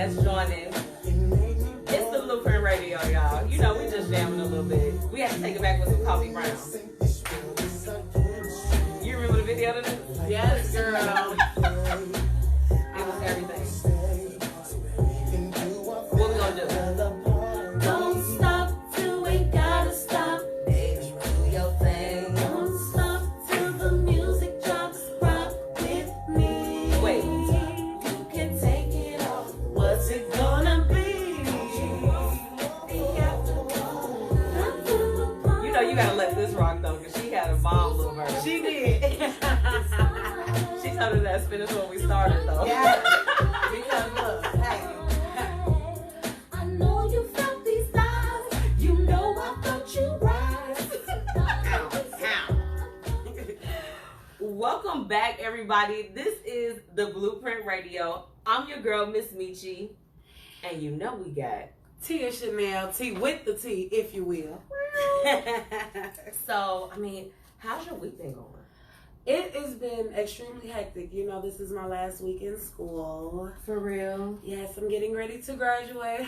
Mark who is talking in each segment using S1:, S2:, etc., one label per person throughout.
S1: that's joining. It's the Blueprint Radio, y'all. You know, we just jamming a little bit. We had to take it back with some coffee browns. You remember the video of this?
S2: Yes, girl.
S1: It was everything. What we gonna do?
S2: Don't stop till we gotta stop.
S1: Baby, do your thing.
S2: Don't stop till the music drops. Rock with me.
S1: Wait.
S2: You can take it off. What's it gonna be?
S1: You know you gotta let this rock though, because she had a bomb little verse.
S2: She did.
S1: She told us that finish when we started though.
S2: Yeah. Because look, hey. I know you felt these eyes. You know I felt you rise.
S1: Welcome back, everybody. This is the Blueprint Radio. I'm your girl, MzMetchi, and you know we got
S2: Tia Chanel, Tee Wit Tha Tea, if you will.
S1: So, I mean, how's your week been going?
S2: It has been extremely hectic. You know, this is my last week in school.
S1: For real?
S2: Yes, I'm getting ready to graduate.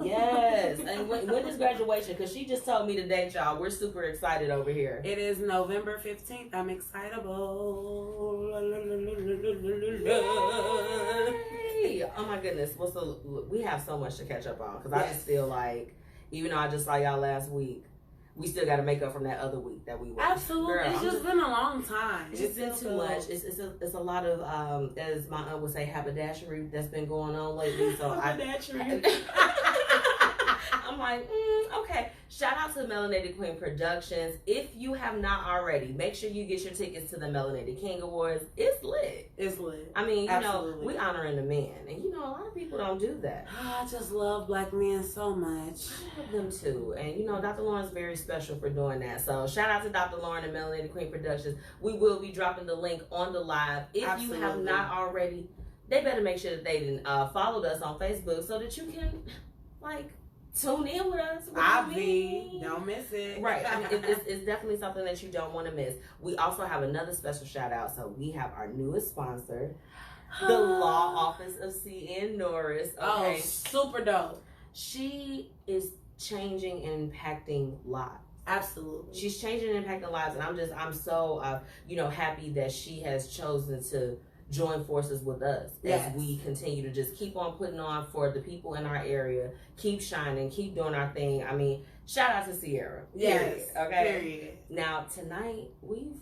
S1: Yes. And when is graduation? Because she just told me the date, y'all. We're super excited over here.
S2: It is November 15th. I'm excitable.
S1: Yay. Oh my goodness. We have so much to catch up on. Because I just feel like, even though I just saw y'all last week, we still got to make up from that other week that we went.
S2: Absolutely.
S1: Girl,
S2: it's just been a long time.
S1: It's been too much. It's a lot of, as my aunt would say, haberdashery that's been going on lately. So I'm like, okay. Shout out to Melanated Queen Productions. If you have not already, make sure you get your tickets to the Melanated King Awards. It's lit.
S2: It's lit.
S1: I mean, you
S2: Absolutely.
S1: know, we honoring the men. And you know, a lot of people don't do that.
S2: I just love black men so much.
S1: I love them too. And you know, Dr. Lauren's very special for doing that. So shout out to Dr. Lauren and Melanated Queen Productions. We will be dropping the link on the live. If you have not already, they better make sure that they didn't followed us on Facebook so that you can, like, tune in with us.
S2: Don't miss it.
S1: Right. I mean, it's definitely something that you don't want to miss. We also have another special shout out. So we have our newest sponsor, the Law Office of C.N. Norris. Okay.
S2: Oh, super dope.
S1: She is changing and impacting lives.
S2: Absolutely.
S1: She's changing and impacting lives. And I'm so, happy that she has chosen to join forces with us as we continue to just keep on putting on for the people in our area, keep shining, keep doing our thing. I mean, shout out to Sierra.
S2: Yes.
S1: Okay.
S2: Period.
S1: Now tonight we've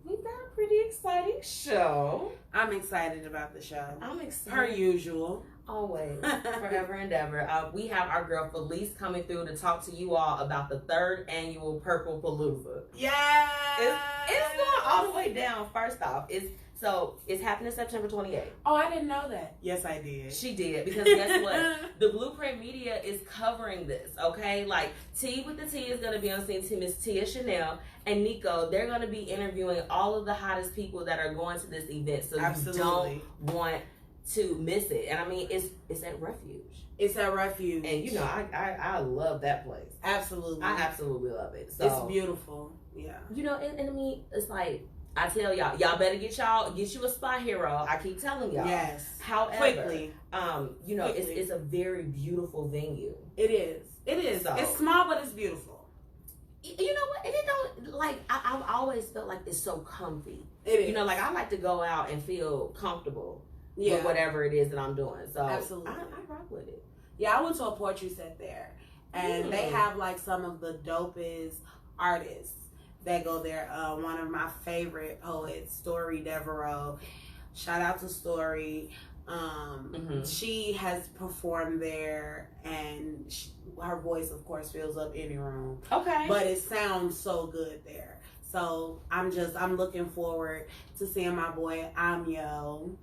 S1: got a pretty exciting show.
S2: I'm excited about the show.
S1: I'm excited.
S2: Per usual.
S1: Always. Forever and ever. We have our girl Felice coming through to talk to you all about the 3rd annual Purple Palooza.
S2: Yeah.
S1: It's going all the way down. First off, it's happening September 28th.
S2: Oh, I didn't know that. Yes, I did.
S1: She did, because guess what? The Blueprint Media is covering this, okay? Like, Tee Wit Tha Tea is going to be on scene to Miss Tia Chanel and Nico. They're going to be interviewing all of the hottest people that are going to this event, so you don't want to miss it. And I mean, it's at Refuge.
S2: It's at Refuge.
S1: And you know, I love that place.
S2: Absolutely.
S1: I absolutely love it. So
S2: it's beautiful. Yeah.
S1: You know, and I mean, it's like, I tell y'all better get you a spot hero. I keep telling y'all.
S2: Yes.
S1: However,
S2: quickly.
S1: It's a very beautiful venue.
S2: It is. It is. So, it's small, but it's beautiful.
S1: You know what? And it don't, like, I've always felt like it's so comfy.
S2: It is.
S1: You know, like, I like to go out and feel comfortable with whatever it is that I'm doing. So
S2: absolutely,
S1: I rock with it.
S2: Yeah, I went to a poetry set there, and they have like some of the dopest artists that go there. One of my favorite poets, Story Devereaux. Shout out to Story. She has performed there, and her voice, of course, fills up any room.
S1: Okay.
S2: But it sounds so good there. So I'm looking forward to seeing my boy Amyo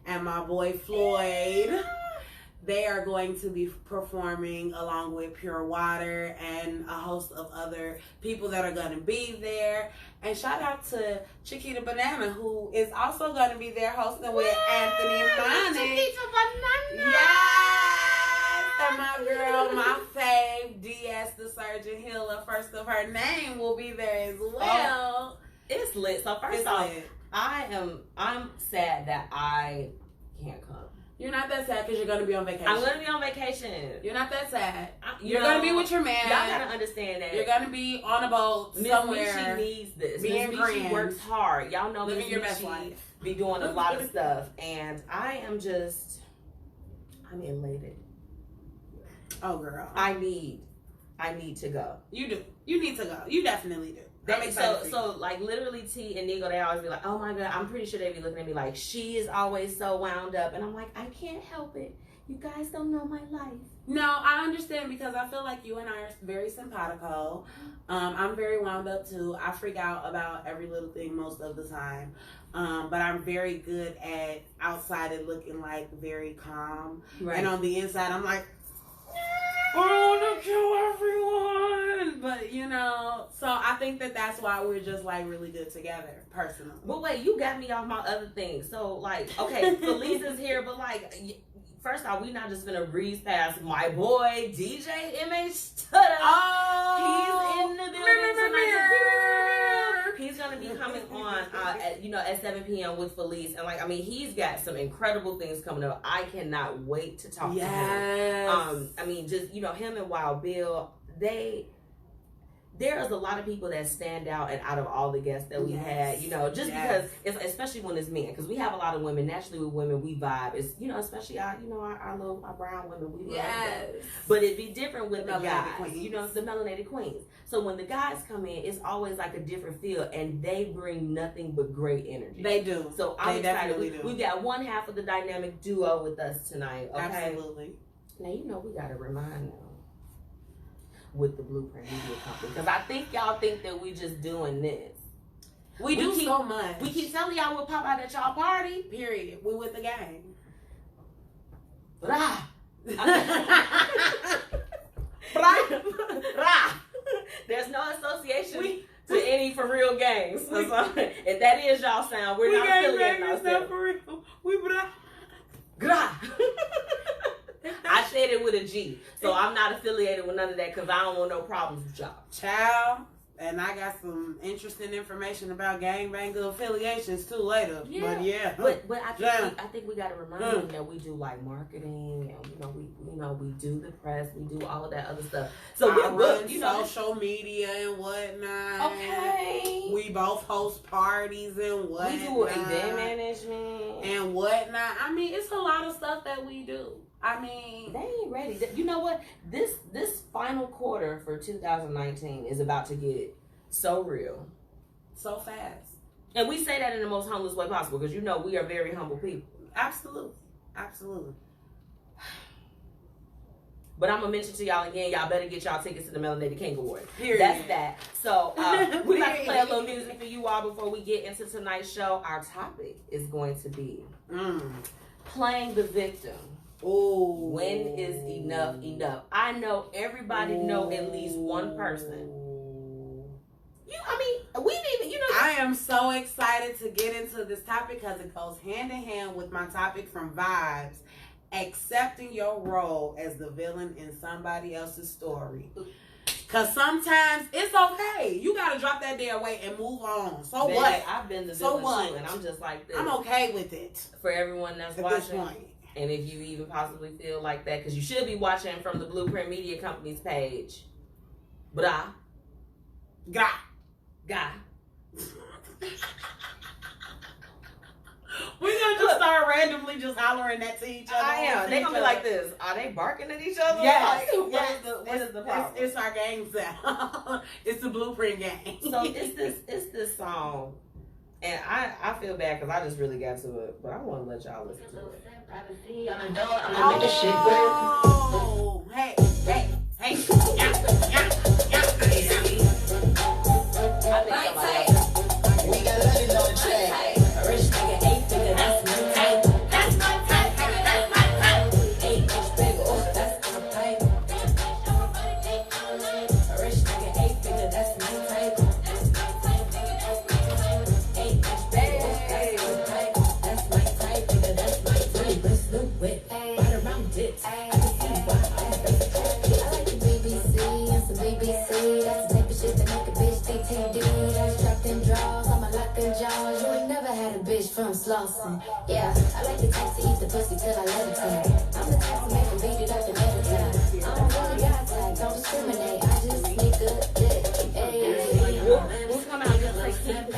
S2: and my boy Floyd. They are going to be performing along with Pure Water and a host of other people that are going to be there. And shout out to Chiquita Banana, who is also going to be there hosting with Anthony Mane.
S1: Chiquita Banana!
S2: Yes! And my girl, my fave, DS the Surgeon Healer, first of her name, will be there as well.
S1: It's lit. So first off, I'm sad that I can't come.
S2: You're not that sad because you're going to be on vacation.
S1: I'm going to be on vacation.
S2: You're not that sad. You're going to be with your man.
S1: Y'all got to understand that.
S2: You're going to be on a boat somewhere.
S1: MzMetchi needs this.
S2: MzMetchi
S1: works hard. Y'all know
S2: living your best life.
S1: Be doing a lot of stuff. And I'm elated.
S2: Oh, girl.
S1: I need to go.
S2: You do. You need to go. You definitely do.
S1: So like literally T and Nico, they always be like, oh my God, I'm pretty sure they be looking at me like, she is always so wound up. And I'm like, I can't help it. You guys don't know my life.
S2: No, I understand because I feel like you and I are very simpatico. I'm very wound up too. I freak out about every little thing most of the time. But I'm very good at outside it looking like very calm. Right. And on the inside, I'm like, I want to kill everyone. But, you know, so I think that's why we're just, like, really good together, personally.
S1: But wait, you got me off my other thing. So, like, okay, Felice is here, but, like, first off, we not just gonna breeze past my boy, DJ MH Tutter.
S2: Oh,
S1: he's in the building tonight. He's gonna be coming on, at 7 p.m. with Felice. And, like, I mean, he's got some incredible things coming up. I cannot wait to talk to him. I mean, just, him and Wild Bill, there's a lot of people that stand out, and out of all the guests that we had, because it's, especially when it's men, because we have a lot of women. Naturally, with women, we vibe. It's especially our brown women, we love them. But it'd be different with the guys, the melanated queens. So when the guys come in, it's always like a different feel, and they bring nothing but great energy.
S2: They do.
S1: So I'm excited. We've got one half of the dynamic duo with us tonight. Okay?
S2: Absolutely.
S1: Now we got to remind them. With the Blueprint Media Company, because I think y'all think that we just doing this.
S2: We do so much.
S1: We keep telling y'all we'll pop out at y'all party.
S2: Period. We with the gang.
S1: Rah. There's no association to any for real gangs. If that is y'all sound, we're not affiliating ourselves.
S2: For real. We
S1: Gra. I said it with a G, so I'm not affiliated with none of that because I don't want no problems with y'all.
S2: Child, and I got some interesting information about gangbanger affiliations too later.
S1: Yeah. But I think we got to remind them that we do like marketing, and we do the press, we do all of that other stuff. So we run
S2: social media and whatnot.
S1: Okay.
S2: We both host parties and whatnot.
S1: We do event management
S2: and whatnot. I mean, it's a lot of stuff that we do. I mean,
S1: they ain't ready. You know what? This final quarter for 2019 is about to get so real,
S2: so fast,
S1: and we say that in the most humblest way possible because we are very humble people.
S2: Absolutely.
S1: But I'm gonna mention to y'all again. Y'all better get y'all tickets to the Melanated King Award.
S2: Period.
S1: That's that. So we about to play a little music for you all before we get into tonight's show. Our topic is going to be playing the victim.
S2: Ooh.
S1: When is enough? I know everybody know at least one person. We need
S2: I am so excited to get into this topic because it goes hand in hand with my topic from Vibes. Accepting your role as the villain in somebody else's story. Because sometimes it's okay. You got to drop that damn weight and move on. So
S1: Baby,
S2: what?
S1: I've been the villain too, and I'm just like this.
S2: I'm okay with it.
S1: For everyone that's
S2: at
S1: watching.
S2: This point.
S1: And if you even possibly feel like that, because you should be watching from the Blueprint Media Company's page. Bra.
S2: Ga. We're going to just start randomly just hollering that to each other.
S1: I am. They're going to be like this. Are they barking at each other?
S2: Yes.
S1: What is the problem?
S2: It's our gang sound. It's the Blueprint gang.
S1: So it's this song. And I feel bad because I just really got to it. But I want to let y'all listen to it.
S2: Oh, hey. I think somebody else. We got London on the track. A rich nigga, 8-figure, that's my type. That's my type. That's my type. 8-inch bagel, that's my type. A rich nigga, 8-figure, that's my type. 8-inch bagel, that's my type. That's my type, nigga, that's my type. Let's do it. Right around it. I can see why I'm I like the BBC and some BBC.
S3: bitch from Slauson. Yeah, I like the type to eat the pussy till I levitate. I'm the type to make a beat it up and meditate. I don't really got type, don't discriminate. I just need good dick. Hey,
S1: We'll come out just like keep it.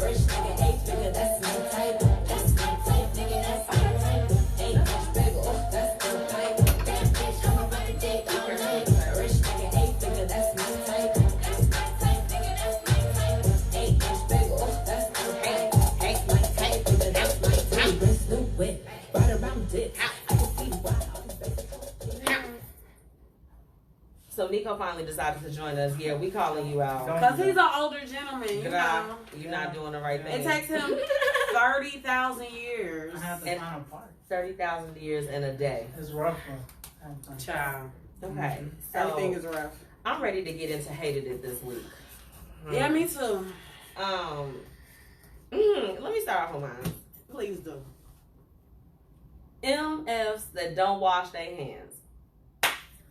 S3: rich nigga, 8-figure, that's my type. That's my type, nigga, that's my type. 8-inch bagel, that's the type. That bitch, I'ma ride a dick all night. Rich nigga, 8-figure, that's my type. That's my type, nigga, that's my type. 8-inch bagel, that's the type. That's my type, nigga, that's my type. This new whip, right around dick. I can see why all these bitches.
S1: So Nico finally decided to join us. Yeah, we calling you out.
S2: Because he's an older gentleman, you know.
S1: You're not doing the right thing.
S2: It takes him 30,000 years.
S4: I have to find a part.
S1: 30,000 years in a day.
S4: It's rough.
S2: Child.
S1: Okay. So
S2: Everything is rough.
S1: I'm ready to get into Hated It this week.
S2: Yeah, me too.
S1: Let me start off with mine.
S2: Please do.
S1: MFs that don't wash their hands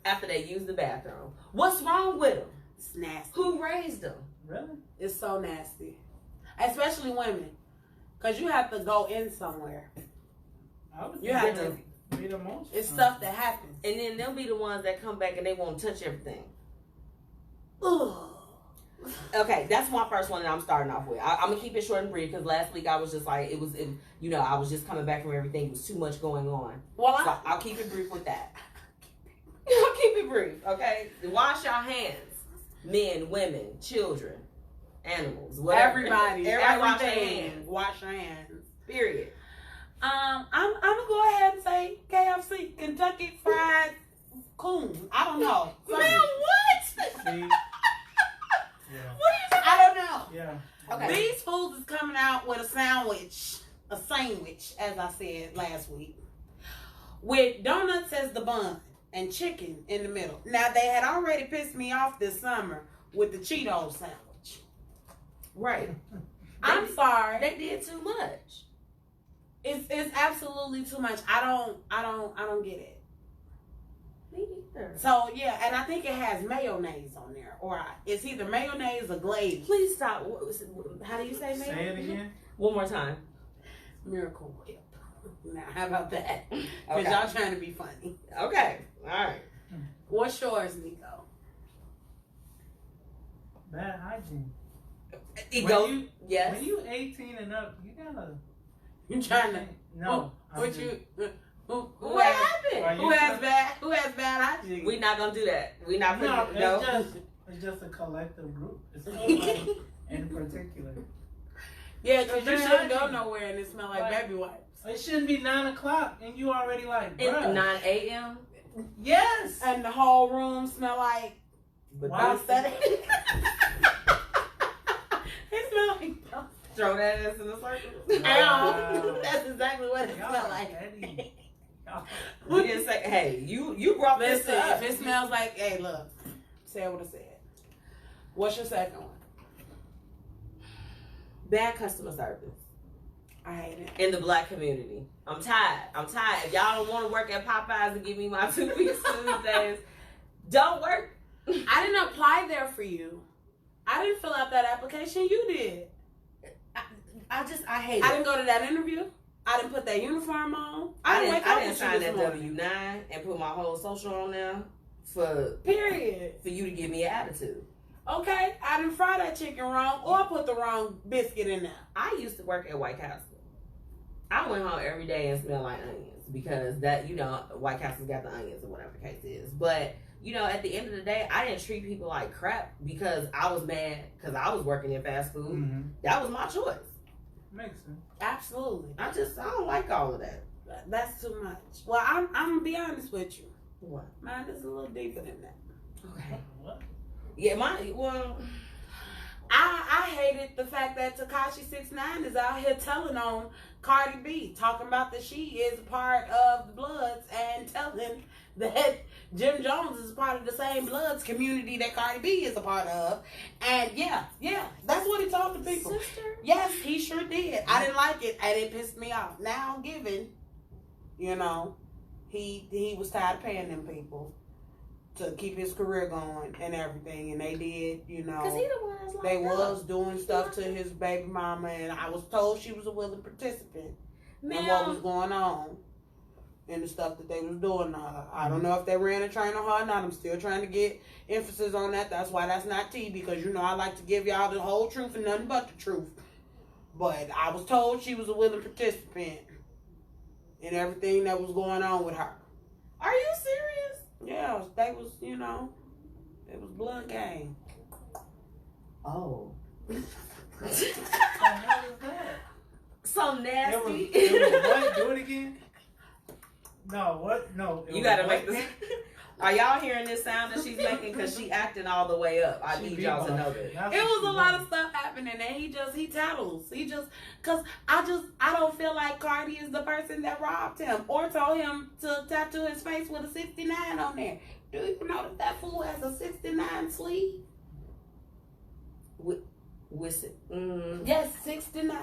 S1: after they use the bathroom. What's wrong with them?
S2: It's nasty.
S1: Who raised them?
S4: Really?
S2: It's so nasty. Especially women. Because you have to go in somewhere.
S4: I would
S2: You have to.
S4: be the most.
S2: It's stuff that happens.
S1: And then they'll be the ones that come back and they won't touch everything.
S2: Ugh.
S1: Okay, that's my first one that I'm starting off with. I'm gonna keep it short and brief because last week I was just like, I was just coming back from everything. It was too much going on.
S2: Well,
S1: So I'll keep it brief with that. I'll keep it brief, okay? Wash your hands. Men, women, children, animals, whatever.
S2: everybody
S1: wash their
S2: everything.
S1: hands.
S2: Wash your hands.
S1: Period.
S2: I'm gonna go ahead and say KFC, Kentucky Fried Coon. I don't know.
S1: Man, what?
S4: See? Yeah.
S2: I don't know.
S4: Yeah.
S1: Okay.
S2: These foods is coming out with a sandwich, as I said last week, with donuts as the bun and chicken in the middle. Now, they had already pissed me off this summer with the Cheetos sandwich.
S1: Right.
S2: I'm sorry.
S1: They did too much.
S2: It's absolutely too much. I don't get it.
S1: Me either.
S2: So yeah, and I think it has mayonnaise on there, or it's either mayonnaise or glaze.
S1: Please stop. How do you say mayo?
S4: Say it again.
S1: One more time.
S2: Miracle Whip. Now, how about that? Because
S1: Okay.
S2: y'all trying to be funny.
S1: Okay. All right.
S2: What's yours, Nico?
S4: Bad hygiene.
S1: Yes.
S4: When you 18 and up, you gotta.
S2: You trying to?
S4: No.
S2: What you? Who
S1: What
S2: has?
S1: happened?
S2: Who has bad hygiene?
S1: We're not gonna do that. We're not
S4: No,
S1: gonna.
S4: it's just a collective group. It's nobody in particular.
S2: Yeah, because you
S4: Bad
S2: shouldn't go
S4: hygiene.
S2: nowhere and it smell like baby wipes.
S4: It shouldn't be 9 o'clock and you already like,
S1: It's
S4: bruh.
S1: 9 a.m.
S4: Yes.
S2: And the whole room smell like
S4: Why?
S2: prosthetic. It smell like.
S1: Throw that ass in the circle.
S4: Wow.
S2: That's exactly what it
S4: Y'all
S2: smells
S4: are
S2: like.
S4: petty. Y'all-
S1: We didn't say, hey, you brought this
S2: Listen,
S1: up.
S2: if it smells like, hey, look, say what I said. What's your second one?
S1: Bad customer service
S2: I hate it.
S1: in the black community. I'm tired. If y'all don't want to work at Popeyes and give me my 2-piece Tuesdays, don't work.
S2: I didn't apply there for you. I didn't fill out that application. You did.
S1: I hate
S2: I
S1: it.
S2: didn't go to that interview. I didn't put that uniform on.
S1: I
S2: wake
S1: didn't
S2: up with you
S1: sign
S2: this
S1: that
S2: morning.
S1: W-9 and put my whole social on there for
S2: Period.
S1: you to give me an attitude.
S2: Okay, I didn't fry that chicken wrong or put the wrong biscuit in there.
S1: I used to work at White Castle. I went home every day and smelled like onions because that, White Castle's got the onions or whatever the case is. But, at the end of the day, I didn't treat people like crap because I was mad because I was working in fast food.
S4: Mm-hmm.
S1: That was my choice.
S4: Makes sense.
S2: Absolutely.
S1: I don't like all of that.
S2: That's too much. Well, I'm gonna be honest with you.
S1: What?
S2: Mine is a little deeper than that.
S1: Okay.
S4: What?
S1: Yeah,
S2: I hated the fact that Tekashi 6ix9ine is out here telling on Cardi B, talking about that she is a part of the Bloods and telling that Jim Jones is part of the same Bloods community that Cardi B is a part of. And yeah, that's what he told the people.
S1: Sister?
S2: Yes, he sure did. I didn't like it and it pissed me off. Now, given, he was tired of paying them people. to keep his career going and everything. And they did, you know.
S1: Cause he the one that's
S2: They
S1: locked
S2: was
S1: up.
S2: doing stuff to his baby mama, and I was told she was a willing participant in what was
S1: Ma'am,
S2: going on and the stuff that they was doing to her. I don't know if they ran a train on her or not. I'm still trying to get emphasis on that. That's why that's not tea, because you know I like to give y'all the whole truth and nothing but the truth. But I was told she was a willing participant in everything that was going on with her.
S1: are you serious?
S2: Yeah, they was, you know, it was blood game.
S1: Oh.
S4: What the hell is that?
S1: So nasty.
S4: It was what? Do it again? No, what? No.
S1: You gotta make this. Are y'all hearing this sound that she's making? Because she acting all the way up. I need y'all to know that.
S2: It was a lot of stuff happening, and he tattles. Cause I don't feel like Cardi is the person that robbed him or told him to tattoo his face with a 69 on there. Do you know that fool has a 69 sleeve?
S1: With it.
S2: Yes, 69.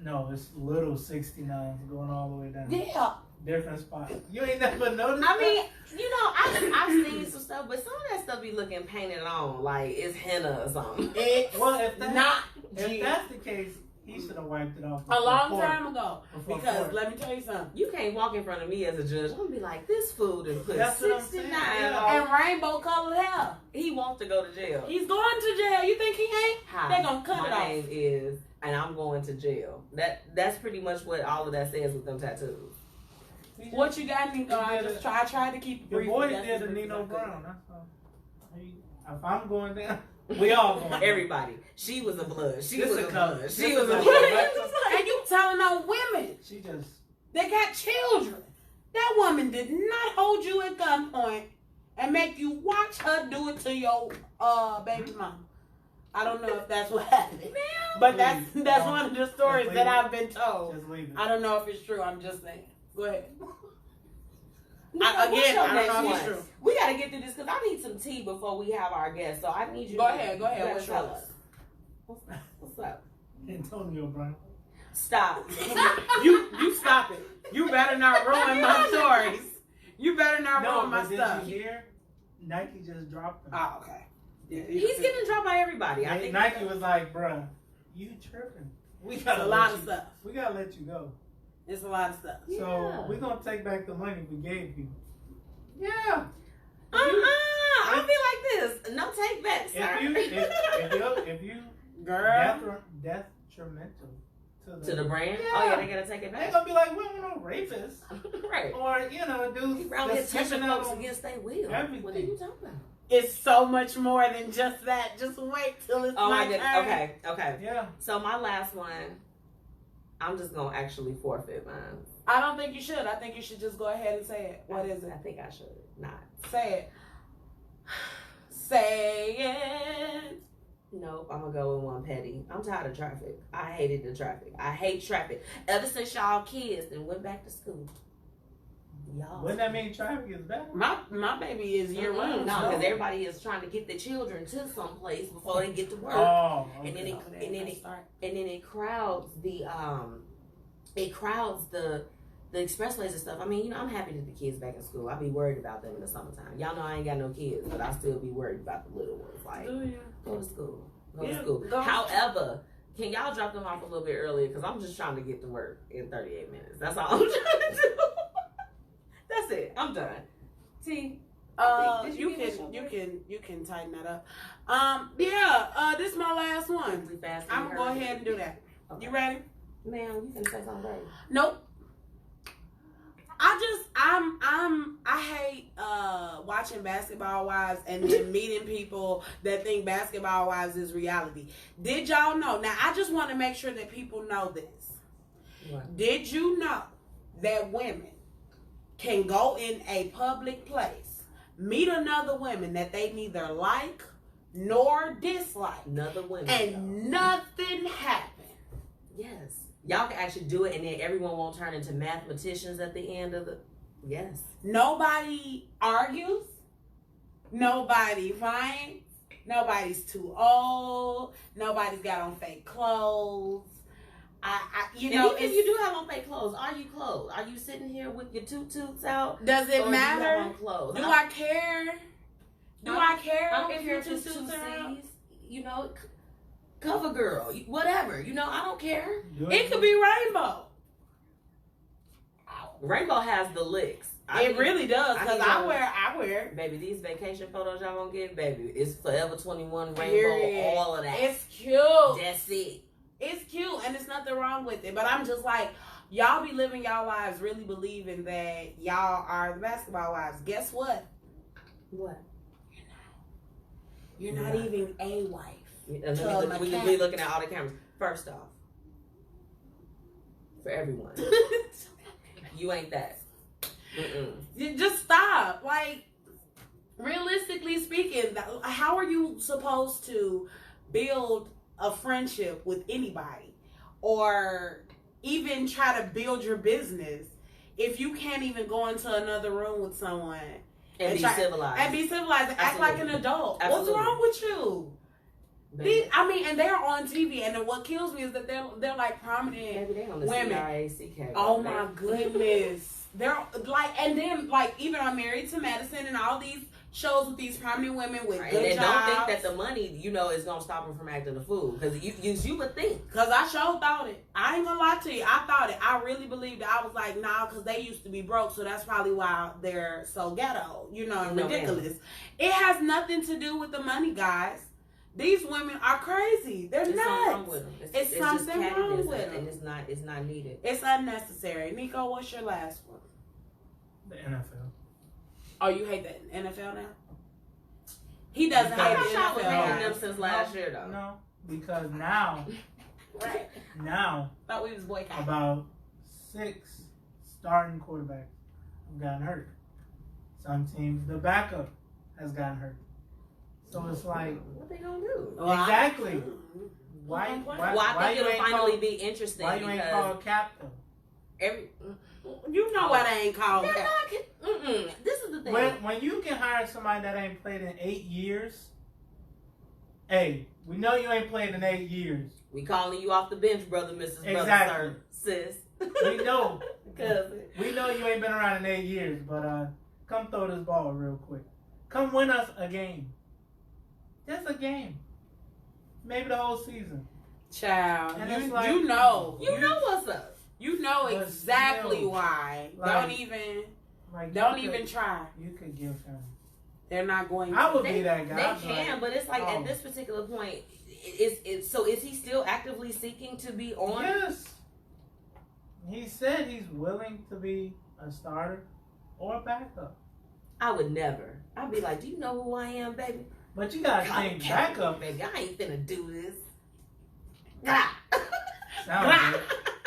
S4: No, it's little 69s going all the way down.
S2: Yeah.
S4: Different spots. You ain't never noticed
S1: I mean, you know, I've seen some stuff, but some of that stuff be looking painted on like it's henna or something.
S2: It's
S4: Well, if
S2: not
S4: if that's the case, he should have wiped it off
S2: a long
S4: before-
S2: time ago.
S4: before
S2: Because
S4: court.
S2: let me tell you something.
S1: You can't walk in front of me as a judge. I'm gonna be like, this food and put
S4: That's what I'm
S1: 69
S4: saying, yeah.
S1: on.
S2: And rainbow colored hair.
S1: He wants to go to jail.
S2: He's going to jail. You think he ain't?
S1: Hi,
S2: They gonna cut
S1: my
S2: it off.
S1: name is, and I'm going to jail. That's pretty much what all of that says with them tattoos.
S2: What you got, Nico? I tried to keep it
S4: Your
S2: brief.
S4: boy
S2: but that's
S4: did
S2: the
S4: a
S2: brief
S4: Nino
S2: I could.
S4: Brown. That's all. If I'm going down, we all going down.
S1: Everybody. She was a blood. She
S4: This
S1: was
S4: a
S1: a
S4: color.
S1: blood.
S4: This
S1: She
S4: is
S1: was a
S4: a
S1: blood.
S4: color.
S2: And you telling on women
S4: She just.
S2: that got children. That woman did not hold you at gunpoint and make you watch her do it to your baby mama. I don't know if that's what happened. But that's
S4: Please,
S2: one of the stories
S4: just
S2: that
S4: leave it.
S2: I've been told.
S4: Just leave it.
S2: I don't know if it's true. I'm just saying. Go ahead.
S1: Nico,
S2: Again,
S1: what's your
S2: I don't
S1: next
S2: know if it's
S1: one?
S2: true.
S1: We gotta get through this because I need some tea before we have our guest. So I need you.
S2: Go
S1: to
S2: ahead.
S1: you better
S2: What's
S1: tell
S2: yours?
S1: us. What's up?
S4: Antonio Brown.
S1: Stop.
S2: You stop it. You better not ruin my stories. You better not
S4: No,
S2: ruin my
S4: but did
S2: stuff.
S4: you hear? Nike just dropped them.
S2: Oh, okay. Yeah,
S1: He's getting dropped by everybody. I think
S4: Nike was like, bruh, you tripping. We
S2: It's
S4: gotta
S2: a lot
S4: let
S2: of
S4: you-
S2: stuff.
S4: We gotta let you go.
S2: It's a lot of stuff.
S1: Yeah.
S4: So we're gonna take back the money we gave you. Yeah.
S1: I feel like this. No take back, sir.
S4: If you
S2: Girl.
S4: detrimental
S1: To the brand?
S4: Yeah.
S1: Oh yeah, they gotta take it
S4: They're
S1: back.
S4: gonna be like, we don't want no rapists.
S1: Right.
S4: Or, dudes
S1: Around here
S4: that's
S1: touching
S4: skipping out
S1: folks
S4: on
S1: against their will.
S4: everything.
S1: What are you talking about?
S2: It's so much more than just that. Just wait till it's
S1: Oh
S2: my
S1: my goodness.
S2: turn.
S1: Okay.
S4: Yeah.
S1: So my last one, I'm just gonna actually forfeit mine.
S2: I don't think you should. I think you should just go ahead and say it. What is it?
S1: I think I should not.
S2: Say it. Say it.
S1: Nope, I'm gonna go with one petty. I'm tired of traffic. I hated the traffic. I hate traffic. Ever since y'all kids and went back to school. Y'all.
S4: Wouldn't that mean traffic is better?
S2: My baby is year round.
S1: No,
S2: so-
S1: because everybody is trying to get their children to some place before they get to work.
S4: Oh, okay.
S1: And then it,
S2: Oh, there
S1: and then
S2: they
S1: it,
S2: start.
S1: and then it crowds the expressways and stuff. I mean, I'm happy that the kids back in school. I be worried about them in the summertime. Y'all know I ain't got no kids, but I still be worried about the little ones. Like,
S2: Do you?
S1: go to school. Go
S2: Yeah,
S1: to school.
S2: go.
S1: However, can y'all drop them off a little bit earlier? Because I'm just trying to get to work in 38 minutes. That's all I'm trying to do. That's it. I'm done. T. Did you get
S2: You can tighten that up. This is my last one.
S1: We fast.
S2: I'm gonna go ahead and do that.
S1: Okay.
S2: You ready?
S1: Ma'am, you can say something right.
S2: Nope. I hate watching Basketball Wives and then meeting people that think Basketball Wives is reality. Did y'all know? Now I just want to make sure that people know this.
S1: What?
S2: Did you know that women can go in a public place, meet another woman that they neither like nor dislike,
S1: Another woman.
S2: and nothing happened?
S1: Yes. Y'all can actually do it, and then everyone won't turn into mathematicians at the end of the. Yes.
S2: Nobody argues. Nobody fights. Nobody's too old. Nobody's got on fake clothes. you
S1: And
S2: know,
S1: even if you do have on fake clothes, are you clothed? Are you sitting here with your toots out?
S2: Does it
S1: Or
S2: matter?
S1: Do you have on clothes?
S2: Do I care? Do I care
S1: I don't
S2: if
S1: care
S2: your
S1: if it's
S2: two
S1: two
S2: suits are out?
S1: C's. You know, cover girl, whatever. You know, I don't care.
S2: It could be rainbow.
S1: Rainbow has the licks.
S2: It really does, because I wear.
S1: Baby, these vacation photos y'all gonna get, baby, it's Forever 21 rainbow,
S2: Period.
S1: all of that.
S2: It's cute.
S1: That's it.
S2: It's cute, and there's nothing wrong with it. But I'm just like, y'all be living y'all lives really believing that y'all are the basketball wives. Guess what?
S1: What?
S2: You're not even a wife.
S1: We can be looking at all the cameras. First off, for everyone, you ain't that.
S2: You just stop. Like, realistically speaking, how are you supposed to build a friendship with anybody or even try to build your business if you can't even go into another room with someone
S1: and be civilized
S2: and act like an adult?
S1: Absolutely.
S2: What's wrong with you?
S1: Baby.
S2: And they're on TV, and then what kills me is that they're like prominent
S1: Baby, they on the
S2: women.
S1: CRACK.
S2: Oh my goodness. They're like, and then like even on Married to Madison and all these shows with these prominent women with good
S1: and
S2: jobs.
S1: don't think that the money, is gonna stop them from acting a fool, because you would think.
S2: Cause I sure thought it. I ain't gonna lie to you. I thought it. I really believed it. I was like, nah, cause they used to be broke, so that's probably why they're so ghetto, and ridiculous. It has nothing to do with the money, guys. These women are crazy. They're
S1: There's
S2: nuts.
S1: something wrong with them.
S2: It's something
S1: just
S2: wrong with
S1: cattiness,
S2: them.
S1: and it's not needed.
S2: It's unnecessary. Nico, what's your last one?
S4: The NFL.
S2: Oh, you hate the NFL now? He doesn't hate the
S1: I was hating them
S2: NFL.
S1: since last year, though.
S4: No, because now
S2: Thought we was boycotting.
S4: about 6 starting quarterbacks have gotten hurt. Some teams, the backup has gotten hurt. So it's like,
S1: What they gonna do?
S4: exactly.
S1: Well, I think it'll finally be interesting.
S4: Why you ain't called captain?
S2: You know why they ain't called
S1: They're
S2: that.
S1: not. This is the thing.
S4: When you can hire somebody that ain't played in 8 years, hey, we know you ain't played in 8 years.
S1: We calling you off the bench, brother, Mrs.
S4: Exactly.
S1: Brother, sir, sis.
S4: We know.
S1: Cousin.
S4: We know you ain't been around in 8 years, but come throw this ball real quick. Come win us a game. Just a game. Maybe the whole season.
S2: Child,
S4: And
S2: you
S4: it's like,
S2: know.
S1: You know what's up.
S2: You know
S4: But
S2: exactly
S4: still,
S2: why.
S4: like,
S2: Don't even try.
S4: You could give him.
S2: They're not going to.
S4: I would be that guy.
S1: They can, but it's like at this particular point, so is he still actively seeking to be on?
S4: Yes. He said he's willing to be a starter or a backup.
S1: I would never. I'd be like, do you know who I am, baby?
S4: But you gotta think backup.
S1: Baby, I ain't finna do this.
S4: Sounds good.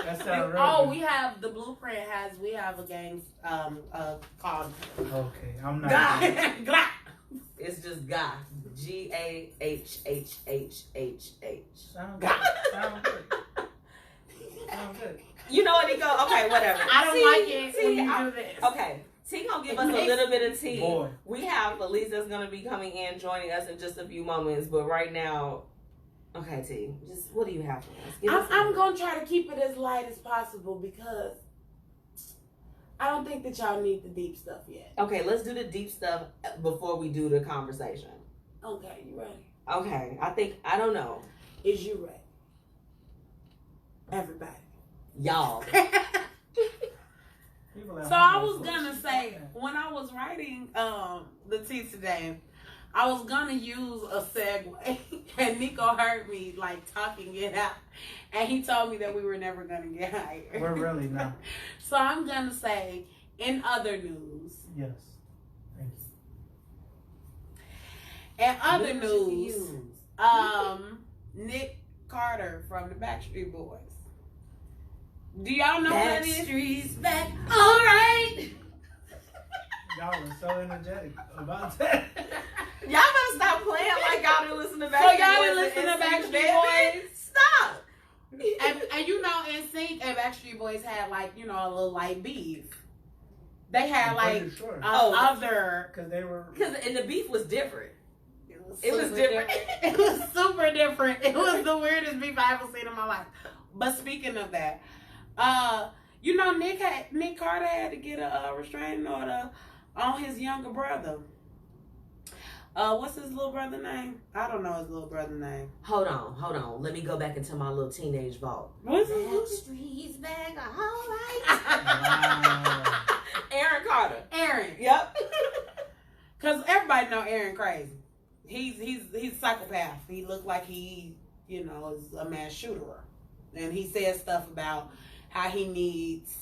S4: That sounds real
S2: Oh,
S4: good.
S2: we have the blueprint we have a game called
S4: Okay, I'm not.
S2: Glah.
S1: It's just Gah. GAHHHHH.
S4: Sounds good. Sounds good. Sounds good.
S1: You know what, Nico? Okay, whatever.
S2: I don't like it when you do this.
S1: Okay. T gonna give us a little bit of tea.
S4: Boy.
S1: We have Felice that's gonna be coming in, joining us in just a few moments. But right now, okay, T, just what do you have for us?
S2: I'm gonna try to keep it as light as possible because I don't think that y'all need the deep stuff yet.
S1: Okay, let's do the deep stuff before we do the conversation.
S2: Okay, you ready?
S1: Okay, I don't know.
S2: Is you ready? Everybody.
S1: Y'all.
S2: So I was gonna say, when I was writing the tea today, I was gonna use a segue, and Nico heard me like talking it out, and he told me that we were never gonna get hired.
S4: We're really not.
S2: So I'm gonna say, in other news.
S4: Yes. Thank you.
S2: In other news, Nick Carter from the Backstreet Boys. Do y'all know what that is?
S1: Backstreet's back. All right.
S4: Y'all were so energetic about that.
S1: Y'all better stop playing like y'all didn't listen to Backstreet
S2: So y'all
S1: Boys
S2: didn't listen to
S1: and
S2: Backstreet Boys?
S1: Stop.
S2: And you know, NSYNC and Backstreet Boys had like, a little like beef. They had
S4: I'm
S2: like
S4: pretty sure.
S2: other.
S4: Because they were.
S1: And the beef was different. It was
S2: super
S1: different.
S2: It was super different. It was the weirdest beef I ever seen in my life. But speaking of that, you know, Nick Carter had to get a restraining order on his younger brother. What's his little brother name? I don't know his little brother name.
S1: Hold on. Let me go back into my little teenage vault.
S2: What's
S1: Back
S2: his
S1: streets back, all right.
S4: Wow.
S1: Aaron Carter.
S2: Aaron.
S1: Yep.
S2: Cause everybody know Aaron crazy. He's a psychopath. He look like he, you know, is a mass shooter. And he says stuff about how he needs,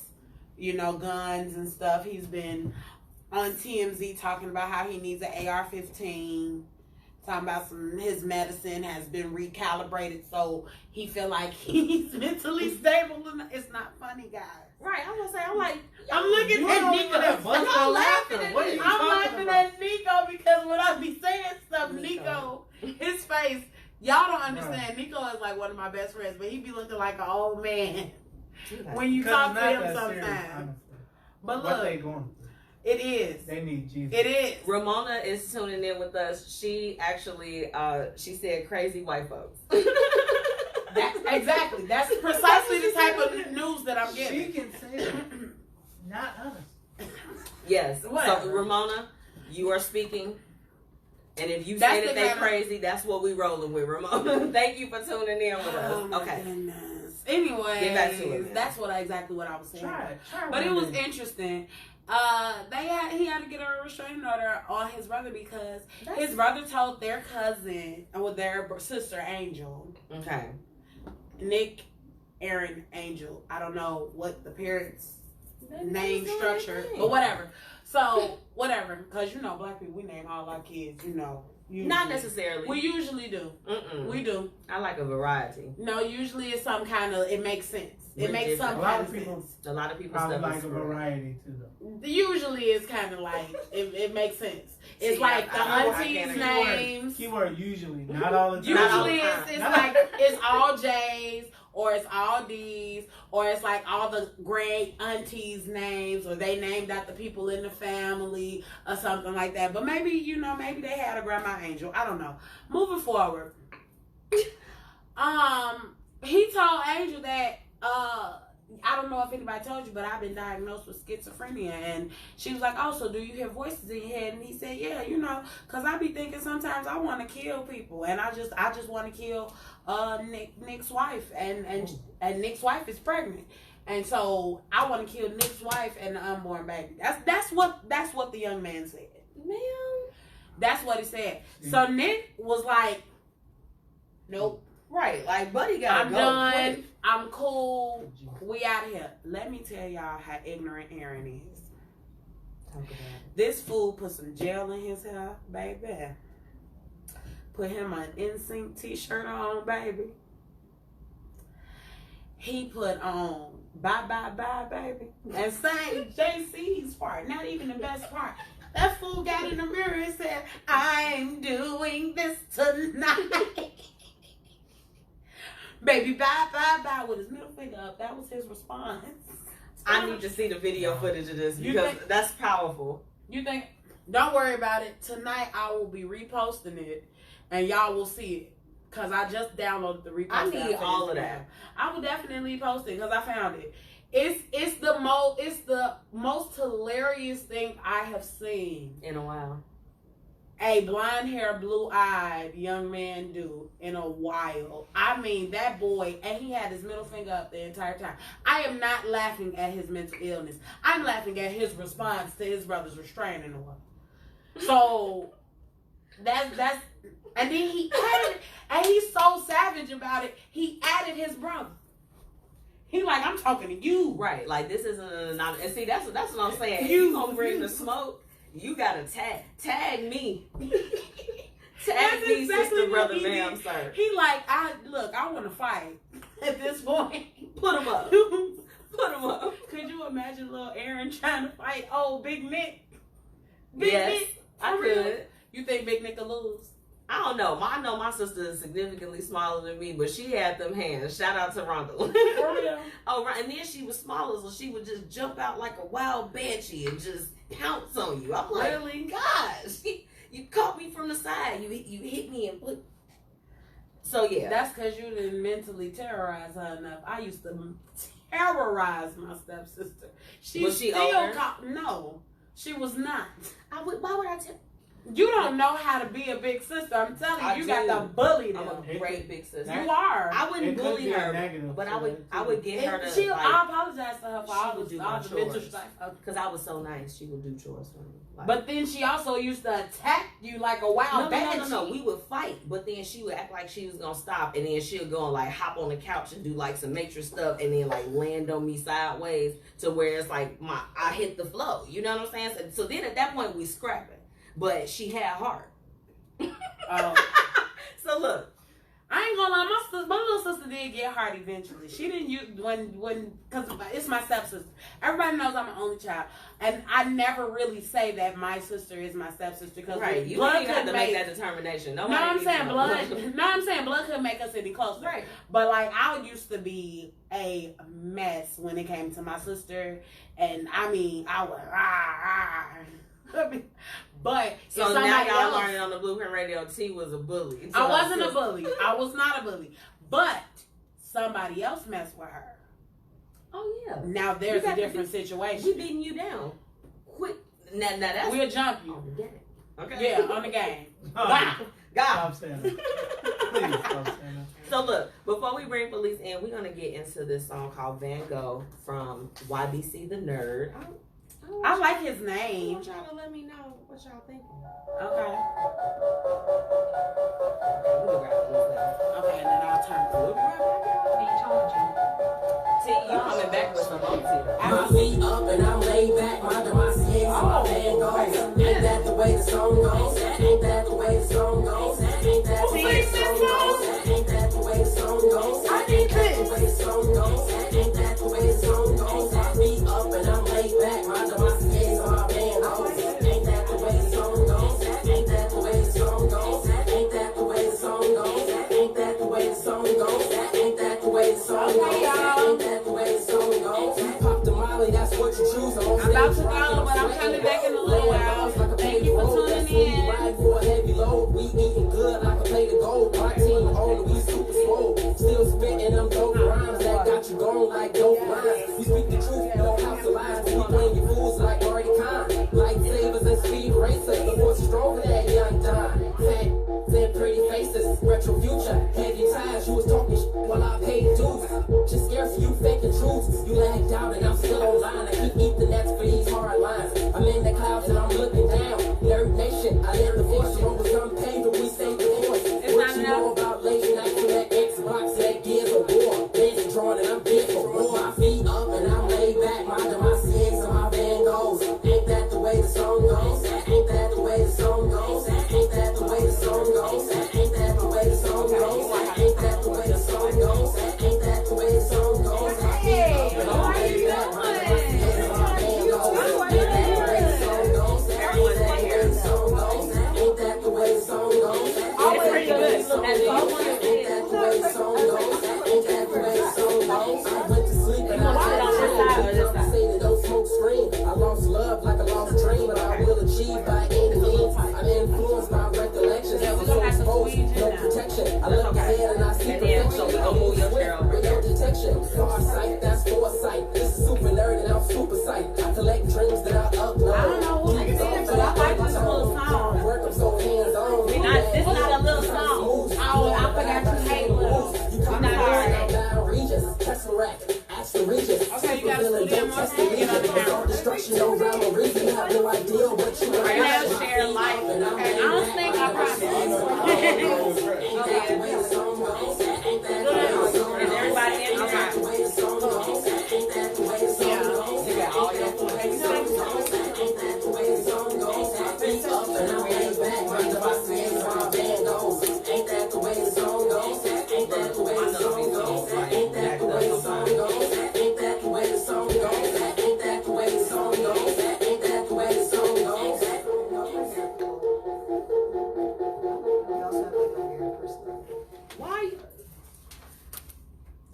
S2: you know, guns and stuff. He's been on TMZ talking about how he needs an AR-15. Talking about his medicine has been recalibrated so he feel like he's mentally stable. It's not funny, guys.
S1: Right, I'm gonna say, I'm like,
S2: I'm looking at Nico.
S1: I'm laughing at
S4: What are you
S2: I'm
S4: talking
S2: laughing
S4: about?
S2: at Nico because when I be saying stuff, Nico, his face, y'all don't understand. Nico is like one of my best friends, but he be looking like an old man when you talk to him sometimes. But
S4: What they
S2: look,
S4: going through?
S2: it is.
S4: They need Jesus.
S2: It is.
S1: Ramona is tuning in with us. She actually, she said crazy white folks.
S2: Exactly. That's precisely the type of news that I'm
S4: She
S2: getting.
S4: can say that. Not us.
S1: Yes.
S2: Whatever.
S1: So Ramona, you are speaking. And if you
S2: That's
S1: say that
S2: the
S1: they
S2: kind of-
S1: crazy, that's what we rolling with, Ramona. Thank you for tuning in with us.
S2: Oh my
S1: Okay.
S2: goodness. Anyway,
S1: Get back to it, man.
S2: that's exactly what I was saying.
S4: Try it.
S2: But it was interesting. He had to get a restraining order on his brother because his brother told their cousin, or their sister Angel,
S1: Okay.
S2: Nick, Aaron, Angel. I don't know what the parents'
S1: Maybe
S2: name
S1: she's doing
S2: structure,
S1: her thing.
S2: but whatever. So whatever, because you know, black people, we name all our kids. You know, usually.
S1: Not necessarily.
S2: We usually do.
S1: Mm-mm.
S2: We do.
S1: I like a variety.
S2: No, usually it's some kind of. It makes sense. It makes some
S4: A lot
S2: kind
S4: of
S2: of
S4: people
S2: sense.
S1: A lot of people
S4: probably
S1: stuff
S4: like
S1: is
S4: a
S1: for-
S4: variety too, though.
S2: Usually it's kind of like it makes sense. It's
S1: See,
S2: like the
S1: I
S2: aunties'
S1: can't
S2: names.
S4: Keyword usually, not all the time.
S1: Not all the
S2: Usually
S1: time.
S2: it's like it's all J's or it's all D's or it's like all the great aunties' names or they named after people in the family or something like that. But maybe maybe they had a grandma Angel. I don't know. Moving forward, he told Angel that I don't know if anybody told you, but I've been diagnosed with schizophrenia. And she was like, oh, so do you hear voices in your head? And he said, yeah, because I be thinking sometimes I want to kill people. And I just want to kill Nick's wife. And Nick's wife is pregnant. And so I want to kill Nick's wife and the unborn baby. That's what the young man said.
S1: Ma'am.
S2: That's what he said. So Nick was like, nope.
S1: Right, like Buddy got
S2: I'm
S1: go.
S2: done.
S1: Quick.
S2: I'm cool. We out here. Let me tell y'all how ignorant Aaron is.
S1: Talk about it.
S2: This fool put some gel in his hair, baby. Put him an NSYNC t-shirt on, baby. He put on Bye Bye Bye, baby. And sang JC's part. Not even the best part. That fool got in the mirror and said, I'm doing this tonight. Baby, bye, bye, bye, with his middle finger up. That was his response.
S1: I need to see the video footage of this
S2: You
S1: because
S2: think-
S1: that's powerful.
S2: You think? Don't worry about it. Tonight I will be reposting it, and y'all will see it. Cause I just downloaded the repost.
S1: I need all of that.
S2: I will definitely post it because I found it. It's the most hilarious thing I have seen
S1: In a while.
S2: a blonde hair, blue eyed young man do in a while. I mean, that boy, and he had his middle finger up the entire time. I am not laughing at his mental illness. I'm laughing at his response to his brother's restraining order. So that's and then he added, and he's so savage about it. He added his brother. He like, I'm talking to you,
S1: Right, like this isn't and see that's what I'm saying. If
S2: You-
S1: you gonna bring the smoke, you gotta tag me. Tag
S2: That's
S1: me,
S2: exactly
S1: sister,
S2: what
S1: brother,
S2: he
S1: ma'am,
S2: did.
S1: sir.
S2: He like, I want to fight at this point.
S1: Put him up. Put him up.
S2: Could you imagine little Aaron trying to fight Big Nick?
S1: Yes,
S2: Nick,
S1: I
S2: for real?
S1: could.
S2: You think Big Nick will lose?
S1: I don't know. I know my sister is significantly smaller than me, but she had them hands. Shout out to Rhonda.
S2: For real?
S1: Oh, right. And then she was smaller, so she would just jump out like a wild banshee and just pounce on you. I'm like,
S2: Really?
S1: gosh, you caught me from the side. You hit me and put. So yeah,
S2: That's because you didn't mentally terrorize her enough. I used to terrorize my stepsister.
S1: Was she
S2: still
S1: older?
S2: No, she was not.
S1: Why would I tell?
S2: You don't know how to be a big sister. I'm telling
S1: I
S2: you, you
S1: do.
S2: got to bully them.
S1: I'm a great big sister.
S2: You are.
S1: I wouldn't
S4: It could
S1: bully
S4: be a
S1: her,
S4: negative
S1: but
S4: to
S1: I would get her to
S2: She,
S1: like,
S2: I apologize to her for
S1: she
S2: all
S1: would
S2: the
S1: do my
S2: the mental
S1: chores.
S2: stuff.
S1: because I was so nice. She would do chores for me. Like,
S2: But then she also used to attack you like a wild banshee.
S1: no. We would fight, but then she would act like she was gonna stop, and then she'll go and like hop on the couch and do like some matrix stuff, and then like land on me sideways to where it's like I hit the flow. You know what I'm saying? So then at that point we scrapping, but she had heart.
S2: Oh.
S1: So look,
S2: I ain't gonna lie, my little sister did get hard eventually. She didn't use because it's my stepsister. Everybody knows I'm an only child, and I never really say that my sister is my stepsister because
S1: right? You
S2: blood
S1: don't even have
S2: could
S1: to make that determination.
S2: No,
S1: Nobody
S2: I'm
S1: needs
S2: saying
S1: to know.
S2: blood. No, I'm saying blood could make us any closer.
S1: Right.
S2: But like I used to be a mess when it came to my sister, and I mean I was But
S1: So
S2: if
S1: now
S2: somebody
S1: y'all
S2: else,
S1: learning on the Blueprint Radio, T was a bully.
S2: I wasn't a bully. I was not a bully. But somebody else messed with her.
S1: Oh yeah.
S2: Now there's
S1: You
S2: a
S1: got to
S2: different
S1: We
S2: situation.
S1: beating you down. Quick. Now that's
S2: We'll jump you.
S1: on the game. Okay.
S2: Yeah, on the game.
S4: Oh,
S2: Wow.
S1: God.
S4: Stop saying that. Please stop saying that.
S1: So look, before we bring police in, we're gonna get into this song called Van Gogh from YBC the Nerd.
S2: I like his
S1: I
S2: name.
S1: want y'all to let me know what y'all think.
S2: Okay.
S1: We can wrap this up.
S2: Okay, and then I'll turn.
S1: We'll be right back. T, you coming back with some more tea.
S3: My feet up and I'm laid back, minding my skins and my Van Gogh. Ain't that the way the song goes? Ain't that the way the song goes? Ain't that the way the song goes? Ain't that the way the song goes? Ain't that the way the song goes? Ain't that the way the song goes? My feet up and I'm laid back, minding my skins and my Van Gogh. Ain't that the way the song goes? Ain't that the way the song goes? Ain't that the way the song goes? Ain't that the way the song goes? Ain't that the way the song goes? Ain't that the way the song goes? You pop the molly, that's what you choose.
S2: I'm about to go, but I'm coming back in a little while. Thank you for tuning in.
S3: Ride for a heavy load. We eating good like a plate of gold. My team on, we super swole. Still spitting them dope rhymes that got you going like dope lines. We speak the truth, no house of lies. We bring you fools like Marty Khan. Lightsabers and speed racers. The force is stronger than young Don. Fat, pretty faces, retro future, heavy ties. You was talking while I paid dues. Just scared for you faking truths. You lagged out and I'm still online. I keep eating nets for these hard lines. I'm in the clouds and I'm looking down. Nerd Nation, I live the force. Rumbles unpaid, but we stay the force. What you know about late nights with that Xbox, that Gears of War? Days drawn and I'm big for war. My feet up and I'm laid back, minding my skins and my Van Goghs. Ain't that the way the song goes? Ain't that the way the song goes? Ain't that the way the song goes? Ain't that the way the song goes? Ain't that the way the song goes? Ain't that the way the song goes? My feet up and I'm laid back, minding my skins and my Van Goghs. Ain't that the way the song goes? Ain't that the way the song goes? Ain't that the way the song goes? Ain't that the way the song goes? Ain't that the way the song goes? Ain't that the way the song goes? I went to sleep and I say that don't smoke screen. I lost love like a lost dream, but I will achieve by any means. I'm influenced by recollections. I'm so exposed, no protection. I look ahead and I see perfection. I'm moving with no detection. Far sight, that's foresight. This is super nerd and I'm super psyched. I collect dreams that I upload.
S2: I don't know who this is, but I like this little song.
S3: Work, I'm so hands-on.
S2: This is not a little song. Oh, I forgot you hate little.
S3: I'm
S2: not alright.
S3: down regions, Tesseract, Astro Regis.
S2: Okay, you gotta slow down more time. Get on the camera.
S3: Destruction, no rhyme or reason. You have no idea what you
S2: Right now, share life. Okay, I don't think I promise.
S3: Ain't that the way the song goes? Ain't that the way the song goes?
S1: Is everybody in?
S3: Ain't that the way the song goes? Ain't that the way the song goes?
S1: You got all your
S3: Ain't that the way the song goes? I think up and I'm laid back. Under my skins, my Van Goghs. Ain't that the way the song goes? Ain't that the way the song goes? Ain't that the way the song goes? Ain't that the way the song goes? Ain't that the way the song goes? Ain't that the way the song goes?
S1: Why?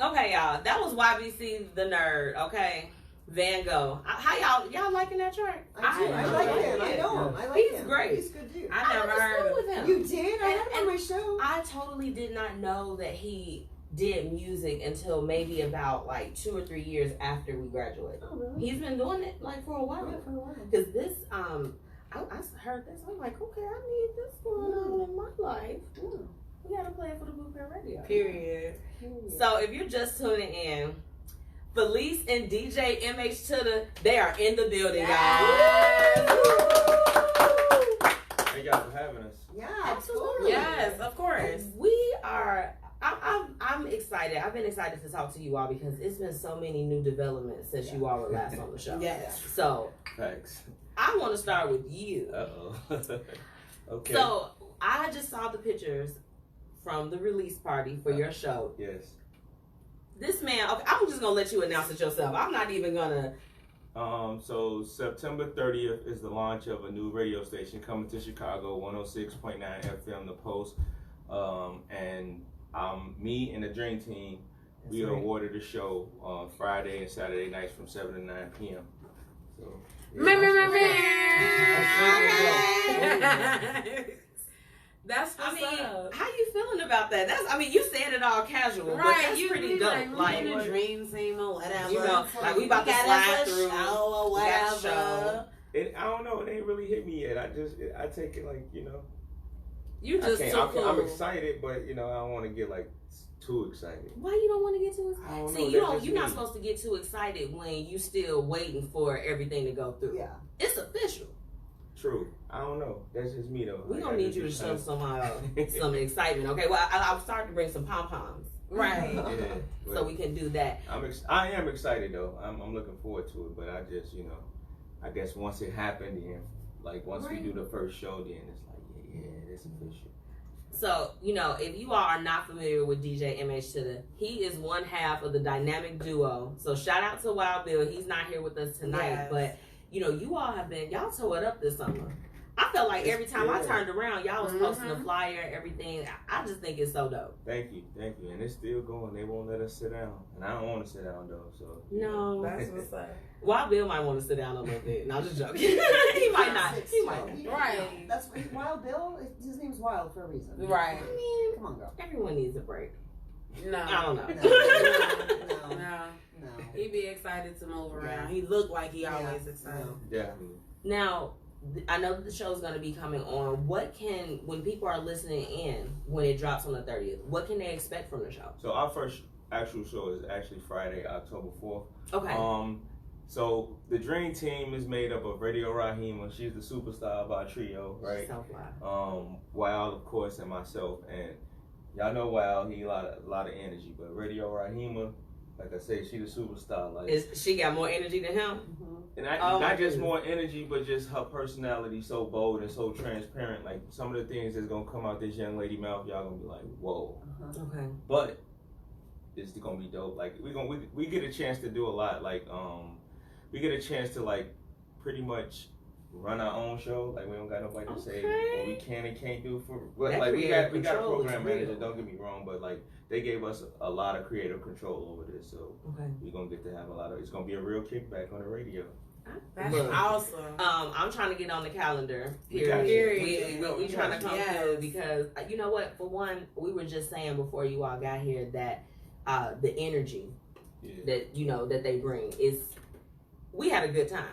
S1: Okay, y'all. That was YBC the Nerd. Okay. Van Gogh. How y'all liking that track?
S5: I do. I like him. I know him. I like him.
S1: He's great.
S5: He's good dude.
S2: I never heard
S1: with him.
S5: You did? I had him on my show.
S1: I totally did not know that he did music until maybe about like 2 or 3 years after we graduated.
S5: Oh, really?
S1: He's been doing it like for a while.
S5: Yeah, for a while.
S1: Because this, I heard this. I'm like, okay, I need this going on in my life.
S5: Mm.
S1: We gotta play it for the Blueprint Radio.
S2: Period.
S1: So if you're just tuning in, Felice and DJ MzMetchi, they are in the building,
S2: Yes.
S1: guys.
S6: Thank y'all for having us.
S5: Yeah,
S1: Absolutely.
S2: Yes, of course.
S1: We are. I'm excited. I've been excited to talk to you all because it's been so many new developments since you all were last on the show.
S2: Yes.
S1: So
S6: Thanks.
S1: I want to start with you.
S6: Uh-oh. Okay.
S1: So I just saw the pictures from the release party for your show.
S6: Yes.
S1: This man, okay, I'm just gonna let you announce it yourself. I'm not even gonna.
S6: So September 30th is the launch of a new radio station coming to Chicago, 106.9 FM, The Post. And me and the Dream Team, we are awarded a show on Friday and Saturday nights from 7 to 9 p.m. So,
S2: That's what's up.
S1: how you feeling about that? You said it all casual, but
S2: Right,
S1: that's
S2: you
S1: pretty
S2: be
S1: dope.
S2: like the dream team or whatever.
S1: You know, like we about to slide through.
S2: show or
S1: We got a
S2: whatever.
S6: I don't know. It ain't really hit me yet. I take it like,
S2: You just too cool.
S6: I'm excited, but I don't want to get like too excited.
S1: Why you don't want to get too
S6: I don't
S1: excited?
S6: know,
S1: See, you're not supposed to get too excited when you still waiting for everything to go through.
S5: Yeah.
S1: It's official.
S6: True. I don't know. That's just me though.
S1: We gonna need you to show some excitement, okay? Well, I'm starting to bring some pom poms,
S2: Right.
S6: Yeah,
S1: so we can do that.
S6: I am excited though. I'm looking forward to it, but I just I guess once it happened, then like once we do the first show, then it's like yeah, it's official.
S1: So, if you all are not familiar with DJ MzMetchi, he is one half of the dynamic duo. So shout out to Wild Bill. He's not here with us tonight,
S2: Yes.
S1: but you all have been, y'all tore it up this summer. I felt like every time I turned around, y'all was posting a flyer, everything. I just think it's so dope.
S6: Thank you, and it's still going. They won't let us sit down, and I don't want to sit down though. So
S1: No.
S2: That's what's up.
S1: Wild Bill might want to sit down a little bit. No, I'm just joking. He might not. He might.
S2: Right.
S5: That's Wild Bill. His name's Wild for a reason.
S2: Right.
S1: I mean,
S5: Come on, girl.
S1: everyone needs a break.
S2: No.
S1: I don't know.
S2: No.
S5: No.
S2: He be excited to move around. He look like he always excited.
S6: Definitely.
S1: Now, I know that the show is going to be coming on. When people are listening in, when it drops on the 30th, what can they expect from the show?
S6: So our first actual show is actually Friday, October 4th.
S1: Okay.
S6: So the Dream Team is made up of Radio Rahima. She's the superstar of our trio, right?
S1: So fly.
S6: Wild, of course, and myself. And y'all know Wild, he a lot of energy. But Radio Rahima, like I say, she the superstar. Like
S1: She got more energy than him?
S6: and not just more energy, but just her personality so bold and so transparent. Like some of the things that's gonna come out this young lady mouth, y'all gonna be like, whoa.
S1: Okay.
S6: But it's gonna be dope. Like we get a chance to do a lot. Like we get a chance to like pretty much run our own show. Like we don't got nobody to say what we can and can't do for. But
S1: That
S6: like we got a
S1: control is
S6: program
S1: real.
S6: manager. Don't get me wrong, but like they gave us a lot of creative control over this. So
S1: Okay.
S6: we're gonna get to have a lot of. It's gonna be a real kickback on the radio.
S2: That's
S1: Look,
S2: awesome.
S1: I'm trying to get on the calendar.
S6: We got you.
S1: We trying to come
S2: Yes.
S1: through because you know what? For one, we were just saying before you all got here that the energy
S6: Yeah.
S1: that they bring is. We had a good time.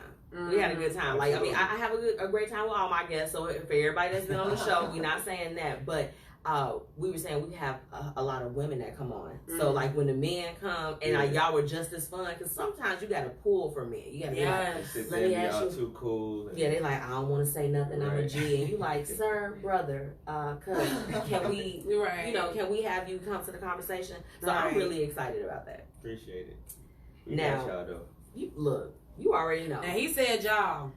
S1: We had a good time. Like I have a great time with all my guests. So for everybody that's been on the show, we're not saying that, but we were saying we have a lot of women that come on. So like when the men come and y'all were just as fun because sometimes you got to pull for men. You got to be like,
S6: Sit
S1: let
S6: there
S1: me
S6: and be
S1: ask
S6: all
S1: you.
S6: too cool. And
S1: Yeah, they like I don't want to say nothing. I'm a
S6: Right.
S1: G, and you like, sir, brother, cuz can we,
S2: Right.
S1: can we have you come to the conversation? So
S2: Right.
S1: I'm really excited about that.
S6: Appreciate it. We
S1: Now-
S6: got y'all though.
S1: You look, you already know.
S2: And he said y'all.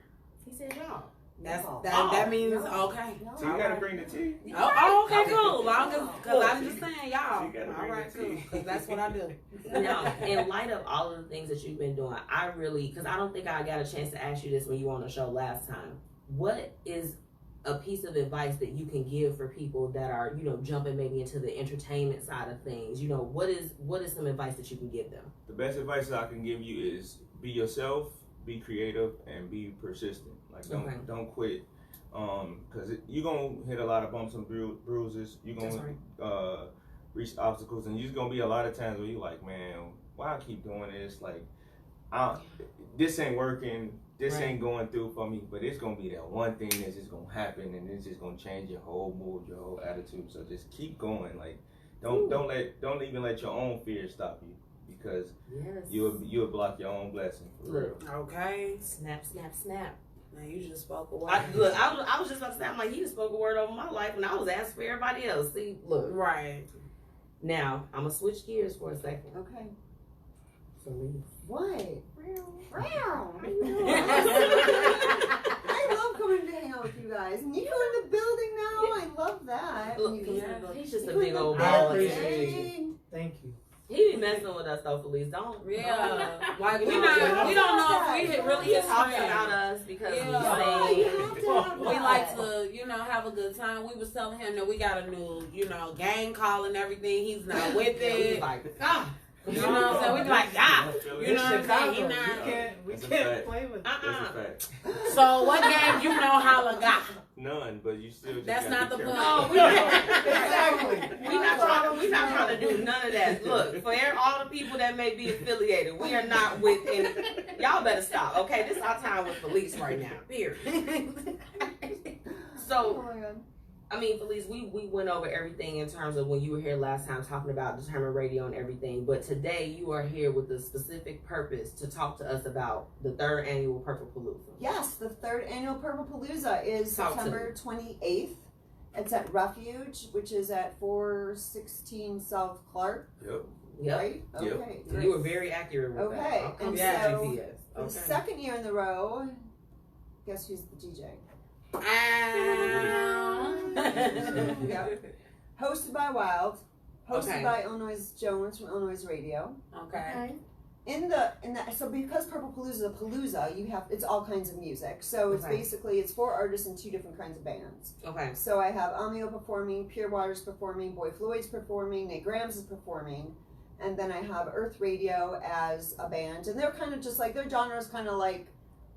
S1: He said y'all.
S2: That means okay.
S6: So you gotta bring the tea.
S2: Oh, okay, cool. Long as, because I'm just saying y'all.
S6: You gotta
S2: All
S6: bring
S2: right,
S6: the
S2: cool.
S6: tea.
S2: Because that's what I do.
S1: Now, in light of all of the things that you've been doing, I really, because I don't think I got a chance to ask you this when you were on the show last time. What is a piece of advice that you can give for people that are, jumping maybe into the entertainment side of things? What is some advice that you can give them?
S6: The best advice that I can give you is be yourself, be creative, and be persistent. Like don't quit. Cause you're gonna hit a lot of bumps and bruises. You're gonna reach obstacles, and you're gonna be a lot of times where you're like, man, why I keep doing this? Like, this ain't working. This ain't going through for me. But it's gonna be that one thing that's just gonna happen, and it's just gonna change your whole mood, your whole attitude. So just keep going. Like, don't even let your own fear stop you, because you'll block your own blessing. For real.
S2: Okay.
S1: Snap, snap, snap.
S2: Now you just spoke a word.
S1: I was just about to say, I'm like, he just spoke a word over my life, and I was asking for everybody else. See, look.
S2: Right.
S1: Now, I'm going to switch gears for a second.
S5: Okay.
S1: Felice.
S5: What?
S1: How
S5: you doing? I love coming to hang out with you guys. Nico in the building now. I love that.
S1: Look,
S5: Nico's in the building.
S1: he's just a
S5: Nico
S1: big
S5: in the
S1: old
S4: I
S1: ball.
S4: appreciate
S5: building.
S4: Thank you.
S1: He be messing with us though, Felice. Don't.
S2: Yeah. Like, we
S1: don't
S2: don't know if we really
S1: he
S2: his
S1: talks
S2: friend.
S1: about us because
S2: Yeah.
S1: we
S5: Oh,
S1: say.
S5: you have to have
S2: We
S5: that.
S2: like to, have a good time. We was telling him that we got a new, gang call and everything. He's not with
S1: Yeah, we
S2: it.
S1: like,
S2: Ah. You know what I'm saying? We be like, ah. You know what I'm saying? He
S4: Chicago.
S2: not.
S4: We
S6: That's a
S4: can't
S6: fact.
S4: play with
S6: That's a fact.
S2: So what game you know Holla got?
S6: None, but you still just
S2: That's
S6: gotta
S2: not
S6: be
S2: the
S6: careful.
S2: point.
S4: Exactly.
S1: we not trying to do none of that. Look, for all the people that may be affiliated, we are not with any. Y'all better stop. Okay, this is our time with Felice right now. Period. So,
S5: Oh my God.
S1: I mean, Felice, we went over everything in terms of when you were here last time talking about Determined Radio and everything. But today you are here with a specific purpose to talk to us about the 3rd annual Purple Palooza.
S5: Yes, the 3rd annual Purple Palooza is
S1: Talk to
S5: September 28th. It's at Refuge, which is at 416 South Clark.
S6: Yep.
S1: Yep.
S5: Right?
S6: Yep.
S5: Okay.
S1: So you were very accurate with that.
S5: Okay,
S1: I'll come
S5: and
S1: to that
S5: so
S1: GPS.
S5: For the
S1: Okay.
S5: 2nd year in the row, guess who's the DJ? Yep. Hosted by Wild, hosted
S1: Okay.
S5: by Illinois Jones from Illinois Radio.
S2: Okay.
S5: So because Purple Palooza is a palooza, it's all kinds of music. So it's
S1: Okay.
S5: basically 4 artists and 2 different kinds of bands.
S1: Okay.
S5: So I have Amio performing, Pure Waters performing, Boy Floyd's performing, Nate Grams is performing, and then I have Earth Radio as a band, and they're kind of just like, their genre is kind of like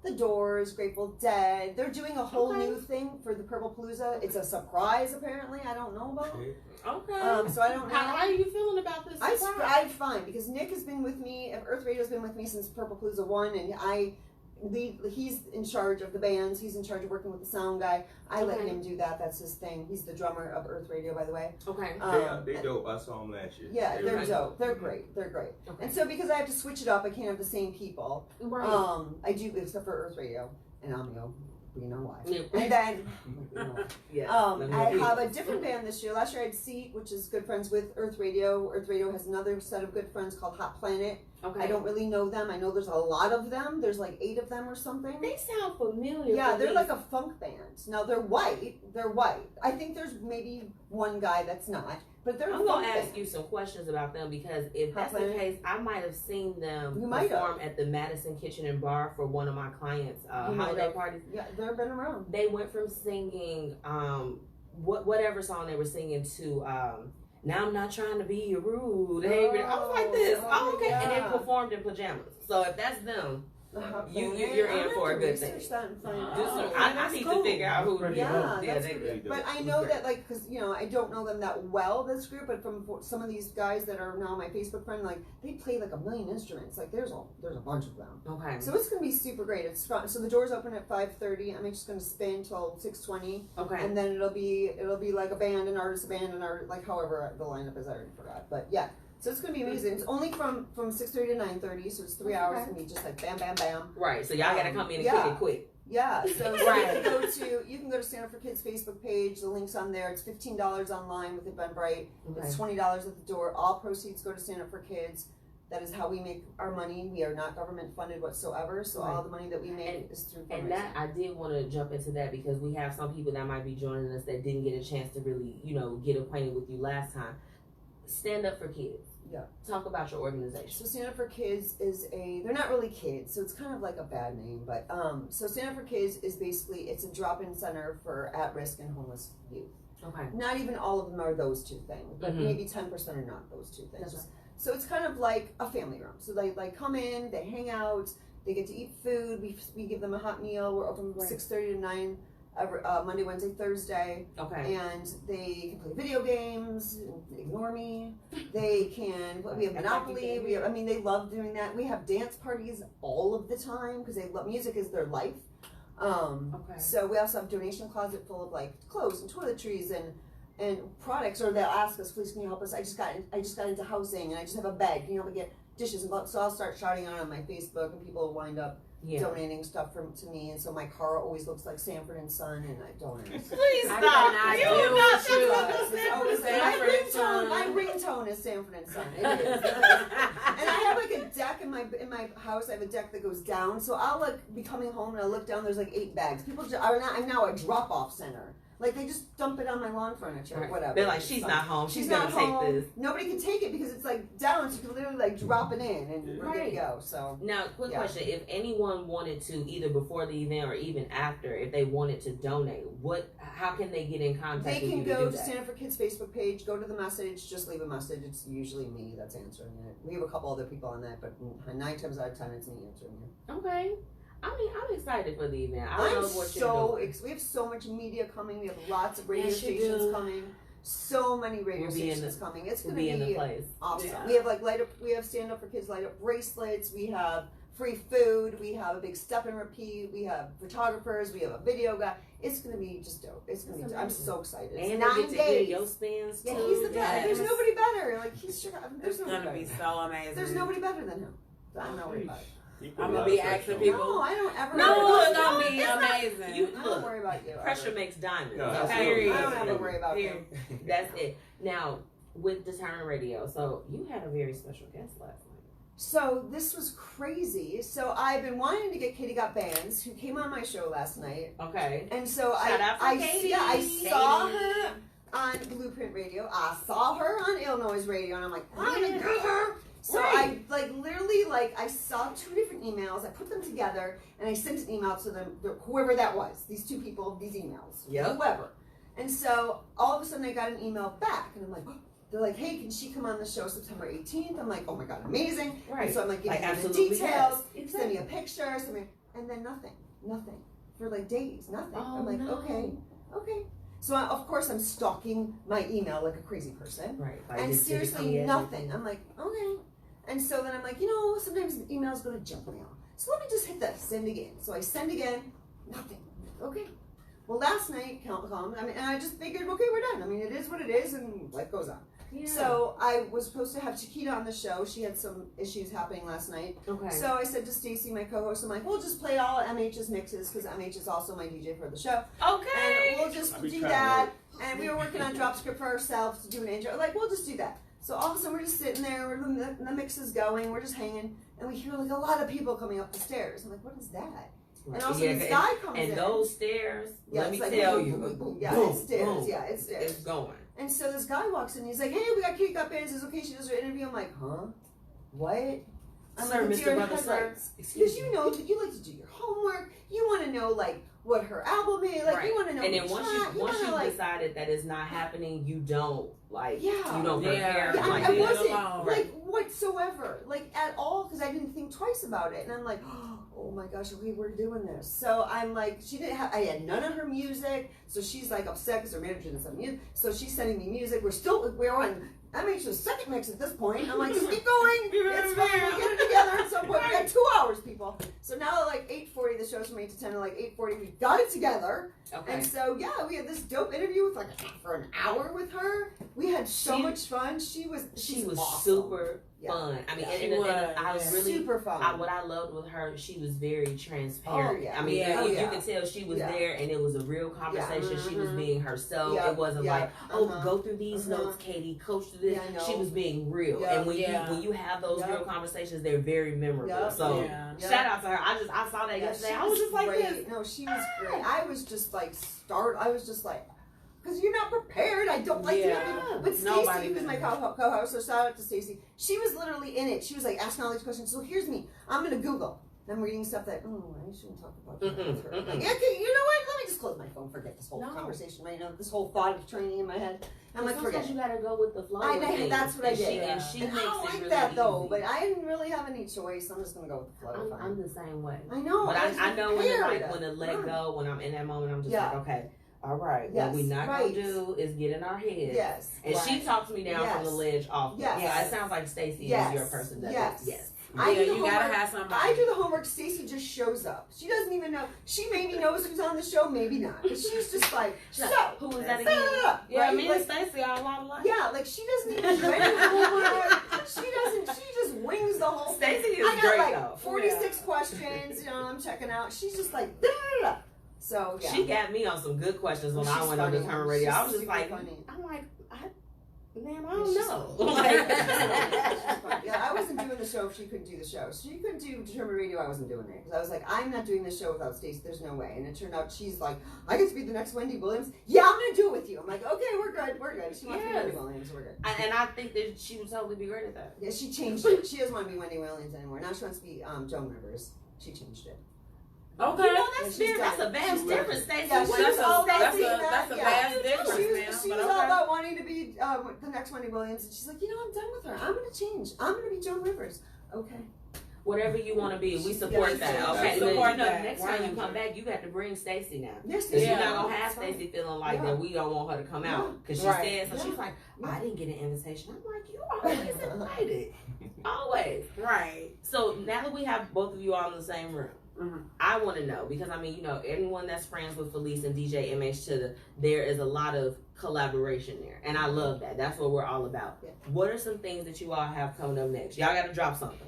S5: The Doors, Grateful Dead. They're doing a whole new thing for the Purple Palooza. It's a surprise, apparently. I don't know about.
S1: Okay.
S5: So I don't know.
S1: How are you feeling about this?
S5: I'm fine because Nick has been with me. Earth Radio's been with me since Purple Palooza 1, and he's in charge of the bands. He's in charge of working with the sound guy. I let him do that. That's his thing. He's the drummer of Earth Radio, by the way.
S1: Okay.
S6: They dope. I saw them last year.
S5: Yeah, they're
S1: right.
S5: dope. They're great. They're great.
S1: Okay.
S5: And so because I have to switch it up, I can't have the same people.
S1: Right.
S5: I do, except for Earth Radio and Amio. We know why.
S1: Yeah.
S5: And then
S1: Yeah.
S5: I have a different band this year. Last year I had Seat, which is good friends with Earth Radio. Earth Radio has another set of good friends called Hot Planet.
S1: Okay.
S5: I don't really know them. I know there's a lot of them. There's like 8 of them or something.
S1: They sound familiar.
S5: Yeah, they're
S1: Felice.
S5: like a funk band. Now they're white. They're white. I think there's maybe one guy that's not, but they're.
S1: I'm
S5: a
S1: gonna
S5: funk
S1: ask
S5: band.
S1: you some questions about them because if that's the
S5: Planet.
S1: case, I might have seen them
S5: You might
S1: perform at the Madison Kitchen and Bar for one of my clients'
S5: You might
S1: holiday
S5: have.
S1: parties.
S5: Yeah, they've been around.
S1: They went from singing whatever song they were singing to Now I'm Not Trying to Be Rude. Hey, I was like this. Oh, okay. And
S5: yeah.
S1: they performed in pajamas. So if that's them, you're in
S5: I'm
S1: for a
S5: gonna
S1: good thing.
S5: research that and find out.
S1: do some. I need to figure out who.
S4: Pretty
S5: Yeah,
S4: dope.
S5: that's
S1: they
S5: pretty-
S6: dope.
S5: but I know that like because I don't know them that well, this group, but from some of these guys that are now my Facebook friend, like they play like a million instruments. Like there's a bunch of them.
S1: Okay.
S5: So it's gonna be super great. It's fun. So the doors open at 5:30. I'm just gonna spin till 6:20,
S1: Okay.
S5: and then it'll be like a band, an artist, a band, an art, like however the lineup is. I already forgot, but yeah. So it's gonna be amazing. It's only from 6:30 to 9:30, so it's 3 hours. It's gonna be just like bam, bam, bam.
S1: Right. So y'all gotta come in and
S5: yeah.
S1: kick it quick.
S5: Yeah, so
S1: Right.
S5: you can go to Stand Up for Kids Facebook page. The link's on there. It's $15 online with Eventbrite.
S1: Okay.
S5: It's $20 at the door. All proceeds go to Stand Up for Kids. That is how we make our money. We are not government funded whatsoever. So
S1: Right.
S5: all the money that we make is through fundraising.
S1: And that I did want to jump into that because we have some people that might be joining us that didn't get a chance to really, get acquainted with you last time. Stand Up for Kids.
S5: Yeah.
S1: Talk about your organization.
S5: So Stand Up for Kids is they're not really kids, so it's kind of like a bad name, but so Stand Up for Kids is basically, it's a drop-in center for at-risk and homeless youth.
S1: Okay.
S5: Not even all of them are those two things, but
S1: Mhm.
S5: maybe 10% are not those two things.
S1: That's right.
S5: So it's kind of like a family room. So they like come in, they hang out, They get to eat food. We give them a hot meal. We're open from 6:30 to 9 Monday, Wednesday, Thursday.
S1: Okay.
S5: And they can play video games. Ignore me. They can. We have Monopoly. They love doing that. We have dance parties all of the time because they love music is their life. So we also have donation closet full of like clothes and toiletries and products, or they'll ask us, please can you help us? I just got into housing and I just have a bag. Can you help me get dishes? And so I'll start shouting out on my Facebook, and people will wind up donating stuff to me. And so my car always looks like Sanford and Son, and I don't understand.
S1: Please stop.
S5: My ringtone is Sanford and Son. It is. And I have like a deck in my house. I have a deck that goes down. So I'll like be coming home and I look down. There's like 8 bags. I'm now a drop-off center. Like they just dump it on my lawn furniture or whatever.
S1: They're like, she's not home. She's gonna take this.
S5: Nobody can take it because it's like down, so you can literally like drop it in and we're good to go. So
S1: now, quick question: if anyone wanted to, either before the event or even after, if they wanted to donate, how can they get in contact?
S5: They
S1: with
S5: can
S1: you
S5: go
S1: to
S5: to Stand Up for Kids Facebook page, go to the message, just leave a message. It's usually me that's answering it. We have a couple other people on that, but 9 times out of 10, it's me answering it.
S1: Okay. I mean, I'm excited for the event.
S5: We have so much media coming. We have lots of radio stations coming. So many radio stations coming. It's going to be
S1: in the place.
S5: Awesome.
S1: Yeah.
S5: We have we have Stand Up for Kids light up bracelets. We have free food. We have a big step and repeat. We have photographers. We have a video guy. It's going to be just dope. It's going to be dope. I'm so excited.
S1: And
S5: 9 days.
S1: Your spins too.
S5: Yeah, he's the best. There's nobody better. Like
S2: It's gonna be so amazing.
S5: There's nobody better than him. I'm not worried about it.
S2: I'm gonna be asking people.
S5: No, I don't ever.
S2: It's gonna be amazing.
S5: I don't worry about you.
S1: Pressure makes diamonds.
S6: No,
S1: Okay?
S5: I don't ever worry about you.
S1: That's it. Now, with Determined Radio, so you had a very special guest last night.
S5: So this was crazy. So I've been wanting to get Katie Got Bands, who came on my show last night.
S1: Okay.
S5: And so
S1: Shout out to Katie.
S5: I saw her on Blueprint Radio. I saw her on Illinois Radio, and I'm like, I'm gonna get her. So I literally I saw 2 different emails. I put them together and I sent an email to them, whoever that was. These 2 people, these emails, whoever. And so all of a sudden I got an email back, and I'm like, they're like, hey, can she come on the show September 18th? I'm like, oh my god, amazing.
S1: Right.
S5: And so I'm like, giving them the details. Send me a picture. And then nothing for like days, nothing. I'm like, okay. So of course I'm stalking my email like a crazy person.
S1: Right.
S5: And seriously, nothing. I'm like, okay. And so then I'm like, sometimes the emails go to junk mail. So let me just hit that send again. So I send again, nothing. Okay. Well, last night, and I just figured, okay, we're done. I mean, it is what it is, and life goes on. Yeah. So I was supposed to have Chiquita on the show. She had some issues happening last night.
S1: Okay.
S5: So I said to Stacy, my co-host, I'm like, we'll just play all MH's mixes because MH is also my DJ for the show.
S1: Okay.
S5: And we'll just do that. And we were working on drop script for ourselves to do an intro. Like, we'll just do that. So all of a sudden, we're just sitting there, the mix is going, we're just hanging, and we hear like a lot of people coming up the stairs. I'm like, what is that?
S1: Right.
S5: And also this guy comes in.
S1: And those stairs, let me tell you.
S5: Yeah,
S1: boom,
S5: it's stairs.
S1: Boom.
S5: Yeah, it's stairs.
S1: It's going.
S5: And so this guy walks in, he's like, hey, we got Katie Got Bands. Is okay? She does her interview. I'm like, huh? What? I'm
S1: Sir,
S5: like,
S1: Mr. Brother, sir.
S5: Because you know that you like to do your homework. You want to know like what her album is. Like you want to know.
S1: And then once you decided that it's not happening, you don't you don't prepare.
S5: Yeah,
S1: like,
S5: I wasn't like whatsoever, like at all, because I didn't think twice about it. And I'm like, oh my gosh, okay, we're doing this. So I'm like, I had none of her music. So she's like upset because her manager didn't send music. So she's sending me music. We're on MH's second mix at this point. I'm like, just keep going. It's fine. We'll get it together at some point. We got 2 hours, people. So now at like 8:40, the show's from 8 to 10. At like 8:40, we got it together. Okay. And so we had this dope interview with for an hour with her. We had so much fun. She was awesome.
S1: Super fun. I mean, and I was really
S5: super fun.
S1: What I loved with her, she was very transparent.
S5: Oh, yeah.
S1: I mean, you could tell she was there, and it was a real conversation. She was being herself. It wasn't like, go through these notes, Katie. Coach through this. She was being real. And when you have those real conversations, they're very memorable. So shout out to her. I saw that yesterday. I was just like this.
S5: No, she was great. I was just like I was just like, because you're not prepared. I don't like to. But Stacy, who's my co-host, so shout out to Stacy. She was literally in it. She was like asking all these questions. So here's me. I'm gonna Google. I'm reading stuff that, I shouldn't talk about that with her. Like, yeah, okay, you know what? Let me just close my phone, forget this whole conversation right now, this whole thought of training in my head. I'm like, forget
S1: you
S5: it.
S1: gotta go with the flow.
S5: That's what I did.
S1: And she
S5: And
S1: makes
S5: I don't
S1: it
S5: like
S1: really
S5: that though,
S1: easy.
S5: but I didn't really have any choice. I'm just gonna go with the flow.
S1: I'm the same way.
S5: I know.
S1: But I know when to let
S5: run.
S1: go, when I'm in that moment, I'm just like, okay, all right,
S5: Yes,
S1: what we not
S5: right.
S1: gonna do is get in our head.
S5: Yes.
S1: And she talks me down from the ledge off.
S5: Yes.
S1: So it sounds like Stacey
S5: Yes.
S1: is your person that
S5: Yes.
S1: yes.
S5: I do the
S2: you
S5: homework.
S2: gotta have somebody.
S5: I do the homework. Stacey just shows up. She doesn't even know. She maybe knows who's on the show, maybe not. But she's just like, so
S1: Who is that
S5: da, da,
S1: again?
S5: da,
S1: Yeah,
S5: right?
S1: me and Stacey are a lot alike.
S5: Yeah, like she doesn't even do any homework. She doesn't. She just wings the whole thing.
S1: Stacey is
S5: I got
S1: great
S5: like
S1: though.
S5: 46 questions. You know, I'm checking out. She's just like, da, da, da. So yeah.
S1: She got me on some good questions when I
S5: She's
S1: went on the
S5: funny.
S1: Turn Radio.
S5: She's
S1: I was just
S5: super
S1: like,
S5: funny.
S1: I'm like, man, I
S5: Yeah,
S1: don't
S5: she's
S1: know.
S5: funny.
S1: Like,
S5: Yeah, I wasn't doing the show if she couldn't do the show. She couldn't do Determined Radio, I wasn't doing it. Because I was like, I'm not doing this show without Stacey. There's no way. And it turned out she's like, I get to be the next Wendy Williams. Yeah, I'm going to do it with you. I'm like, okay, we're good. She wants to be Wendy Williams. We're good.
S1: and I think that she would totally be great at that.
S5: Yeah, she changed it. She doesn't want to be Wendy Williams anymore. Now she wants to be Joan Rivers. She changed it.
S2: Okay.
S1: You know,
S5: Yeah,
S1: that's a vast difference, Stacey.
S5: Yeah,
S2: Well,
S5: she was all about being
S2: that's a
S5: that.
S2: vast difference,
S5: She
S2: man.
S5: was
S2: But
S5: all
S2: okay.
S5: about wanting to be the next Wendy Williams. And she's like, I'm done with her. I'm going to change. I'm going to be Joan Rivers. Okay.
S1: Whatever you want to be, we support that.
S5: Yeah,
S1: Okay,
S2: support
S1: then, you know,
S2: that.
S1: next time you come back, you got to bring Stacey now.
S5: Yes,
S1: Because
S2: Yeah.
S1: you're not going to have Stacey feeling like
S5: Yeah.
S1: that we don't want her to come out. Because she
S2: Right.
S1: said, so
S5: Yeah.
S1: she's like, I didn't get an invitation. I'm like, you always invited. Always.
S2: Right.
S1: So now that we have both of you all in the same room,
S2: Mhm.
S1: I want to know, because I mean, you know, anyone that's friends with Felice and DJ MH there is a lot of collaboration there. And I love that. That's what we're all about.
S5: Yeah.
S1: What are some things that you all have coming up next? Y'all got to drop something.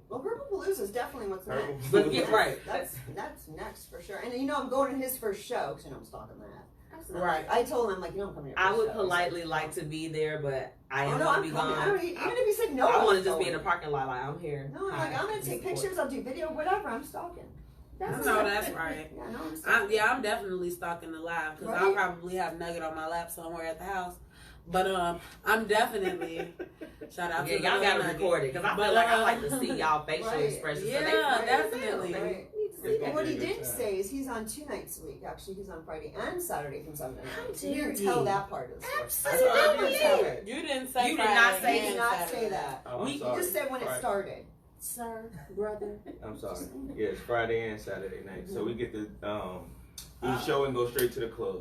S5: Well, Purple Palooza is definitely what's
S6: Purple
S5: next.
S1: But get right.
S5: That's next for sure. And I'm going to his first show because I'm stalking that.
S2: Right.
S5: I told him I'm like, I'm coming here.
S1: I would politely like to be there, but I am going to be gone.
S5: Even if he said no,
S1: I want to
S5: I'm
S1: just be in
S5: going.
S1: the parking lot like I'm here.
S5: No, I'm like, I'm gonna take pictures. I'll do video, whatever. I'm stalking.
S2: No, that's right.
S5: Yeah, no, I'm stalking.
S2: I'm definitely stalking the live because
S5: Right.
S2: I'll probably have Nugget on my lap somewhere at the house. But I'm definitely shout out
S1: Yeah,
S2: to
S1: y'all
S2: the
S1: gotta
S2: Nugget.
S1: record it because I
S2: But,
S1: feel like I like to see y'all facial
S5: Right.
S1: expressions.
S2: Yeah,
S1: so they
S2: definitely.
S5: Right.
S6: It's gonna
S5: And what
S6: be
S5: he
S6: a good
S5: didn't
S6: time.
S5: say is he's on 2 nights a week. Actually, he's on Friday and Saturday from 7 to 9. So you
S1: dare
S5: didn't tell
S1: you.
S5: that part of the story.
S1: Absolutely.
S5: Absolutely.
S2: You didn't say
S1: You did
S2: Friday
S1: not say-
S5: He did
S2: and
S5: not
S2: Saturday.
S5: say that.
S6: Oh, I'm
S5: He
S6: sorry.
S5: just said when it
S6: Right.
S5: started.
S1: Sir, brother.
S6: I'm sorry. Yes, Friday and Saturday night. So we get to do the show and go straight to the club.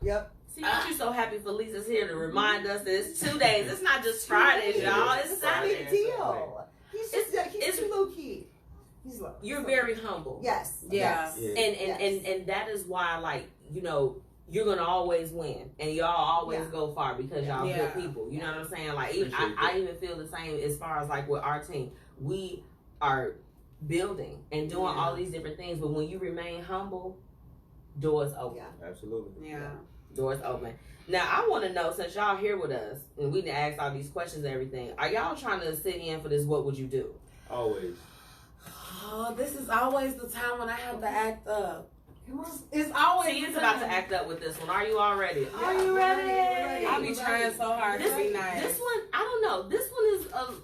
S5: Yep.
S1: See, aren't you so happy Felisa's here to remind us that it's 2 days. It's not just Fridays, y'all. It's
S5: It's a
S1: Saturday.
S5: big deal. He's just he's
S1: it's-
S5: too low key. He's low.
S1: You're
S5: He's
S1: very humble.
S5: Yes.
S2: Yeah.
S5: Yes.
S6: Yeah.
S1: And that is why, like, you know, you're gonna always win, and y'all always
S5: Yeah.
S1: go far because y'all
S2: Yeah.
S1: good people. You know what I'm saying? Like, even,
S6: Appreciate
S1: I even feel the same as far as like with our team. We are building and doing all these different things, but when you remain humble, doors open.
S5: Yeah.
S6: Absolutely.
S2: Yeah.
S1: Doors open. Now I want to know, since y'all here with us and we didn't ask all these questions and everything, are y'all trying to sit in for this? What would you do?
S6: Always.
S2: Oh, this is always the time when I have to act up.
S5: Come on.
S2: It's always
S1: She
S2: the
S1: is about to
S2: time.
S1: act up with this one. Are you all ready?
S5: Are you ready?
S2: I be trying so hard to be nice.
S1: This one, I don't know. This one is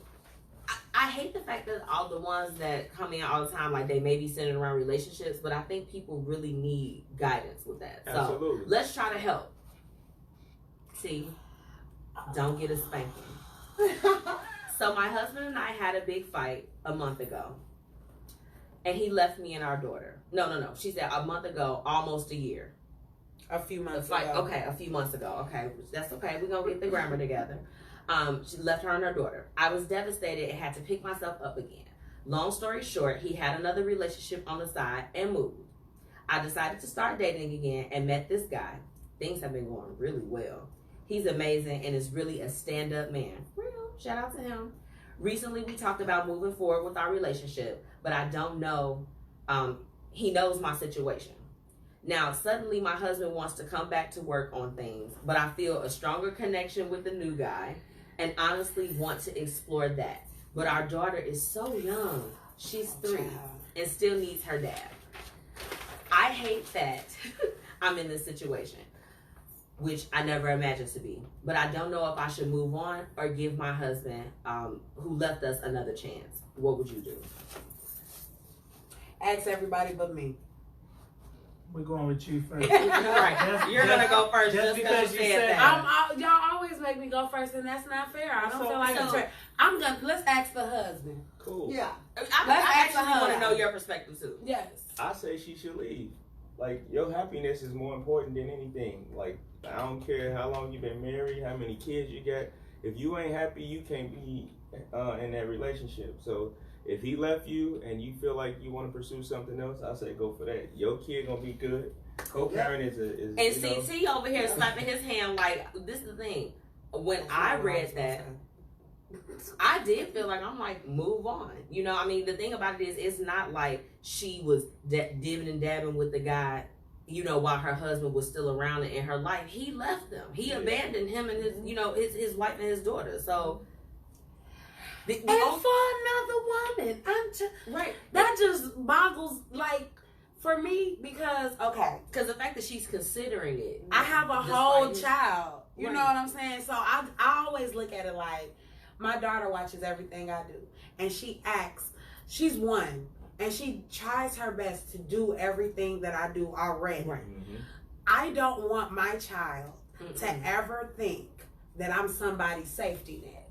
S1: I hate the fact that all the ones that come in all the time, like they may be centered around relationships, but I think people really need guidance with that. So
S6: Absolutely.
S1: let's try to help. See, don't get a spanking. So my husband and I had a big fight a month ago, and he left me and our daughter. No. She said a month ago, almost a year.
S2: A few
S1: The
S2: months
S1: fight,
S2: ago.
S1: okay, a few months ago. Okay, that's okay. We're gonna get the grammar together. She left her and her daughter. I was devastated and had to pick myself up again. Long story short, he had another relationship on the side and moved. I decided to start dating again and met this guy. Things have been going really well. He's amazing and is really a stand-up man. Real, shout out to him. Recently, we talked about moving forward with our relationship, but I don't know. He knows my situation. Now, suddenly my husband wants to come back to work on things, but I feel a stronger connection with the new guy and honestly want to explore that. But our daughter is so young. She's 3 and still needs her dad. I hate that I'm in this situation. which I never imagined to be. But I don't know if I should move on or give my husband, who left us, another chance. What would you do?
S2: Ask everybody but me.
S4: We're going with you first.
S1: Right. You're going to go first just because you said that.
S2: Y'all always make me go first, and that's not fair. I don't feel like it's fair. Let's ask the husband.
S6: Cool.
S5: Yeah.
S1: I actually want to know your perspective too.
S2: Yes.
S6: I say she should leave. Like, your happiness is more important than anything. Like, I don't care how long you've been married, how many kids you got. If you ain't happy, you can't be in that relationship. So if he left you and you feel like you want to pursue something else, I say go for that. Your kid gonna be good. Co-parent is
S1: And CT over here slapping his hand like, this is the thing. When I read that, I did feel like, I'm like, move on. You know, I mean, the thing about it is, it's not like she was dibbing and dabbing with the guy, you know, while her husband was still around in her life. He left them. He abandoned him and his, you know, his wife and his daughter. So,
S2: for another woman,
S1: right.
S2: That just boggles, like, for me, because
S1: the fact that she's considering it,
S2: I have a whole child. You know what I'm saying? So I always look at it like, my daughter watches everything I do, and she acts. She's one, and she tries her best to do everything that I do already.
S1: Right.
S6: Mm-hmm.
S2: I don't want my child to ever think that I'm somebody's safety net.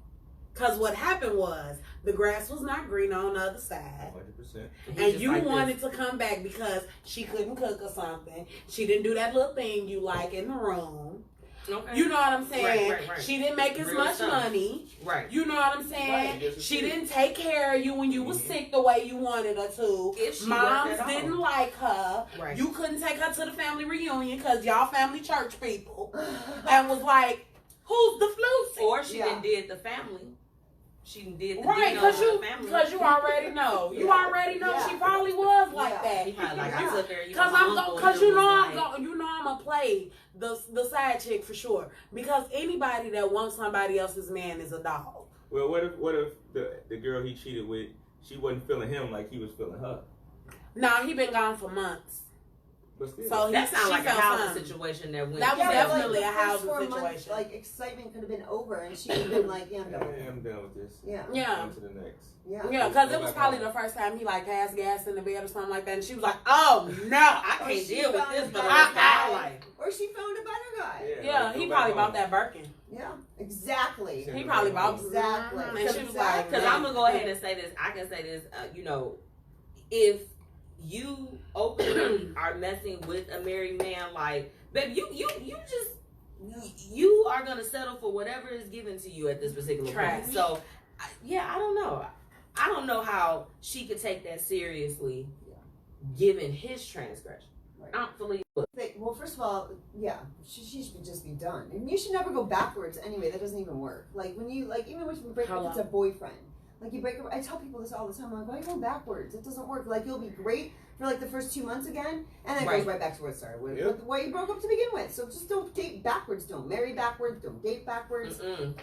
S2: Because what happened was, the grass was not green on the other side.
S6: 100%.
S2: And you wanted to come back because she couldn't cook or something. She didn't do that little thing you like in the room.
S1: Okay.
S2: You know what I'm saying?
S1: Right.
S2: She didn't make as
S1: Real
S2: much
S1: stuff.
S2: money.
S1: Right.
S2: You know what I'm saying?
S6: Right.
S2: She didn't take care of you when you was sick the way you wanted her to.
S1: If she
S2: Moms
S1: worked at
S2: didn't
S1: all.
S2: like her.
S1: Right.
S2: You couldn't take her to the family reunion because y'all family church people. And was like, who's the floozy?
S1: Or she done did the family. She done did the
S2: Right,
S1: because
S2: you already know. You already know she probably was like that.
S1: He probably like, I took her,
S2: Because you know I'm gonna play the side chick for sure. Because anybody that wants somebody else's man is a dog.
S6: Well, what if the girl he cheated with, she wasn't feeling him like he was feeling her?
S2: No, he been gone for months.
S6: But still,
S2: So
S1: that sounds like a housing
S2: something.
S1: situation that went.
S2: That was definitely
S5: like,
S2: a housing
S5: the first 4
S2: situation.
S5: months, like, excitement could have been over, and she would have been like, yeah, I'm done.
S6: I'm done with this.
S5: Yeah.
S2: Yeah.
S6: On to the next.
S2: Yeah, because it was probably the first time he like passed gas in the bed or something like that, and she was like, "Oh no, I can't deal with this for the rest of my life."
S5: Or she found a better guy.
S2: Yeah, he probably bought that Birkin.
S5: Yeah, exactly.
S2: He probably bought
S5: Exactly.
S2: And she was like,
S1: Because I'm gonna go ahead and say this. I can say this. You know, if you openly are messing with a married man, like, babe, you are gonna settle for whatever is given to you at this particular point. So, I don't know. I don't know how she could take that seriously, given his transgression.
S5: Right.
S1: I don't believe.
S5: Well, first of all, yeah, she should just be done. And you should never go backwards anyway. That doesn't even work. Like, when you, like, even when you break up, it's a boyfriend. Like, you break up, I tell people this all the time. I'm like, why are you going backwards? It doesn't work. Like, you'll be great for, like, the first 2 months again, and then it goes right back to where it started with. With the way you broke up to begin with. So just don't date backwards. Don't marry backwards. Don't date backwards.
S1: And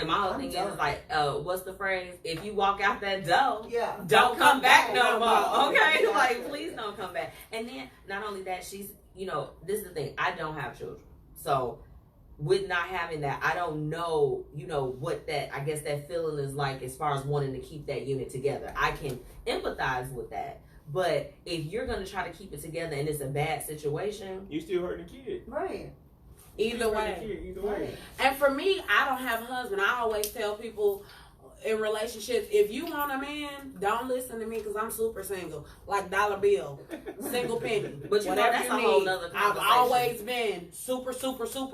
S1: my whole thing is, like, what's the phrase? If you walk out that door,
S5: yeah,
S1: don't come back no more. Okay? Exactly. Like, please don't come back. And then, not only that, she's, you know, this is the thing. I don't have children. So, with not having that, I don't know, you know, what that, I guess that feeling is like as far as wanting to keep that unit together. I can empathize with that. But if you're going to try to keep it together and it's a bad situation,
S6: you still hurting the kid.
S5: Right.
S2: Either way. And for me, I don't have a husband. I always tell people in relationships, if you want a man, don't listen to me because I'm super single. Like Dollar Bill. Single penny.
S1: But you know, that's a whole nother
S2: I've
S1: conversation.
S2: always been super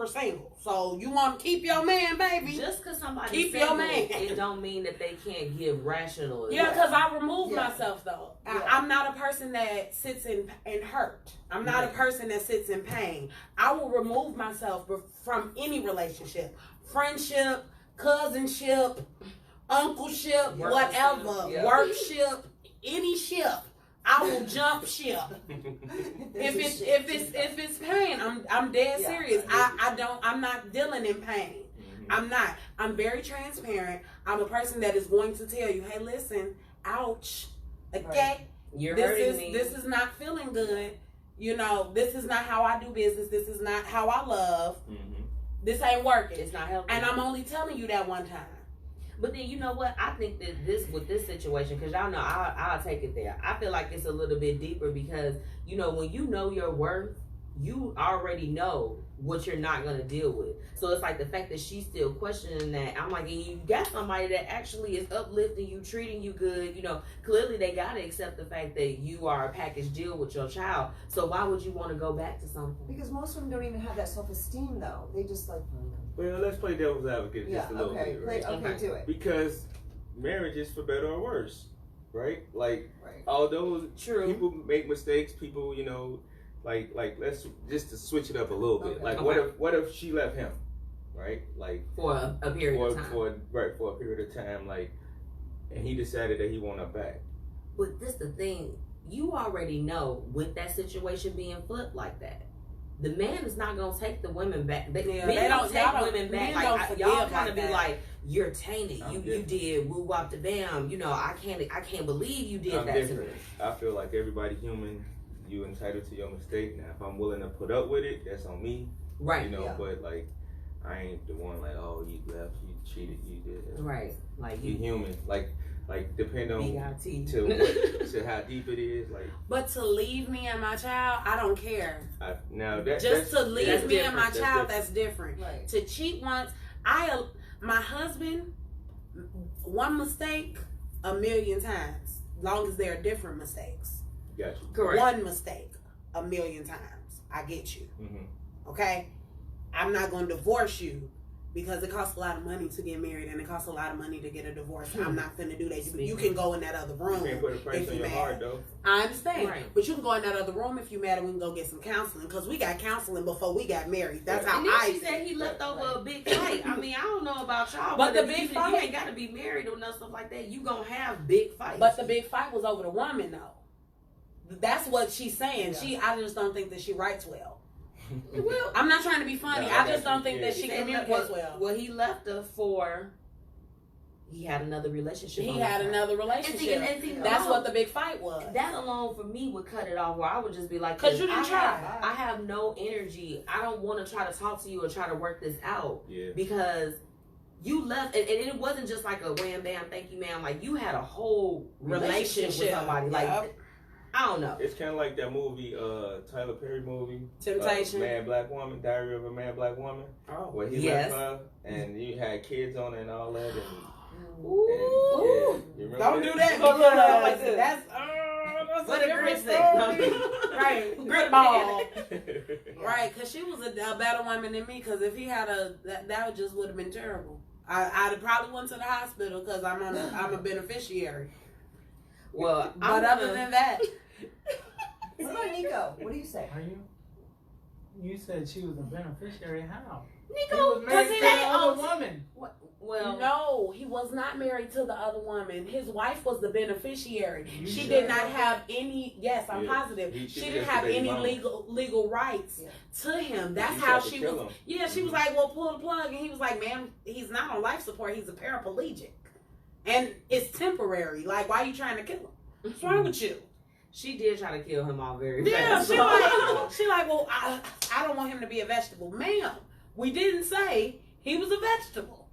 S2: single. So you want to keep your man, baby.
S1: Just because somebody's
S2: keep
S1: single,
S2: your man.
S1: it don't mean that they can't give rational advice.
S2: Yeah, because I remove myself, though.
S5: Yeah.
S2: I'm not a person that sits in hurt. I'm not a person that sits in pain. I will remove myself from any relationship. Friendship, cousinship, uncleship, whatever.
S1: Yeah.
S2: Workship, any ship. I will jump ship. If it's pain, I'm dead serious. I'm not dealing in pain. I'm not. I'm very transparent. I'm a person that is going to tell you, hey, listen, ouch. Okay.
S1: You're
S2: this
S1: hurting
S2: is
S1: me.
S2: this is not feeling good. You know, this is not how I do business. This is not how I love. This ain't working.
S1: It's not helping.
S2: And I'm only telling you that one time.
S1: But then you know what? I think that with this situation, because y'all know I'll take it there. I feel like it's a little bit deeper because, you know, when you know your worth, you already know what you're not going to deal with. So it's like the fact that she's still questioning that. I'm like, and you got somebody that actually is uplifting you, treating you good. You know, clearly they got to accept the fact that you are a package deal with your child. So why would you want to go back to something?
S5: Because most of them don't even have that self-esteem, though. They just like.
S6: Well, let's play devil's advocate just a little bit, right?
S5: Okay, do it.
S6: Because marriage is for better or worse, right? Like,
S5: Right.
S6: although
S1: True.
S6: people make mistakes, people, you know, like let's just to switch it up a little bit.
S5: Okay.
S6: Like, what if she left him, right? Like
S1: For a period of time.
S6: for a period of time, like, and he decided that he want her back.
S1: But this the thing, you already know with that situation being flipped like that, the man is not gonna take the women back. Men don't take women back. Like y'all kind of be like, you're tainted. You did woo wop the bam. You know, I can't believe you did that to me.
S6: I feel like everybody human. You entitled to your mistake. Now, if I'm willing to put up with it, that's on me.
S1: Right.
S6: You know, but like, I ain't the one like, oh, you left, you cheated, you did.
S1: Right. Like
S6: you human. Like depend on
S1: B-I-T.
S6: to how deep it is. Like,
S2: But to leave me and my child, I don't care.
S6: Just
S2: to leave me and my child,
S6: that's
S2: that's different.
S5: Right.
S2: To cheat once, my husband, one mistake, a million times. Long as they're different mistakes.
S6: got you.
S1: Correct.
S2: One mistake, a million times. I get you. Okay? I'm not going to divorce you because it costs a lot of money to get married and it costs a lot of money to get a divorce. I'm not finna do that. You can go in that other room.
S6: You can't put a price
S2: if
S6: on
S2: you
S6: your
S2: mad.
S6: heart, though.
S2: I understand.
S1: Right.
S2: But you can go in that other room if you're mad and we can go get some counseling because we got counseling before we got married. That's how
S1: And then
S2: I
S1: she said he left over a big fight. I mean, I don't know about y'all,
S2: But the
S1: if
S2: big
S1: you
S2: fight-
S1: ain't got to be married or no stuff like that. You gonna have big fights.
S2: But the big fight was over the woman, though. That's what she's saying.
S5: Yeah.
S2: I just don't think that she writes well.
S1: well,
S2: I'm not trying to be funny.
S6: No, I
S2: I just
S6: got you.
S2: don't think
S6: Yeah.
S2: that she communicates well.
S1: Well, he left her for. He had another relationship.
S2: He
S1: on
S2: had
S1: her.
S2: another relationship.
S1: And see,
S2: That's what the big fight was.
S1: That alone for me would cut it off. Where I would just be like,
S2: 'Cause you didn't
S1: try. I have no energy. I don't want to try to talk to you or try to work this out.
S6: Yeah.
S1: Because you left, and it wasn't just like a wham bam, thank you, ma'am. Like you had a whole relationship with somebody. Like
S2: Yep.
S1: I don't know.
S6: It's kind of like that movie, Tyler Perry movie,
S2: Temptation.
S6: Man, Black Woman, Diary of a Man, Black Woman,
S2: Oh.
S6: where he
S1: Yes.
S6: left her and you had kids on it and all that. And,
S1: Ooh.
S6: you remember
S2: Don't
S6: that?
S2: do that.
S1: Don't do that like
S2: because
S1: this.
S2: that's
S1: What
S2: a
S1: a
S2: different
S1: grit
S2: story. Right.
S1: Grit
S2: ball.
S1: ball.
S2: Right, because she was a better woman than me. Because if he had that just would have been terrible. I'd probably went to the hospital because I'm a beneficiary.
S1: Well,
S2: But other than that,
S5: What about Nico? What do you say?
S4: Are you? You said she was a beneficiary. How?
S1: Nico,
S4: He was
S1: because
S4: married
S1: it
S4: to the
S1: ain't
S4: other woman.
S1: well.
S2: no, he was not married to the other woman. His wife was the beneficiary.
S4: You
S2: She
S4: sure?
S2: did not have any. Yes, I'm
S6: Yeah.
S2: positive.
S6: She
S2: She
S6: just
S2: didn't
S6: the
S2: have
S6: baby
S2: any
S6: mama.
S2: legal rights
S5: Yeah.
S2: to him. That's
S6: She
S2: how
S6: tried to
S2: she
S6: kill
S2: was.
S6: him.
S2: Yeah, she was like, "Well, pull the plug," and he was like, "Ma'am, he's not on life support. He's a paraplegic, and it's temporary. Like, why are you trying to kill him? What's wrong with you?"
S1: She did try to kill him all very
S2: Yeah,
S1: fast.
S2: she like, "Well, I don't want him to be a vegetable, ma'am. We didn't say he was a vegetable."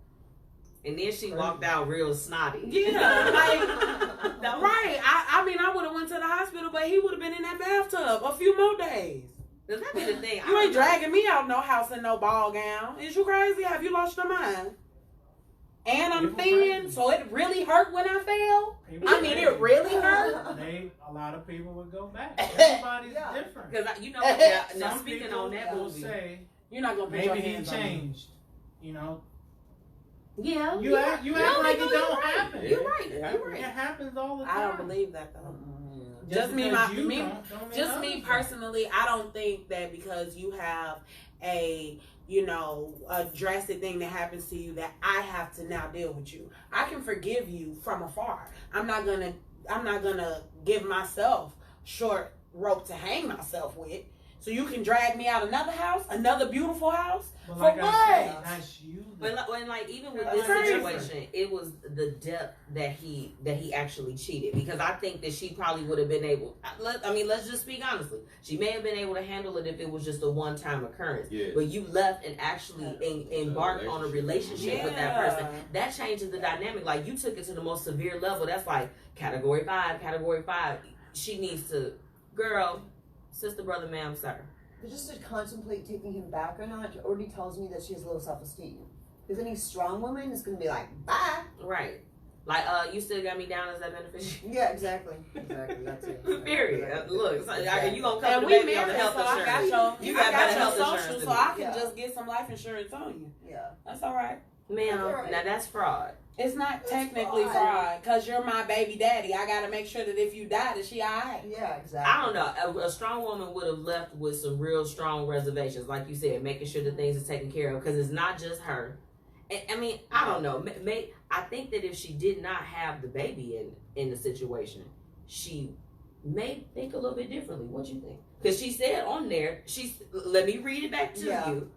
S1: And then she walked out real snotty.
S2: Yeah, like, right. I mean, I would have went to the hospital, but he would have been in that bathtub a few more days.
S1: Does that be the thing?
S2: You ain't dragging me out no house in no ball gown. Is you crazy? Have you lost your mind? And I'm
S4: People
S2: thin,
S4: crazy.
S2: so it really hurt when I fell.
S4: People
S2: I mean, it
S4: crazy.
S2: really hurt.
S4: A lot of people would go back. Everybody's
S5: Yeah.
S4: different.
S1: Because you know, now
S4: Some
S1: speaking
S4: people
S1: on that
S4: will
S1: movie,
S4: say
S2: You're not gonna put your
S4: maybe he
S2: hands on me.
S4: changed. You know,
S1: yeah,
S4: you act
S1: No,
S4: like it
S1: Nico,
S4: don't
S1: you're right.
S4: happen.
S1: You're right.
S6: It
S1: You're
S6: happens.
S4: It
S1: right.
S4: happens all the time.
S2: I don't believe that though.
S4: Just
S2: Just me,
S4: because
S2: my-
S4: you
S2: me-
S4: don't mean
S2: Just
S4: others
S2: me
S4: don't.
S2: personally, I don't think that because you have a a drastic thing that happens to you that I have to now deal with you. I can forgive you from afar. I'm not gonna give myself short rope to hang myself with. So you can drag me out another house, another beautiful house?
S4: But
S2: For
S4: like I said,
S2: what?
S4: that's you.
S1: But like even with
S4: That's
S1: this
S4: crazy.
S1: situation, it was the depth that he actually cheated, because I think that she probably would have been able. Let's just speak honestly. She may have been able to handle it if it was just a one-time occurrence.
S6: Yeah.
S1: But you left and actually embarked on a relationship with that person. That changes the dynamic. Like, you took it to the most severe level. That's like category 5. Category 5. She needs to, girl, sister, brother, ma'am, sir.
S5: But just to contemplate taking him back or not already tells me that she has low self-esteem. Because any strong woman is going to be like, bye.
S1: Right. Like, you still got me down as that beneficiary.
S5: Yeah, exactly. Exactly. That's it.
S1: Period. Look, so,
S5: Exactly.
S1: you gonna
S2: And
S1: cover the
S2: we
S1: baby on the
S2: married,
S1: health
S2: so I
S1: insurance.
S2: got your,
S1: You got better
S2: your
S1: health
S2: social,
S1: insurance
S2: so
S1: than
S2: I
S1: me.
S2: can
S5: Yeah.
S2: just get some life insurance on you.
S5: Yeah.
S2: That's all right.
S1: Ma'am,
S5: Alright.
S1: now that's fraud.
S2: It's not
S5: It's
S2: technically
S5: fine.
S2: fraud, because you're my baby daddy. I got to make sure that if you die, that she all right.
S5: Yeah, exactly.
S1: I don't know. A strong woman would have left with some real strong reservations, like you said, making sure that things are taken care of, because it's not just her. And, I don't know. I think that if she did not have the baby in the situation, she may think a little bit differently. What you think? Because she said on there, let me read it back to you.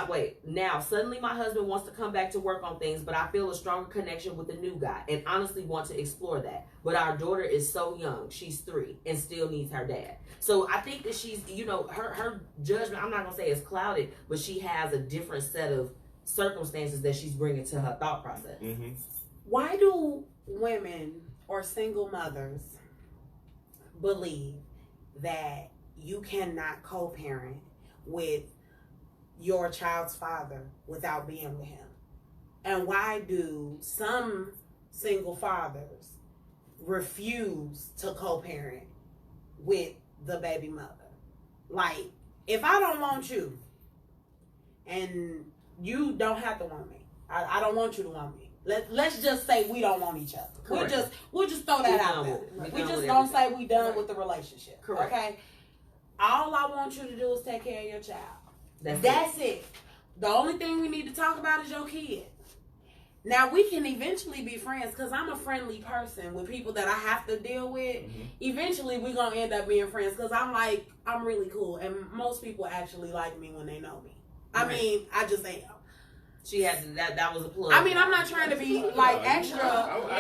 S1: Wait. Now, suddenly my husband wants to come back to work on things, but I feel a stronger connection with the new guy and honestly want to explore that. But our daughter is so young. She's 3 and still needs her dad. So I think that she's, her judgment, I'm not going to say it's clouded, but she has a different set of circumstances that she's bringing to her thought process.
S6: Mm-hmm.
S2: Why do women or single mothers believe that you cannot co-parent with your child's father without being with him? And why do some single fathers refuse to co-parent with the baby mother? Like, if I don't want you, and you don't have to want me, I don't want you to want me. Let's just say we don't want each other.
S1: Correct.
S2: We'll just throw that out there. We just don't say we done with the relationship.
S1: Correct.
S2: Okay? All I want you to do is take care of your child.
S1: That's
S2: it. The only thing we need to talk about is your kid. Now, we can eventually be friends, because I'm a friendly person with people that I have to deal with.
S6: Mm-hmm.
S2: Eventually, we're going to end up being friends, because I'm really cool. And most people actually like me when they know me. I mean, I just am.
S1: She had to, that was a plug.
S2: I'm not trying to be like extra,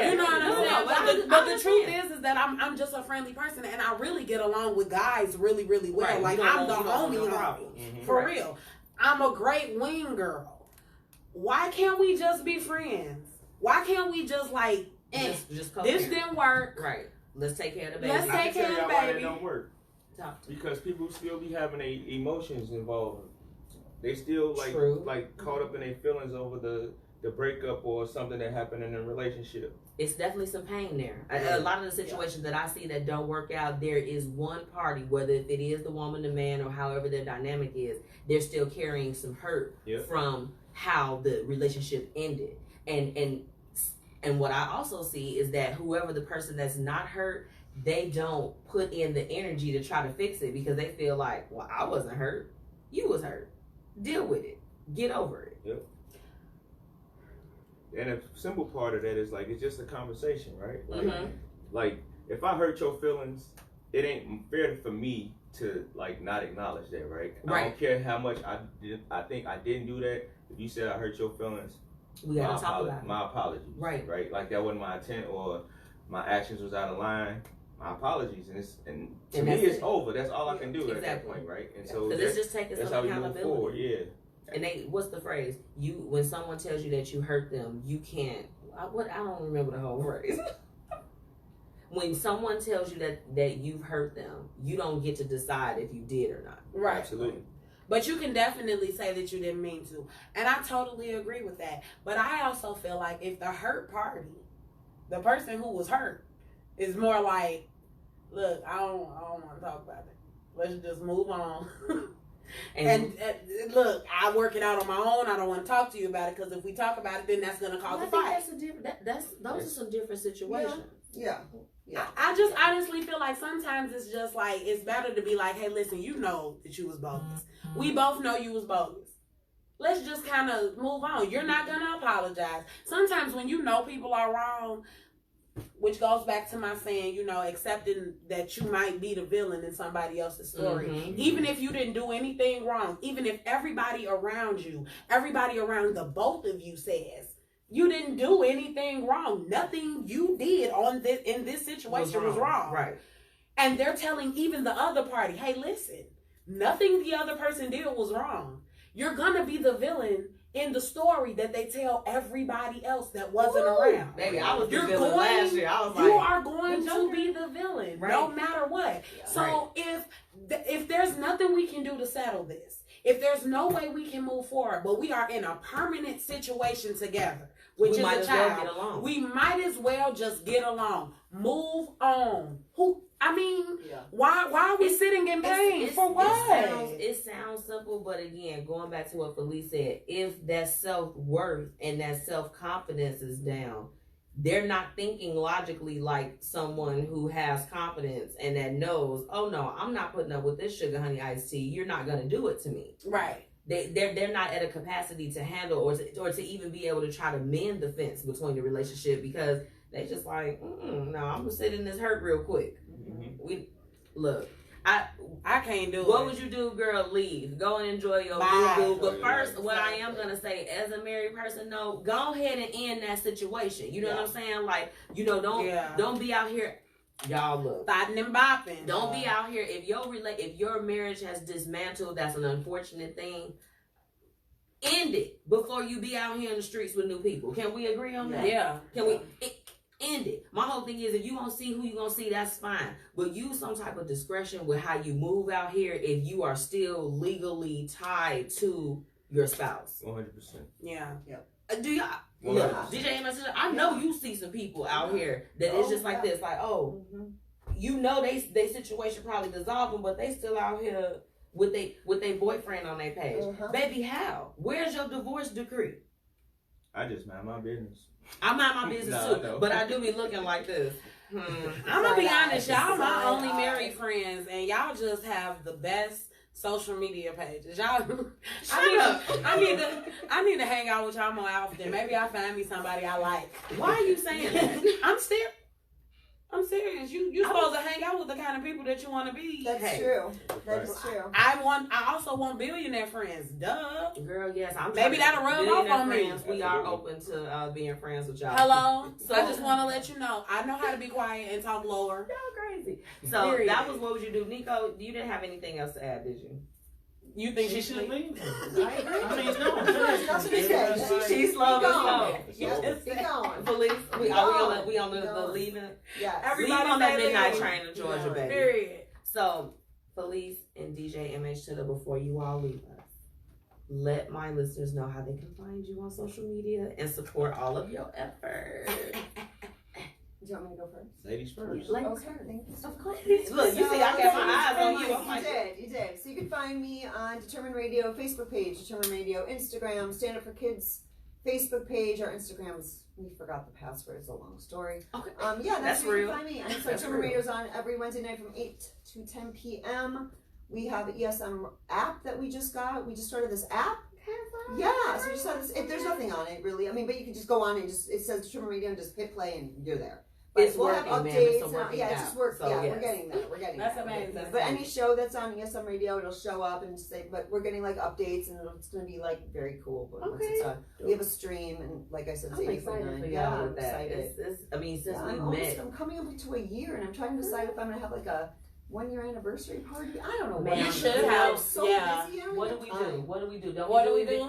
S2: you know what I'm saying? But the truth is that I'm just a friendly person, and I really get along with guys really, really well.
S1: Right.
S2: Like, I'm the homie
S1: problem.
S2: for real. I'm a great wing girl. Why can't we just be friends? Why can't we just
S1: just
S2: this didn't work.
S1: Right. Let's take care of the baby.
S2: Let's
S6: I
S2: take
S6: can tell
S2: care of
S6: y'all why
S2: baby.
S6: that don't work.
S1: Talk to me.
S6: Because people still be having their emotions involved. They still
S1: True.
S6: caught up in their feelings over the breakup or something that happened in a relationship.
S1: It's definitely some pain there. A lot of the situations that I see that don't work out, there is one party, whether if it is the woman, the man, or however their dynamic is, they're still carrying some hurt from how the relationship ended. And what I also see is that whoever the person that's not hurt, they don't put in the energy to try to fix it, because they feel like, well, I wasn't hurt. You was hurt. Deal with it. Get over it.
S6: Yep. And a simple part of that is it's just a conversation, right? Like if I hurt your feelings, it ain't fair for me to not acknowledge that, right? I don't care how much I think I didn't do that. If you said I hurt your feelings,
S1: We gotta talk about it.
S6: my apologies. Right. Like that wasn't my intent, or my actions was out of line. My apologies, and to me it's over. That's all I can do at that point, right? And so
S1: it's just taking
S6: that's
S1: some
S6: how we move
S1: accountability.
S6: forward. Yeah.
S1: And what's the phrase? When someone tells you that you hurt them, you can't. I don't remember the whole phrase. When someone tells you that you've hurt them, you don't get to decide if you did or not.
S2: Right.
S6: Absolutely.
S2: But you can definitely say that you didn't mean to. And I totally agree with that. But I also feel like if the hurt party, the person who was hurt, is more like, look, I don't want to talk about it. Let's just move on. and look, I work it out on my own. I don't want to talk to you about it, because if we talk about it, then that's going to cause a fight.
S1: That's a different. Those are some different situations.
S5: Yeah.
S2: I just honestly feel like sometimes it's just it's better to be like, hey, listen, you know that you was bogus. We both know you was bogus. Let's just kind of move on. You're not going to apologize. Sometimes when you know people are wrong, which goes back to my saying, you know, accepting that you might be the villain in somebody else's story.
S1: Mhm.
S2: Even if you didn't do anything wrong, even if everybody around the both of you says, you didn't do anything wrong. Nothing you did in this situation was wrong.
S1: Right.
S2: And they're telling even the other party, hey, listen, nothing the other person did was wrong. You're going to be the villain in the story that they tell everybody else that wasn't around.
S1: Baby, I was the villain last year. I was like,
S2: you are going to be the villain,
S1: Right.
S2: no matter what.
S5: Yeah.
S2: So if there's nothing we can do to settle this, if there's no way we can move forward, but we are in a permanent situation together, which
S1: we
S2: is
S1: might
S2: a
S1: as well
S2: child,
S1: get along.
S2: we might as well just get along. Move on. Why are we sitting in pain? For what?
S1: It sounds simple, but again, going back to what Felice said, if that self-worth and that self-confidence is down, they're not thinking logically like someone who has confidence and that knows, oh no, I'm not putting up with this sugar honey iced tea. You're not gonna do it to me.
S2: Right.
S1: They're not at a capacity to handle or to even be able to try to mend the fence between the relationship because they just like, no, I'm gonna sit in this hurt real quick. We look.
S2: I can't do it.
S1: What would you do, girl? Leave. Go and enjoy your
S2: Bye.
S1: boo. But first, what I am gonna say, as a married person, no, go ahead and end that situation. You know what I'm saying? Like, you know, don't be out here. Y'all look.
S2: Fighting and bopping.
S1: Don't be out here. If your marriage has dismantled, that's an unfortunate thing. End it before you be out here in the streets with new people. Can we agree on that?
S2: Yeah.
S1: Can we? End it. My whole thing is if you gonna see who you gonna see, that's fine. But use some type of discretion with how you move out here if you are still legally tied to your spouse.
S6: 100%.
S2: Yeah.
S1: Do y'all look, DJ MzMetchi, I know you see some people out here that it's just like this, like, you know they situation probably dissolving, but they still out here with they boyfriend on their page. Baby, how? Where's your divorce decree?
S6: I just mind my business.
S1: I mind my business too, but I do be looking like this.
S2: I'm gonna be honest, y'all my only married friends, and y'all just have the best social media pages. Y'all, I need to hang out with y'all more often. Maybe I'll find me somebody I like.
S1: Why are you saying that?
S2: I'm serious. You supposed to hang out with the kind of people that you want to be.
S5: That's true. That's true.
S2: I also want billionaire friends. Duh.
S1: Girl, yes.
S2: Maybe that'll rub off on me.
S1: We are open to being friends with y'all.
S2: Hello. So I just want to let you know, I know how to be quiet and talk lower.
S1: Y'all crazy. So that was what would you do, Nico? You didn't have anything else to add, did you?
S2: You think
S4: She should leave.
S5: I agree.
S4: I mean, no.
S5: That's what he said.
S1: She's slow
S5: Keep
S1: as
S5: going.
S1: slow.
S5: Keep going.
S1: Police, we on the leaving.
S5: Yes.
S2: Everybody
S1: leave on that
S2: say
S1: midnight
S2: leave.
S1: train to Georgia,
S5: Yeah.
S1: baby.
S2: Period.
S1: So, Felice and DJ MH before you all leave us, let my listeners know how they can find you on social media and support all of your efforts.
S5: Do you want me to go first?
S6: Ladies first.
S5: Okay, thank you.
S1: Of course. Look, you see, I got my eyes on you. I'm like,
S5: You did. So you can find me on Determined Radio Facebook page, Determined Radio Instagram, Stand Up for Kids Facebook page. Our Instagrams, we forgot the password. It's a long story.
S1: Okay.
S5: Yeah, that's where you
S1: real.
S5: can find me. And so
S1: That's
S5: Determined
S1: real.
S5: Radio's on every Wednesday night from 8 to 10 p.m. We have an ESM app that we just got. We just started this app. Yeah, so we just have this. There's nothing on it really. I mean, but you can just go on and just it says Determined Radio and just hit play and you're there. But
S1: It's
S5: we'll
S1: working,
S5: have
S1: man.
S5: updates.
S1: It's a working
S5: It's
S1: app.
S5: just work.
S1: So,
S5: yeah,
S1: yes.
S5: we're getting there. We're getting
S2: That's
S5: there.
S2: amazing.
S5: But any show that's on ESM Radio, it'll show up and say. But we're getting like updates, and it's going to be like very cool. But once it's on, we have a stream, and like I said, it's
S1: I'm
S5: 8
S1: excited for y'all
S5: Yeah,
S1: with that.
S5: excited.
S1: I mean, since we
S5: I'm
S1: met.
S5: I'm coming up to a year, and I'm trying to decide if I'm going to have like a 1-year anniversary party. I don't know.
S1: Man,
S5: what
S1: you
S5: I'm
S1: should
S5: doing.
S1: have.
S5: I'm so
S2: Yeah.
S5: busy. I don't
S1: What do
S5: have
S1: we
S5: time.
S1: do? What do we do? Don't
S2: What do
S1: we
S2: we do?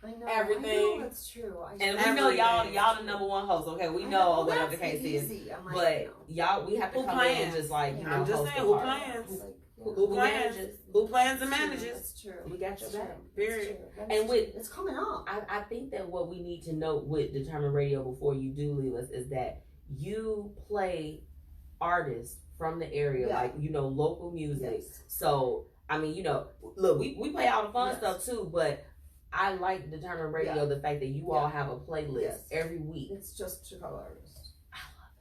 S5: I know.
S2: Everything.
S5: I know, that's true.
S1: And we know y'all the number one host. Okay, we know or whatever the case is.
S5: I'm like,
S1: But y'all, we have to
S2: Who
S1: come in and
S2: plans?
S1: just like you know.
S2: I'm just
S1: host
S2: saying,
S1: the
S2: who
S1: party.
S2: plans?
S1: Who
S2: plans?
S1: manages?
S2: Who plans and manages?
S5: That's true.
S1: We got your
S5: That's
S1: back.
S5: true.
S2: Period.
S5: That's
S1: And
S5: true.
S1: with-
S5: it's coming up.
S1: I think that what we need to note with Determined Radio before you do leave us is that you play artists from the area,
S5: Yeah.
S1: like, you know, local music.
S5: Yes.
S1: So, I mean, you know, look, we play all the fun
S5: Yes.
S1: stuff too, but I like Determined Radio,
S5: Yeah.
S1: the fact that you all
S5: Yeah.
S1: have a playlist
S5: Yes.
S1: every week.
S5: It's just Chicago artists.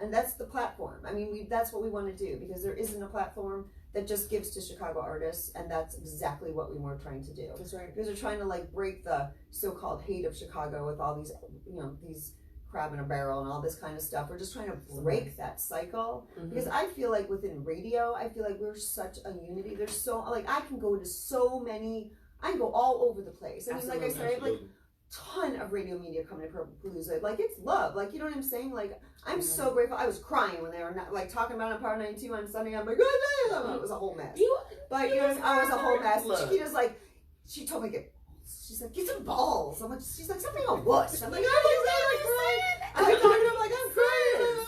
S5: And that's the platform. I mean, that's what we want to do because there isn't a platform that just gives to Chicago artists, and that's exactly what we were trying to do.
S2: That's right.
S5: Because we're trying to like break the so-called hate of Chicago with all these, you know, these crab in a barrel and all this kind of stuff. We're just trying to break that cycle because I feel like within radio, I feel like we're such a unity. There's so like I can go into so many. I can go all over the place. I mean, like I said, I have like ton of radio media coming to Palooza. Like it's love. Like you know what I'm saying? Like I'm so grateful. I was crying when they were not, like talking about it on Power 92 on Sunday. I'm like, oh, it was a whole mess. But you know, I was a whole mess. Chiquita's like, she told me she's like, get some balls. I'm like, she's like, something on wuss. I'm like, I'm like, I'm crying.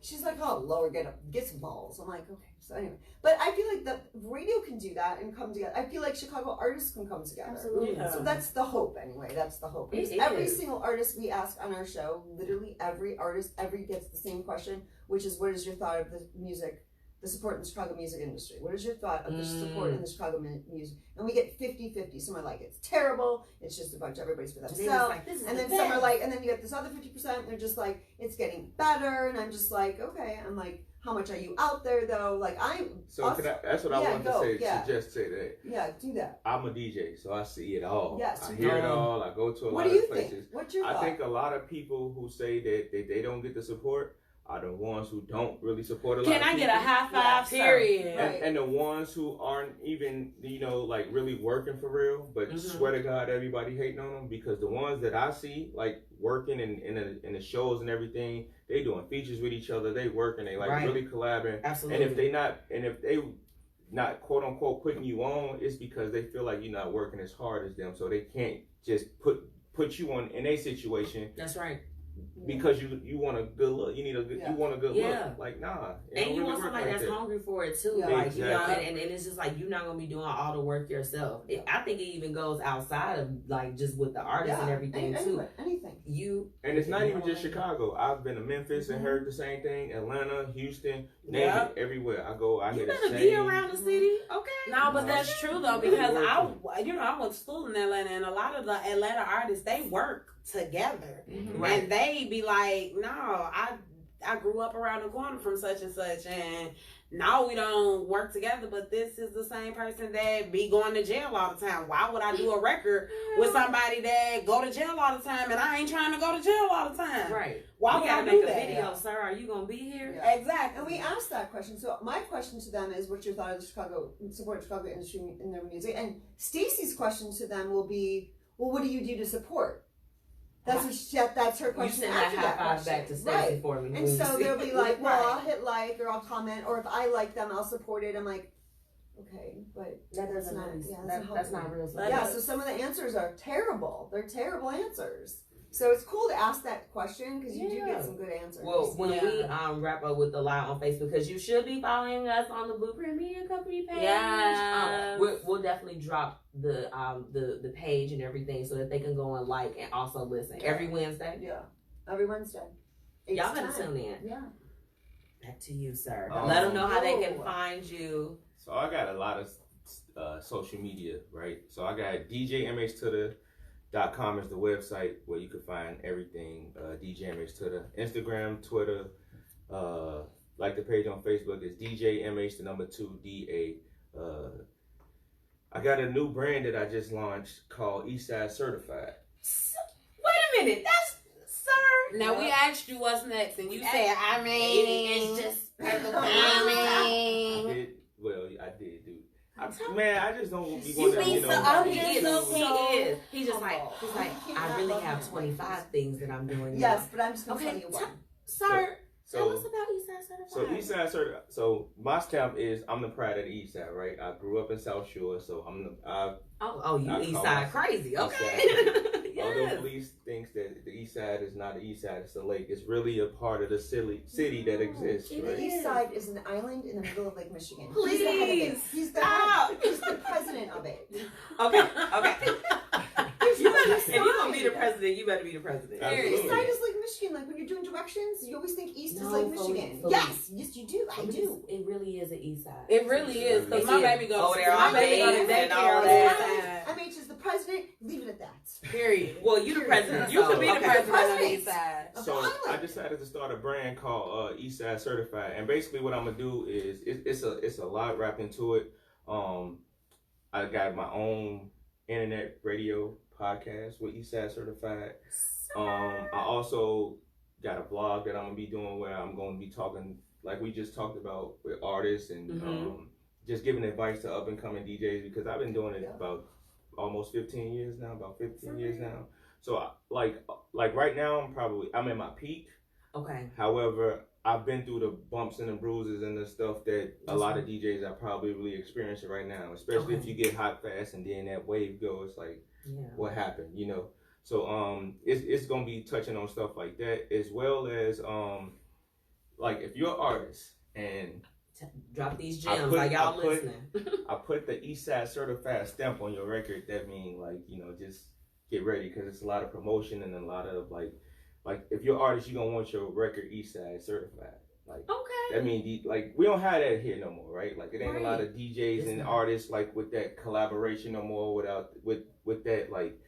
S5: She's like, oh, Lord, get some balls. I'm like, okay. So anyway, but I feel like the radio can do that and come together. I feel like Chicago artists can come together.
S1: Absolutely.
S5: Yeah. So that's the hope anyway. That's the hope. Because every single artist we ask on our show, literally every artist gets the same question, which is, what is your thought of the music, the support in the Chicago music industry? What is your thought of the support in the Chicago music? And we get 50-50. Some are like, it's terrible. It's just a bunch of everybody's for themselves. Like, and then some are like, and then you get this other 50%. They're just like, it's getting better. And I'm just like, okay. I'm like, how much are you out there though? Like that's
S6: what I wanted to say. Suggest say that.
S5: Yeah, do that.
S6: I'm a DJ, so I see it all.
S5: Yes,
S6: I hear it all. I go to a lot of places.
S5: What's your thought?
S6: I think a lot of people who say that they don't get the support are the ones who don't really support a lot of people.
S1: Can I get a high five? Period.
S5: Right.
S6: And the ones who aren't even, like really working for real, but swear to God, everybody hating on them, because the ones that I see, like working in the shows and everything, they doing features with each other, they working, they like really collabing.
S1: Absolutely.
S6: And if they not quote unquote putting you on, it's because they feel like you're not working as hard as them, so they can't just put you in a situation.
S1: That's right.
S6: Because you want a good look, you want a good look. Like nah,
S1: and you want somebody that's hungry for it too.
S5: Yeah.
S1: Like
S6: Exactly.
S1: and it's just like you're not gonna be doing all the work yourself. I think it even goes outside of like just with the artists and everything too.
S5: Anything.
S6: And it's not even just Chicago. I've been to Memphis and heard the same thing. Atlanta, Houston, name it, everywhere I go. I hear the same.
S1: You better be around the city, okay?
S7: No, but that's true though, because I went to school in Atlanta, and a lot of the Atlanta artists, they work together, and they be like, no, I grew up around the corner from such and such, and no, we don't work together, but this is the same person that be going to jail all the time. Why would I do a record with somebody that go to jail all the time, and I ain't trying to go to jail all the time?
S1: Right.
S7: Why would I do that?
S1: Video, sir. Are you gonna be here?
S5: Yeah.
S7: Exactly.
S5: And we asked that question. So my question to them is, what's your thought of the Chicago industry in their music? And Stacey's question to them will be, well, what do you do to support? That's her question.
S1: You send
S5: after
S1: that high
S5: question.
S1: five back to Stacey for me.
S5: And so they'll be like, well, I'll hit like, or I'll comment, or if I like them, I'll support it. I'm like, okay, but that's not
S1: real.
S5: Yeah, so some of the answers are terrible. They're terrible answers. So it's cool to ask that question because you do get some good answers.
S1: Well, when we wrap up with the live on Facebook, because you should be following us on the Blueprint Media Company page.
S7: Yeah,
S1: we'll definitely drop the page and everything so that they can go and like and also listen every Wednesday.
S5: Yeah, every Wednesday.
S1: Y'all better tune in.
S5: Yeah.
S1: Back to you, sir. Let them know how they can find you.
S6: So I got a lot of social media, right? So I got DJMHTwitter.com is the website where you can find everything. DJMHTwitter, Instagram, Twitter, like the page on Facebook is DJMH, the number 2 DA. I got a new brand that I just launched called Eastside Certified.
S1: Wait a minute, that's sir.
S7: Now we asked you what's next, and you said, I mean,
S1: it's just
S7: I mean.
S6: I did, dude. I just don't be
S1: You
S6: going
S1: mean
S6: to,
S1: he is. He's just like, I really have 25 things that I'm doing.
S5: Yes, but I'm just going to tell you one.
S1: Sir, tell us about Eastside Certified.
S6: So Eastside Certified. So my stamp is I'm the pride of the Eastside, right? I grew up in South Shore, so I'm the.
S1: You Eastside crazy, okay?
S6: Yes. Although police thinks that the East Side is not the East Side, it's the lake. It's really a part of the city that exists.
S5: The
S6: Right?
S5: East Side is an island in the middle of Lake Michigan.
S1: Please,
S5: he's the head of it. He's the head. He's the president of it.
S1: Okay. If you're gonna be the president, you better be the president.
S6: Absolutely.
S5: East Side is Lake Michigan. Like when you're doing directions, you always think East is
S1: No,
S5: Lake
S1: Felice,
S5: Michigan.
S1: Felice.
S5: Yes, you do. I do.
S1: It really is an East Side.
S7: It really is, because my baby goes
S1: over there all day and all that.
S5: MH is the president. Leave it at that.
S7: Period.
S1: Well, you the president.
S7: You could be the
S1: okay.
S7: president of the East Side.
S6: So I decided to start a brand called Eastside Certified, and basically what I'm gonna do is it's a lot wrapped into it. I got my own internet radio podcast with Eastside Certified. I also got a blog that I'm gonna be doing where I'm gonna be talking like we just talked about with artists and just giving advice to up and coming DJs because I've been doing it about almost 15 years now, So like right now I'm in my peak.
S1: Okay.
S6: However, I've been through the bumps and the bruises and the stuff that a lot of DJs are probably really experiencing right now, especially if you get hot fast and then that wave goes like, what happened, you know? So it's gonna be touching on stuff like that as well as like if you're an artist and
S1: drop these gems like y'all listening.
S6: I put the Eastside Certified stamp on your record. That means like, you know, just get ready because it's a lot of promotion and a lot of like if you're an artist, you're gonna want your record Eastside Certified. Like that means like we don't have that here no more, right? Like it ain't a lot of DJs and artists like with that collaboration no more without with that like.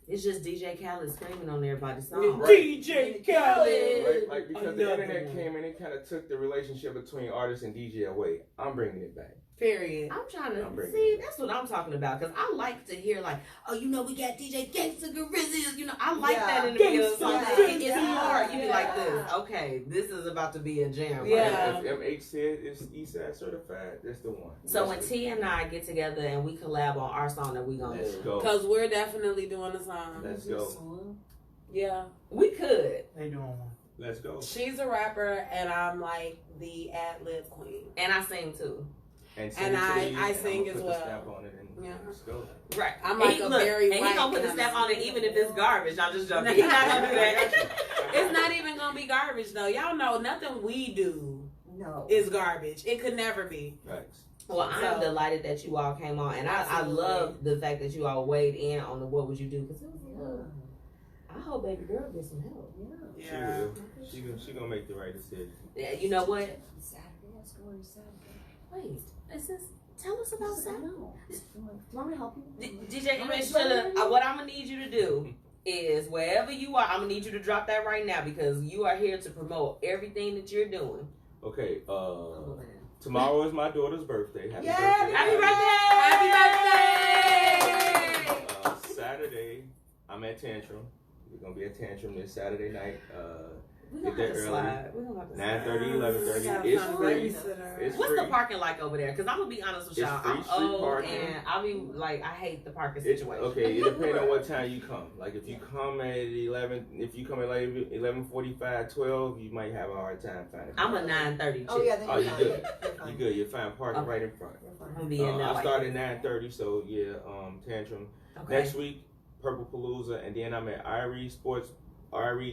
S1: It's just DJ Khaled screaming on everybody's song.
S7: DJ Khaled!
S6: Right? Like, because the internet came and it kind of took the relationship between artist and DJ away. I'm bringing it back.
S7: Period.
S1: I'm trying to see, that's what I'm talking about. Because I like to hear, like, oh, you know, we got DJ Gangsta Grizzies. You know, I like that in the beginning of something. It's hard. You be like this. Okay, this is about to be a jam.
S6: Yeah. If MH said it's Eastside Certified, that's the one.
S1: So when T and I get together and we collab on our song that we gonna do.
S7: Because we're definitely doing a song.
S6: Let's go.
S7: Yeah.
S1: We could.
S4: They doing one.
S6: Let's go.
S7: She's a rapper and I'm like the ad-lib queen.
S1: And I sing too.
S7: And I sing as well.
S6: Let's go.
S1: Right.
S7: I'm like a very
S1: and he gonna put the stamp on it even if it's garbage. I'm just joking. He's not gonna do that.
S7: It's not even gonna be garbage though. Y'all know nothing we do is garbage. It could never be.
S6: Right.
S1: Well, I'm delighted that you all came on, and I love the fact that you all weighed in on the what would you do because it was I hope baby girl gets some help.
S6: Yeah. She will. She gonna make the right decision.
S1: Yeah. You know what?
S5: Saturday. Let's go on Saturday.
S1: Wait. Tell us about Saturday.
S5: Want me to help you?
S1: DJ MzMetchi, what I'm gonna need you to do is wherever you are, I'm gonna need you to drop that right now because you are here to promote everything that you're doing.
S6: Okay. Tomorrow is my daughter's birthday. Happy birthday! Saturday, I'm at Tantrum. We're gonna be at Tantrum this Saturday night.
S1: We don't have to slide.
S6: 9:30, 11:30. It's free.
S1: What's the parking like over there? Because I'm gonna be honest with y'all. I'm old and I'll be like, I hate the parking situation.
S6: Okay, it depends on what time you come. Like if you come at 11, if you come at like 11:45, 12, you might have a hard time finding.
S1: I'm a 9:30 chick.
S6: Oh, you good? You good? You find parking right in front. I started at 9:30, so yeah. Tantrum next week, Purple Palooza, and then I'm at Irie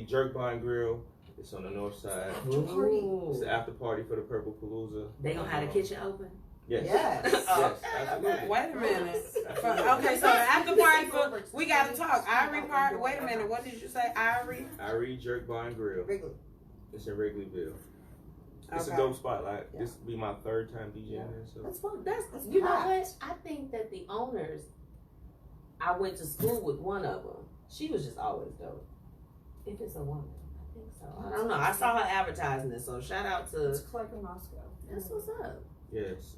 S6: Jerk Bar and Grill. It's on the north side. It's the after party for the Purple Palooza.
S1: They gonna have the kitchen open?
S6: Yes. Yes, absolutely.
S7: Wait a minute. Okay, so the after party we gotta talk. Irie party. Wait a minute. What did you say?
S6: Irie Jerk Bar and Grill.
S5: Wrigley.
S6: It's in Wrigleyville. It's a dope spot. Like this will be my third time DJing there. So
S1: that's fun. That's you know what? I think that the owners. I went to school with one of them. She was just always dope. If it's a woman. I don't know. I saw her advertising this, so shout out to.
S5: It's Clark in Moscow.
S1: That's what's up.
S6: Yes,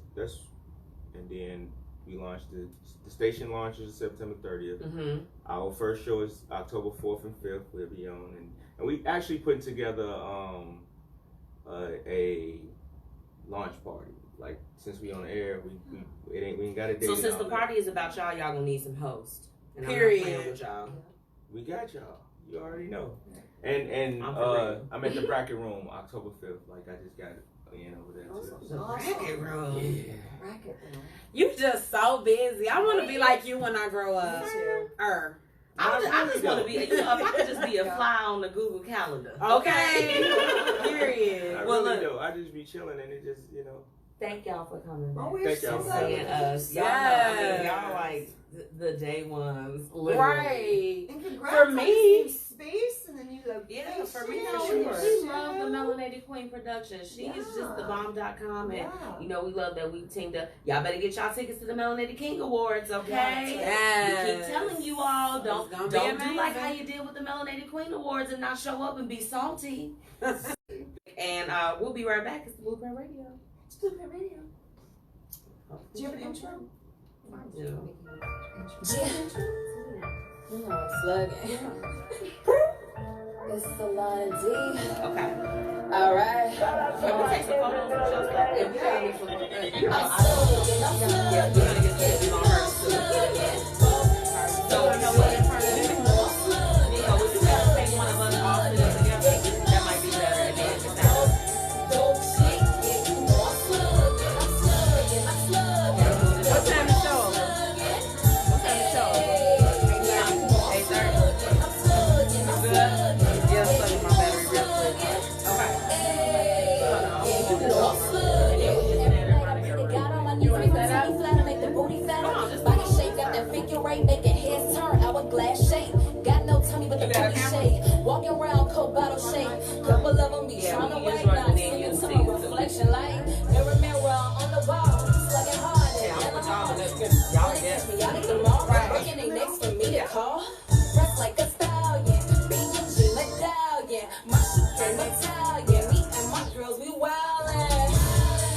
S6: and then we launched the station launches September 30th.
S1: Mm-hmm.
S6: Our first show is October 4th and 5th. We'll be on, and we actually put together a launch party. Like since we on air, we ain't got a date.
S1: So since the party is about y'all gonna need some hosts. And
S7: period.
S1: I'm not playing with y'all.
S6: We got y'all. You already know. And I'm at the Bracket Room October 5th. Like I just got it over there too.
S1: The Bracket Room.
S6: Yeah.
S5: Bracket Room.
S7: You just so busy. I want to be like you when I grow up.
S1: I just want to be, you know, if I could just be a fly on the Google Calendar.
S7: Okay. Period.
S6: I really do. I just be chilling and it just, you know.
S1: Thank y'all for coming.
S6: Thank y'all for
S1: saying us. Y'all like the day ones. Literally.
S7: Right.
S5: And congrats
S7: for me.
S5: On space and then you go.
S7: Yeah, for me,
S1: for
S7: sure.
S1: We love the Melanated Queen production. She is just the bomb.com. And, you know, we love that we teamed up. Y'all better get y'all tickets to the Melanated King Awards, okay?
S7: Yes.
S1: We keep telling you all, don't do like how you did with the Melanated Queen Awards and not show up and be salty. And we'll be right back. It's the Blueprint Radio.
S5: It's Blueprint Radio. Do you have an intro?
S1: I do.
S5: Yeah.
S7: You know, slugging.
S3: It's Melanated.
S1: Okay.
S3: Alright.
S1: Can we take some photos and show stuff? If we have this one, you know,
S3: I'm
S1: I don't know.
S3: slugging, I'm
S1: Yeah,
S3: slugging.
S1: we're gonna get this on her too. So, you know what? Nico, would you ever take one of us all to this together? That might be better. And then it's out.
S3: Dope shit, yeah, you know I'm slugging, I'm slugging, I'm slugging.
S7: What time to show? What time to show? 8:30.
S3: I'm slugging, I'm
S7: Good?
S3: slugging.
S7: Yeah, I'm plugging my battery real quick.
S1: Okay.
S3: Yeah, you know I'm slugging. Got on my knees, make the titty flatter, make the booty fatter. Body shape, got that figure eight, making heads turn, hourglass shape. Got no tummy, but the booty shape. Walking around, cold bottle shape. Couple of them be
S1: Yeah,
S3: trying to
S1: we
S3: wait
S1: use
S3: now.
S1: yours
S3: See
S1: and
S3: into
S1: then
S3: my reflection light. Mirror, mirror on the wall, slugging hard.
S1: Yeah, I'm with y'all on this.
S3: Y'all
S1: Y'all
S3: get
S1: get
S3: me, y'all get them all right. Working they next for me to call. Press like a stallion, B.U.G. medallion. My shit came Italian. Me and my girls, we wildin'.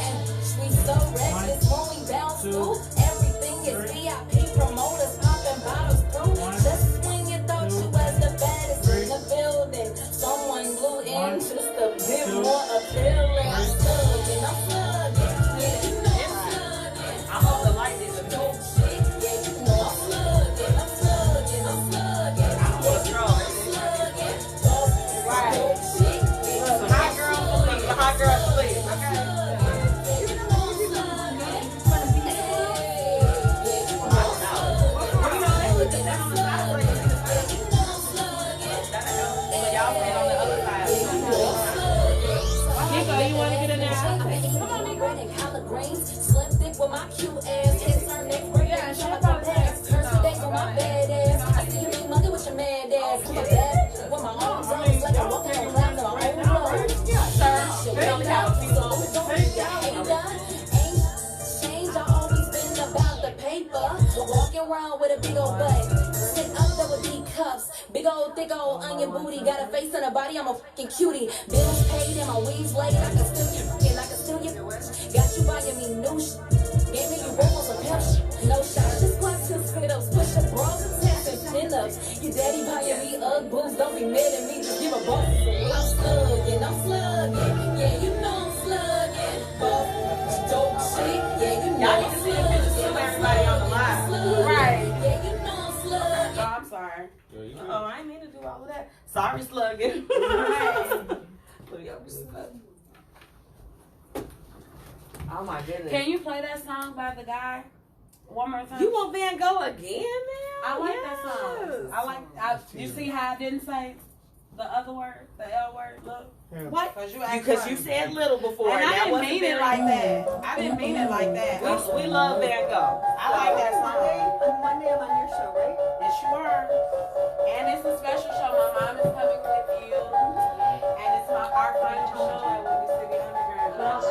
S3: And we so reckless when we bounce through. Everything is VIP promoters popping bottles through. Just when you thought you was the baddest in the building, someone blew in just a bit more appealing. I'm slugging, I'm slugging. Yeah, you know I'm slugging.
S1: I hope the light is a
S3: Dope shit, yeah, you know I'm slugging, I'm slugging, I'm slugging.
S1: I don't want to throw it.
S3: Slugging, dope shit, yeah.
S1: Hot girl believe. The hot girl believe. Okay.
S7: Nico, you want to get in there?
S3: Slim thick with my cute ass. Hit her neck, break down, shut up my pants. Turn today on my bad ass. I see you big monkey with your mad ass. I'm a bad with my arms raised like I'm walking on clouds on my own road. Sir, shit, we don't have to go. Don't be a hater. Ain't changed. I always been about the paper. Walking around with a big old butt. Sit up there with D cups. Big old, thick old onion booty. Got a face and a body. I'm a fucking cutie. Bills paid and my weaves laid. I can still you fucking. I can still you. Got you buying me new shit. Gave me you both on some pimp shit. No shots, just squats and spit ups. Push up bras and taps and chin ups. Your daddy buying me Ugg boots. Don't be mad at me. Just give a bump. I'm slugging. I'm slugging. Yeah, you know I'm slugging. Dope shit. Yeah, you know
S1: Y'all
S3: I'm
S1: need to see the pictures
S3: slugging.
S1: of everybody on the live.
S7: Right.
S3: Yeah, you know I'm slugging.
S7: Oh, I'm sorry.
S6: Yeah, you
S1: Oh, I ain't mean to do all of that. Sorry, slugging. Let me go. Oh my goodness.
S7: Can you play that song by the guy one more time?
S1: You want Van Gogh again, man?
S7: I like that song. You see how I didn't say the other word, the L word? Look.
S1: What?
S7: Because
S1: Because you said little before.
S7: And I
S1: that
S7: didn't
S1: wasn't
S7: mean it
S1: very-
S7: like that. I didn't mean it like that.
S1: We love Van Gogh.
S7: I like that song.
S5: Monday I'm on your show, right?
S7: Yes, you are. And it's a special show. My mom is coming with you. And it's our final show at Windy City Underground.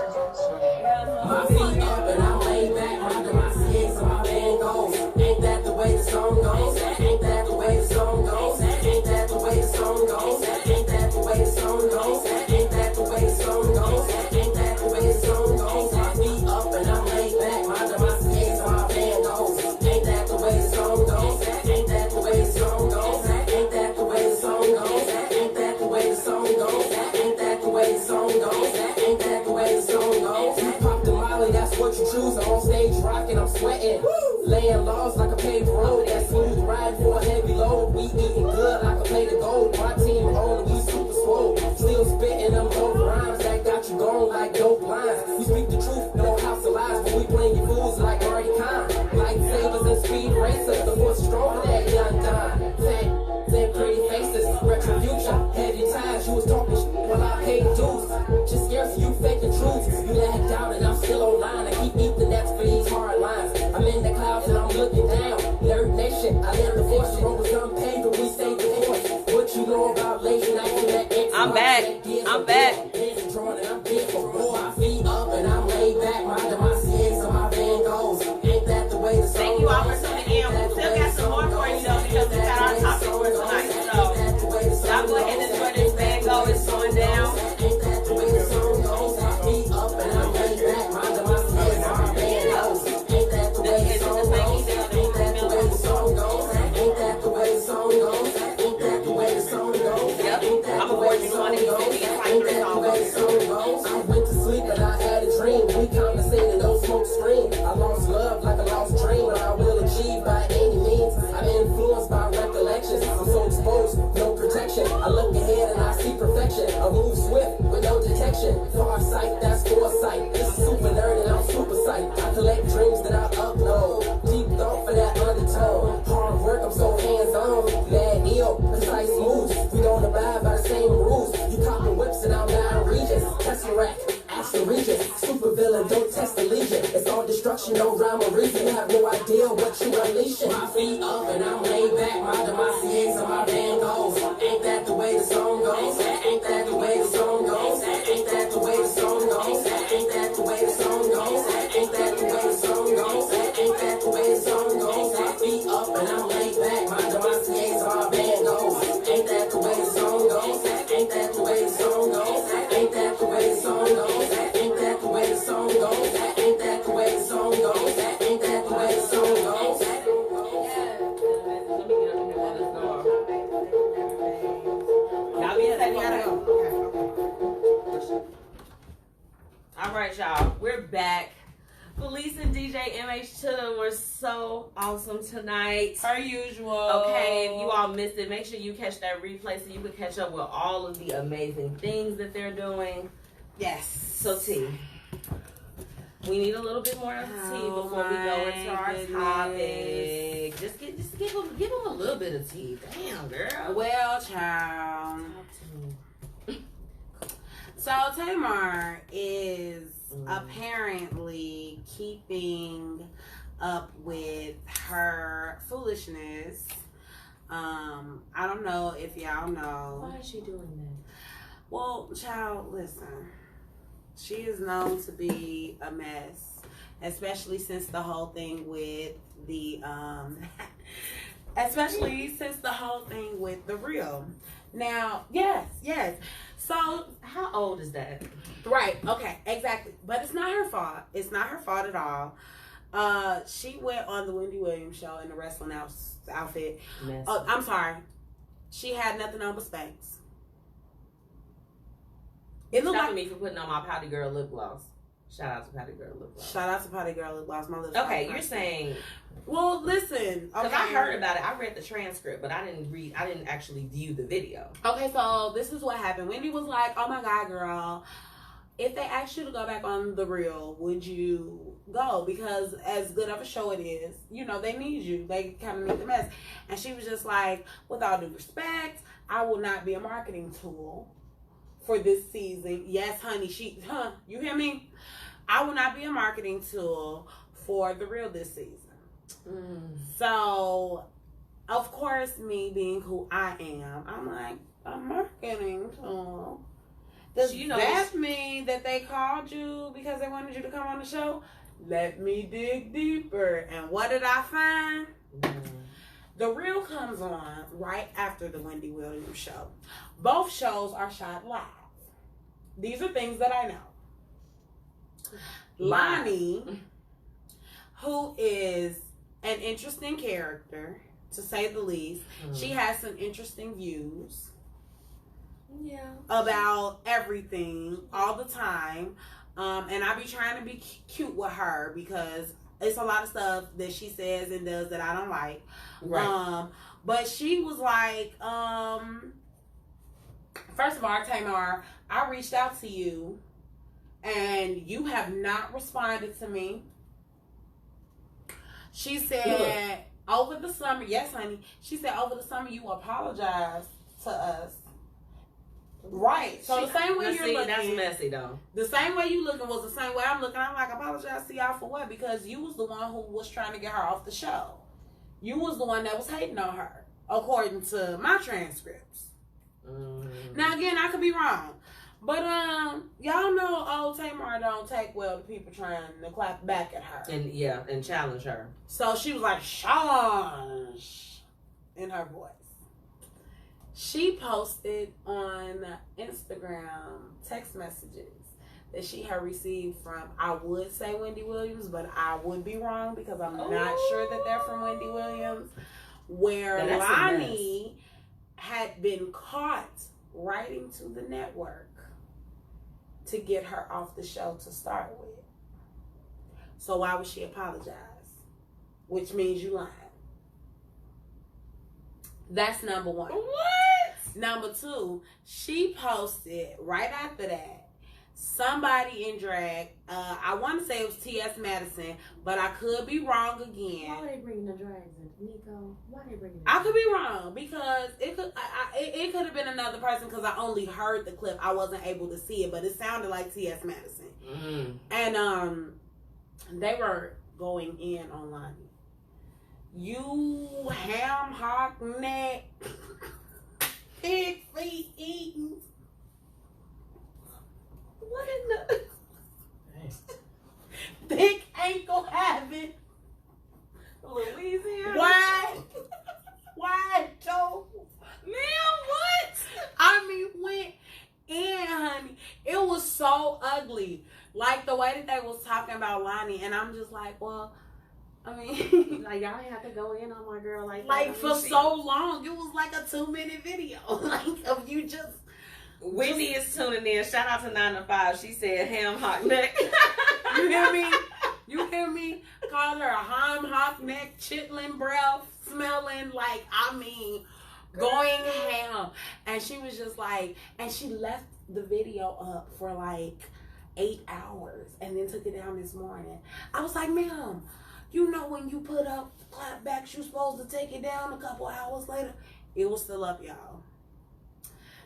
S3: My feet up and I'm laid back, rocking my skin so my band goes. Ain't that the way the song goes? Ain't that the way the song goes? Ain't that the way the song goes? Ain't that the way the song goes? Ain't that the way the song goes? Ain't that the way the song goes? My feet up and I'm laid back, rocking my skin so my band goes. Ain't that the way the song goes? Ain't that the way the song goes? Ain't that the way the song goes? Ain't that the way the song goes? Ain't that the way the song goes? Ain't that the way the song goes? You pop the molly, that's what you choose. I'm on stage rocking, I'm sweating. Laying laws like a paved road. That smooth ride for a heavy load. We eating good like a plate of gold. My team rolling, we super swole. Still spitting them dope rhymes that got you going like dope lines. We speak the truth, no house of lies, but we playing you fools like Marty Khan. Lightsabers and speed racers, the force strong for that young dime. Same pretty faces, retribution, heavy ties. You was talking shit while I paid dues. Just scared so you faking truths. You let down and I'm still online. I keep eating nets for these hard lines. I'm in the clouds and I'm looking down. Nerd nation, I let the force. The road was unpaved, but we stayed the course. What you know about late night and that
S1: I'm back. I'm back.
S3: I'm big for my feet up and I'm laid back. Riding my skin so my van goes. Ain't that the way the song
S1: Thank you all for
S3: goes?
S1: tuning in. We still got some more for you though because we got our topic for tonight. So y'all go ahead and enjoy this. Van Gogh is going down.
S3: Ain't that the way the song goes? My feet up and I'm laid back. Riding my skin so my van region. Super villain, don't test the legion. It's all destruction, no rhyme or reason. You have no idea what you unleashing. My feet up and I'm laid back. My Demasiers and my Van Goghs. Ain't that the way the song goes? Ain't that the way the song goes? Ain't that the way the song goes? Ain't that the way the song goes? Ain't that the way the song goes? Ain't that the way the song goes? My feet up and I'm laid back. My Demasiers and my Van Goghs. Ain't that the way the song goes? Ain't that the way the song goes? Ain't that the way the song goes? Ain't that the way the song goes? Ain't that the way the song goes? Ain't that the way the song goes?
S1: Y'all be safe. All right, y'all. We're back. Felice and DJ MH2 were so awesome tonight.
S7: Per usual.
S1: Okay, if you all missed it, make sure you catch that replay so you can catch up with all of the amazing things that they're doing.
S7: Yes.
S1: So T, we need a little bit more of tea before we go into our topic. Just give them a little bit of tea. Damn, girl.
S7: Well, child. So Tamar is apparently keeping up with her foolishness. I don't know if y'all know.
S1: Why is she doing that?
S7: Well, child, listen. She is known to be a mess, especially since the whole thing with the the real. Now, yes. So,
S1: how old is that?
S7: Right, okay, exactly. But it's not her fault. It's not her fault at all. She went on the Wendy Williams show in the wrestling outfit. I'm sorry. She had nothing on but Spanx.
S1: It looked like me for putting on my Patty Girl lip gloss. Shout out to Patty Girl lip gloss.
S7: Shout out to Patty Girl lip gloss. My lips.
S1: Okay, you're saying.
S7: Well, listen.
S1: Because I heard about it. I read the transcript, but I didn't actually view the video.
S7: Okay, so this is what happened. Wendy was like, "Oh my God, girl, if they asked you to go back on The Real, would you go? Because as good of a show it is, you know, they need you. They kind of need the mess." And she was just like, "With all due respect, I will not be a marketing tool for this season." Yes, honey, you hear me? I will not be a marketing tool for The Real this season. So, of course, me being who I am, I'm like, a marketing tool. Does that mean that they called you because they wanted you to come on the show? Let me dig deeper. And what did I find? The Real comes on right after the Wendy Williams show. Both shows are shot live. These are things that I know. Lonnie, who is an interesting character, to say the least, she has some interesting views. Yeah. About everything all the time. And I be trying to be cute with her because it's a lot of stuff that she says and does that I don't like. Right. But she was like, first of all, Tamar, I reached out to you and you have not responded to me. She said over the summer, yes, honey. She said over the summer you apologized to us. Right. So the same way you're looking,
S1: that's messy though.
S7: The same way you looking was the same way I'm looking. I'm like, apologize to y'all for what? Because you was the one who was trying to get her off the show. You was the one that was hating on her, according to my transcripts. Now again, I could be wrong, but y'all know old Tamar don't take well to people trying to clap back at her
S1: and challenge her.
S7: So she was like, "Challenge," in her voice. She posted on Instagram text messages that she had received from, I would say Wendy Williams, but I would be wrong because I'm not sure that they're from Wendy Williams, where Lonnie had been caught writing to the network to get her off the show to start with. So why would she apologize? Which means you lying. That's number one. What? Number two, she posted right after that somebody in drag. I want to say it was T.S. Madison, but I could be wrong again.
S1: Why are they bringing the drags in, Nico? Why are they bringing?
S7: I could be wrong because it could have been another person because I only heard the clip. I wasn't able to see it, but it sounded like T.S. Madison. And they were going in on Lonnie. You ham hock neck, pig feet eating.
S1: What in the
S7: Thick ankle having.
S1: Louisiana?
S7: Why, Joe?
S1: Ma'am, what?
S7: I mean, went in, honey. It was so ugly. Like the way that they was talking about Lonnie, and I'm just like, well, I mean,
S1: Like y'all ain't have to go in on my girl like
S7: for so long. It was like a 2-minute video, like of you just.
S1: Whitney is tuning in. Shout out to 9 to 5. She said ham hock neck.
S7: You hear me? You hear me? Called her a ham hock neck, chitlin breath, smelling like, I mean, going ham. And she was just like, and she left the video up for like 8 hours and then took it down this morning. I was like, ma'am, you know when you put up clapbacks, you supposed to take it down a couple hours later? It was still up, y'all.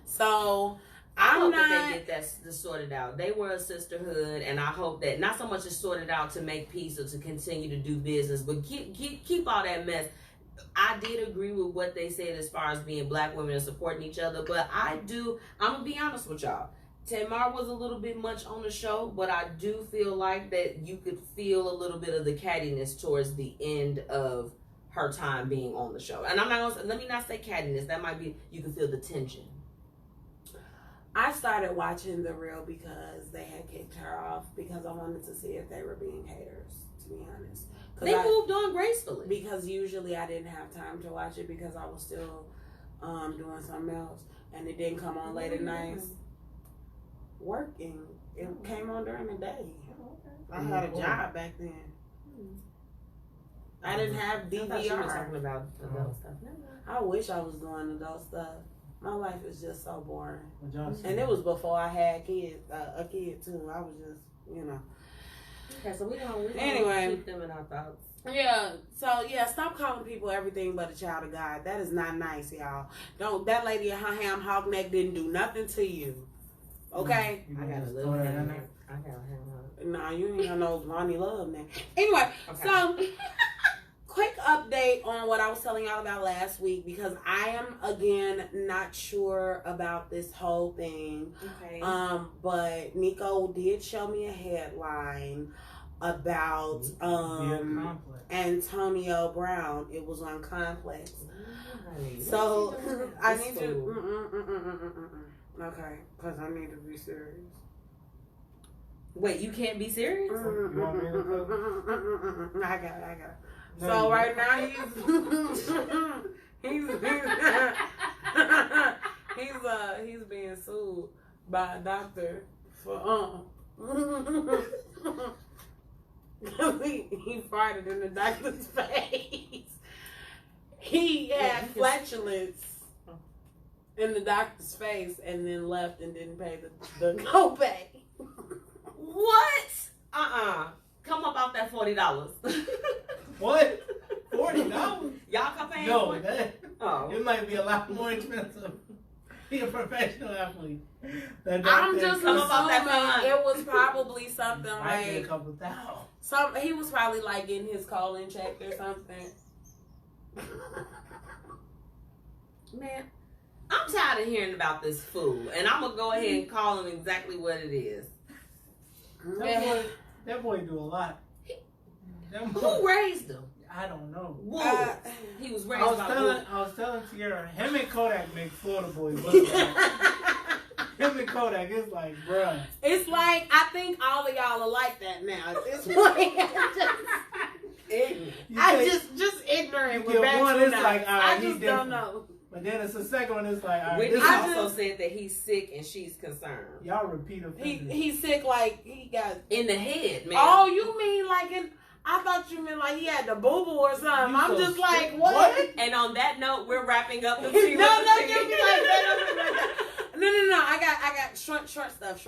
S7: So
S1: I hope
S7: not.
S1: that they get that sorted out. They were a sisterhood, and I hope that not so much is sorted out to make peace or to continue to do business, but keep all that mess. I did agree with what they said as far as being black women and supporting each other, but I'm gonna be honest with y'all. Tamar was a little bit much on the show, but I do feel like that you could feel a little bit of the cattiness towards the end of her time being on the show. And I'm not gonna, let me not say cattiness. That might be, you can feel the tension.
S7: I started watching The Real because they had kicked her off because I wanted to see if they were being haters, to be honest.
S1: They moved on gracefully.
S7: Because usually I didn't have time to watch it because I was still doing something else. And it didn't come on late at nights. Working. It came on during the day. I had a job back then. I didn't have DVR.
S1: I thought you were talking about adult stuff.
S7: I wish I was doing adult stuff. My life is just so boring.
S4: And
S7: it was before I had kids, a kid too. I was just, you know.
S1: Okay, so we don't
S7: anyway,
S1: keep them in our thoughts.
S7: Yeah. So yeah, stop calling people everything but a child of God. That is not nice, y'all. Don't. That lady at her ham hog neck didn't do nothing to you. Okay.
S1: I got a little ham neck. I got a ham hog.
S7: Nah, you ain't got no Lonnie Love neck. Anyway,
S1: Okay.
S7: so. Quick update on what I was telling y'all about last week because I am again not sure about this whole thing.
S1: Okay.
S7: But Nico did show me a headline about Antonio Brown. It was on Complex. So I need to. Okay, because I need to be serious.
S1: Wait, you can't be serious?
S7: I got it. So right now he's being sued by a doctor for he farted in the doctor's face. He had flatulence in the doctor's face and then left and didn't pay the copay.
S1: What? Come up off that $40.
S4: What? $40?
S1: Y'all come pay?
S4: No,
S1: it
S4: might be a lot more expensive. He's a professional athlete.
S7: I'm just
S1: come up off that
S7: assuming it was probably something
S4: might be a
S7: like
S4: couple thousand.
S7: he was probably like getting his colon checked or something.
S1: Man, I'm tired of hearing about this fool, and I'm gonna go ahead and call him exactly what it is.
S4: That boy do a lot.
S1: Who raised him?
S4: I don't know.
S1: He was raised
S4: I was telling Tiara, him and Kodak make Florida boys look like. Him and Kodak is like, bruh.
S7: It's like, I think all of y'all are like that now at this point. Just ignorant with bad
S4: one, it's like,
S7: I just don't know.
S4: But then it's the second one, it's like, all right.
S1: Whitney also said that he's sick and she's concerned.
S4: Y'all repeat offenders.
S7: He's sick like he got...
S1: In the head, man.
S7: Oh, you mean like in... I thought you meant like he had the boo-boo or something. I'm just like, what?
S1: And on that note, we're wrapping up the
S7: No, give me like that. No. I got short stuff.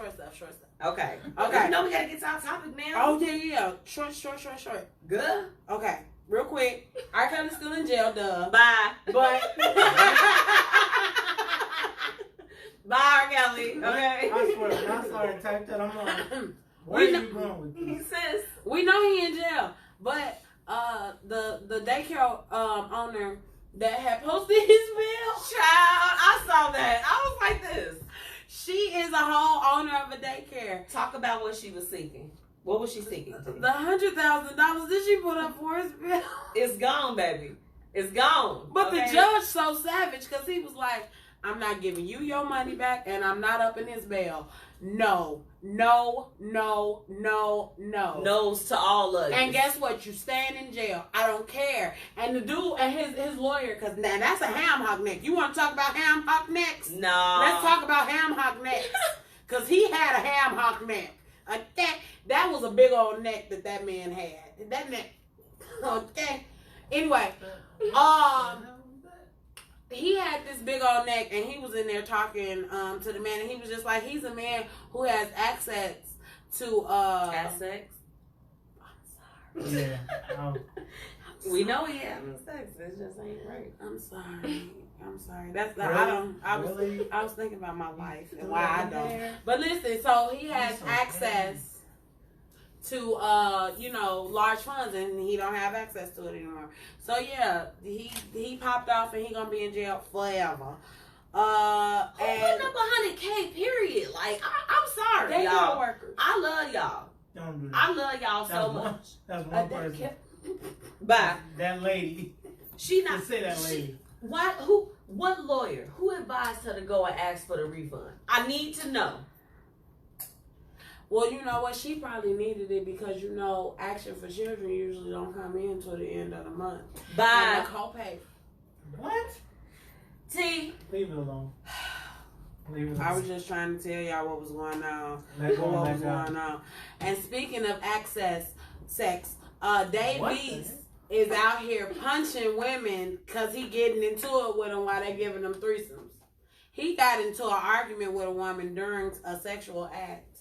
S1: Okay.
S7: Okay.
S1: You know we gotta get to our topic now.
S7: Oh yeah. Short.
S1: Good.
S7: Okay. Real quick. R. Kelly's still in jail, duh.
S1: Bye.
S7: But
S1: Bye, R. Kelly. Okay.
S4: I swear, when I saw her type that, I'm like, where are you going with this?
S1: Sis.
S7: we know he in jail. But the daycare owner that had posted his bill,
S1: Child, I saw that. I was like this.
S7: she is a whole owner of a daycare.
S1: Talk about what she was seeking. What was she seeking?
S7: The $100,000 that she put up for his bill.
S1: It's gone, baby. It's gone.
S7: But
S1: okay?
S7: the judge so savage because he was like, I'm not giving you your money back and I'm not upping his bail. No.
S1: Knows to all of you.
S7: And guess what? You stand in jail. I don't care. And the dude and his lawyer, because now that's a ham hock neck. You want to talk about ham hock necks?
S1: No.
S7: Let's talk about ham hock necks. Because he had a ham hock neck. That was a big old neck that man had. That neck. Okay. Anyway, he had this big old neck, and he was in there talking to the man, and he was just like, he's a man who has access to
S1: sex.
S4: Yeah.
S1: We know he having sex. It just ain't right.
S7: I'm sorry. That's
S4: Really?
S7: I was thinking about my life and why I don't. But listen, so he has access to large funds, and he don't have access to it anymore. So yeah, he popped off, and he gonna be in jail forever.
S1: And
S7: And
S1: putting up $100K, period. Like I'm sorry,
S7: they
S1: y'all.
S7: are workers.
S1: I love y'all.
S4: Don't do that.
S1: I love y'all so much.
S4: That's one person.
S1: Bye.
S4: That lady.
S1: She not.
S4: Just say that lady.
S1: What lawyer? Who advised her to go and ask for the refund? I need to know.
S7: Well, you know what? She probably needed it because Action for Children usually don't come in until the end of the month.
S1: Bye.
S7: And the copay.
S4: What?
S1: T.
S4: Leave it alone. Leave it alone.
S7: I was just trying to tell y'all what was going on.
S4: Let go
S7: What
S4: and
S7: was
S4: let
S7: going
S4: go.
S7: on. And speaking of sex, Dave
S4: What
S7: Beast is out here punching women because he getting into it with them while they giving them threesomes. He got into an argument with a woman during a sexual act.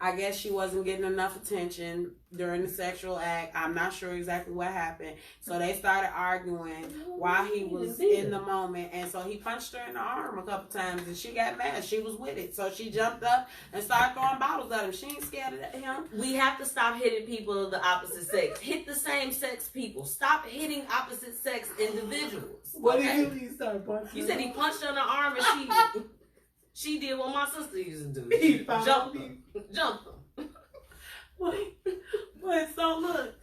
S7: I guess she wasn't getting enough attention during the sexual act. I'm not sure exactly what happened. So they started arguing while he was in the moment. And so he punched her in the arm a couple times, and she got mad. She was with it. So she jumped up and started throwing bottles at him. She ain't scared of him.
S1: We have to stop hitting people of the opposite sex. Hit the same sex people. Stop hitting opposite sex individuals.
S4: What
S1: okay?
S4: did you start punching?
S1: You said he punched her in the arm, and she did what my sister used to do.
S4: He
S1: She
S4: found
S1: jumped
S4: me.
S1: her. Jumped her.
S7: But so look,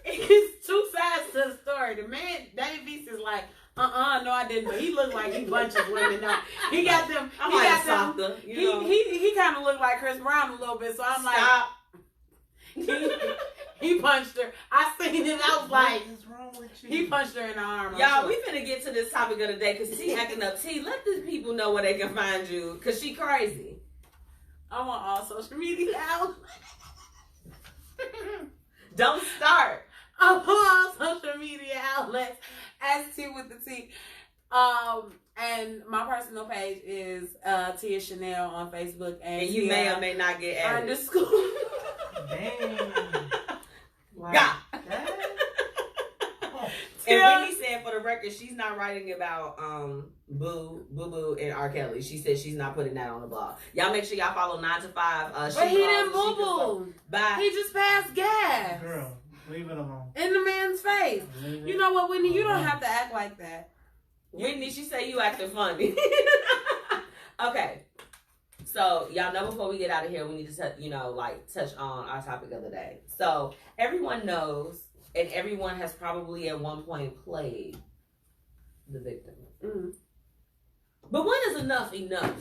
S7: it's two sides to the story. The man, Dave Beast, is like, no, I didn't. But he looked like he bunches women now. He got them.
S1: I
S7: He
S1: might
S7: got
S1: have
S7: them.
S1: stopped her. You know.
S7: He kind of looked like Chris Brown a little bit. So I'm
S1: Stop.
S7: like, he punched her. I seen it. I was like,
S4: what is wrong with you?
S7: he punched her in the arm.
S1: Y'all, we finna get to this topic of the day because T acting up. T, let the people know where they can find you because she crazy.
S7: I'm on all social media outlets.
S1: Don't start.
S7: I'm on all social media outlets as Tee Wit Tha Tea. And my personal page is Tia Chanel on Facebook,
S1: And you may or may not get added.
S7: _
S4: Dang. Like
S1: God.
S4: that?
S1: And Whitney said, for the record, she's not writing about Boo Boo and R. Kelly. She said she's not putting that on the blog. Y'all make sure y'all follow 9 to 5.
S7: But he didn't boo boo.
S1: Bye.
S7: He just passed gas
S4: Girl, leave it alone.
S7: in the man's face.
S4: Leave
S7: You
S4: it
S7: know what, Whitney? You don't
S4: alone.
S7: have to act like that.
S1: Whitney, she said you acting funny. Okay. So y'all know before we get out of here, we need to touch on our topic of the day. So everyone knows, and everyone has probably at one point played the victim.
S7: Mm-hmm.
S1: But when is enough enough?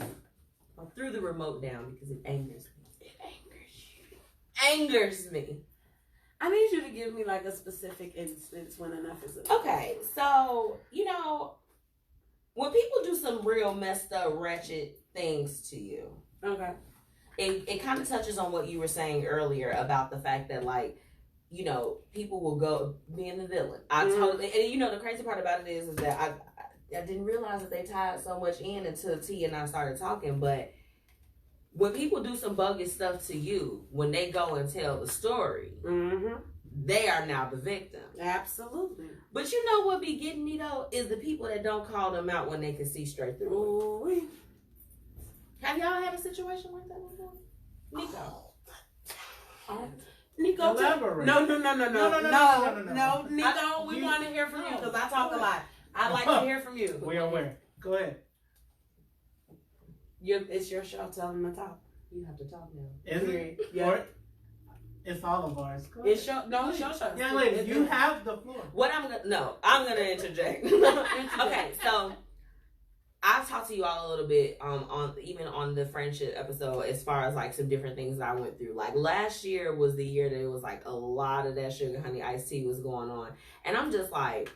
S1: I threw the remote down because it angers me. It angers me.
S7: I need you to give me like a specific instance when enough is enough.
S1: Okay, so when people do some real messed up, wretched things to you,
S7: Okay.
S1: it kind of touches on what you were saying earlier about the fact that people will go being the villain. I totally, and the crazy part about it is that didn't realize that they tied so much in until T and I started talking. But when people do some bogus stuff to you, when they go and tell the story, they are now the victim.
S7: Absolutely.
S1: But you know what be getting me though is the people that don't call them out when they can see straight through.
S7: Ooh.
S1: Have y'all had a situation like that before? Nico.
S7: Nico,
S4: Elaborate.
S7: No,
S4: No.
S7: Nico, we want to hear from you because I talk a lot. I'd like to hear from you.
S4: We are where? Go ahead.
S7: It's your show. Tell them to talk.
S1: You have to talk now.
S4: Is it?
S7: Yeah.
S4: Or it's all of ours. Go
S7: It's
S4: ahead.
S7: it's your show.
S4: Young lady, you have the floor.
S1: I'm gonna interject. Okay, so I've talked to you all a little bit on the friendship episode as far as like some different things that I went through. Like last year was the year that it was like a lot of that sugar honey iced tea was going on, and I'm just like,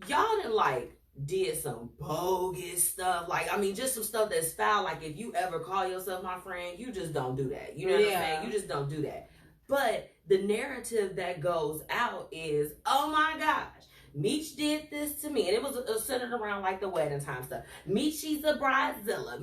S1: y'all done like did some bogus stuff. Like, I mean, just some stuff that's foul. Like, if you ever call yourself my friend, you just don't do that. You know what I'm saying? You just don't do that. But the narrative that goes out is, oh my gosh, Meech did this to me. And it was centered around like the wedding time stuff. Meechie's a bridezilla.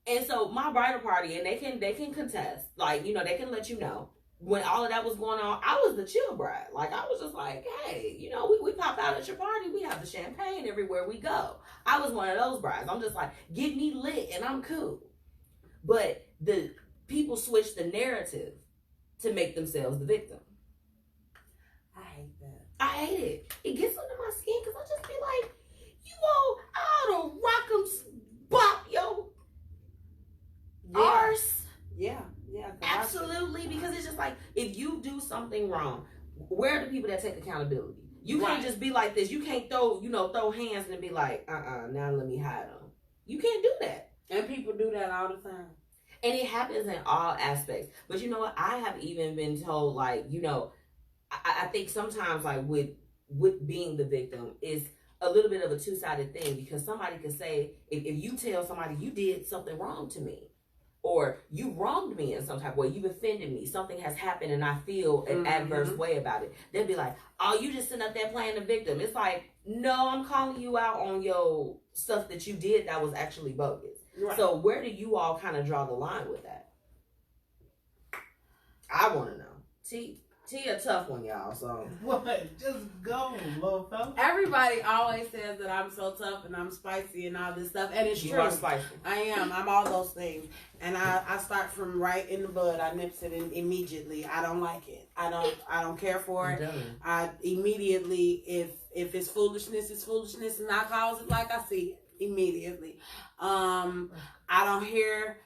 S1: And so my bridal party, and they can contest. Like, you know, they can let you know. When all of that was going on, I was the chill bride. Like, I was just like, hey, you know, we pop out at your party. We have the champagne everywhere we go. I was one of those brides. I'm just like, get me lit and I'm cool. But the people switch the narrative to make themselves the victim.
S7: I hate that.
S1: I hate it. It gets under my skin because I just be like, you all ought to rock 'em, bop, yo. Arse.
S7: Yeah.
S1: Absolutely, because it's just like, if you do something wrong, where are the people that take accountability? You can't just be like this. You can't throw hands and be like, now let me hide them. You can't do that.
S7: And people do that all the time.
S1: And it happens in all aspects. But you know what? I have even been told, like, you know, I think sometimes, like, with being the victim is a little bit of a two-sided thing, because somebody could say, if you tell somebody you did something wrong to me, or you wronged me in some type of way, you've offended me, something has happened and I feel an adverse way about it, they'll be like, oh, you just sitting up there playing the victim. It's like, no, I'm calling you out on your stuff that you did that was actually bogus. Right. So where do you all kind of draw the line with that? I want to know. T a tough one, y'all. So
S4: what? Just go, little fella.
S7: Everybody always says that I'm so tough and I'm spicy and all this stuff, and it's true.
S1: You are spicy.
S7: I am. I'm all those things, and I start from right in the bud. I nips it in immediately. I don't like it. I don't care for it. I immediately, if it's foolishness, it's foolishness, and I calls it like I see it immediately. I don't hear.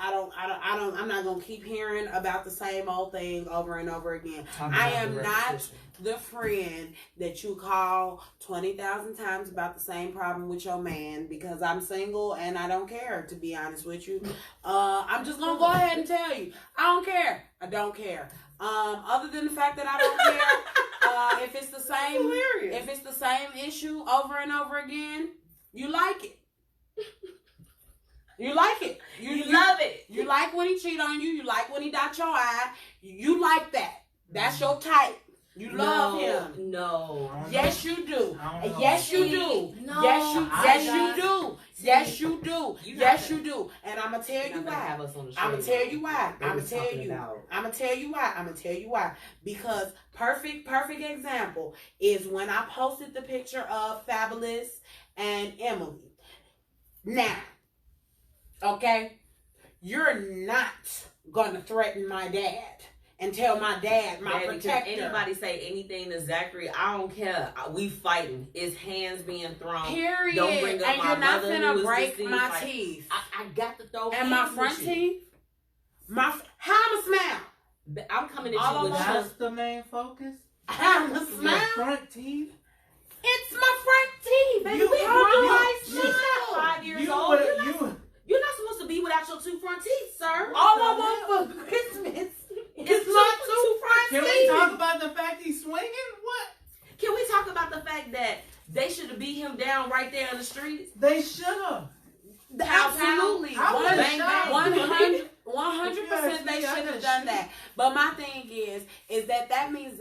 S7: I'm not gonna keep hearing about the same old thing over and over again. I am not the friend that you call 20,000 times about the same problem with your man, because I'm single and I don't care, to be honest with you. I'm just gonna go ahead and tell you, I don't care. I don't care. Other than the fact that I don't care, if it's the same issue over and over again, you like it. You like it. You
S1: love it.
S7: You like when he cheat on you. You like when he dot your eye. You like that. That's your type. You love him.
S1: No.
S7: Yes, you do. Yes, you do.
S1: No.
S7: Yes, you do. Yes, you do. Yes, you do. And I'm going to tell you why. I'm going to tell you why. I'm going to tell you. I'm going to tell you why. I'm going to tell you why. Because perfect example is when I posted the picture of Fabulous and Emily. Now, okay, you're not going to threaten my dad and tell my dad, my protector.
S1: Anybody say anything to Zachary, I don't care. We fighting. It's hands being thrown.
S7: Period.
S1: Don't bring up
S7: and
S1: my
S7: you're not
S1: mother
S7: going to
S1: who
S7: break
S1: was
S7: my
S1: like,
S7: teeth.
S1: I got to throw
S7: and
S1: hands
S7: my front
S1: with you.
S7: teeth. How I'ma smile?
S1: I'm coming at
S7: All
S1: you with
S4: That's the main focus?
S7: How I'ma
S4: Your
S7: smile?
S4: front teeth?
S7: It's my front teeth. Baby, we grown.
S1: 5 years
S4: You
S1: old.
S4: would-
S1: You're not supposed to be without your two front teeth, sir.
S7: All I want for Christmas is my two front
S4: Can
S7: teeth.
S4: we talk about the fact he's swinging? What?
S1: Can we talk about the fact that they should have beat him down right there in the streets?
S4: They should have.
S7: Absolutely.
S4: I would've shot him.
S7: 100% they should have done that. But my thing is that means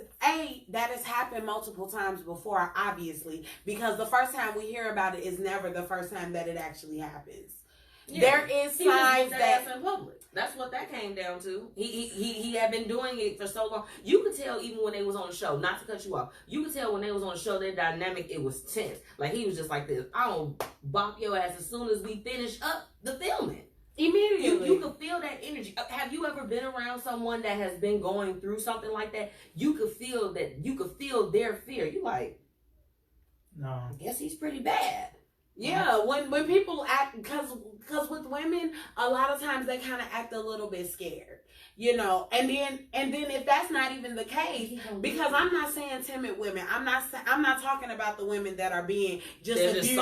S7: that has happened multiple times before, obviously, because the first time we hear about it is never the first time that it actually happens. Yeah. There is signs that
S1: in public. That's what that came down to. He had been doing it for so long. You could tell even when they was on the show, not to cut you off, you could tell when they was on the show, their dynamic, it was tense. Like he was just like this, I don't bop your ass as soon as we finish up the filming.
S7: Immediately.
S1: You could feel that energy. Have you ever been around someone that has been going through something like that? You could feel their fear. You like,
S4: no,
S1: I guess he's pretty bad.
S7: Yeah, when people act, because with women, a lot of times they kind of act a little bit scared, you know. And then if that's not even the case, because I'm not saying timid women, I'm not talking about the women that are being just abused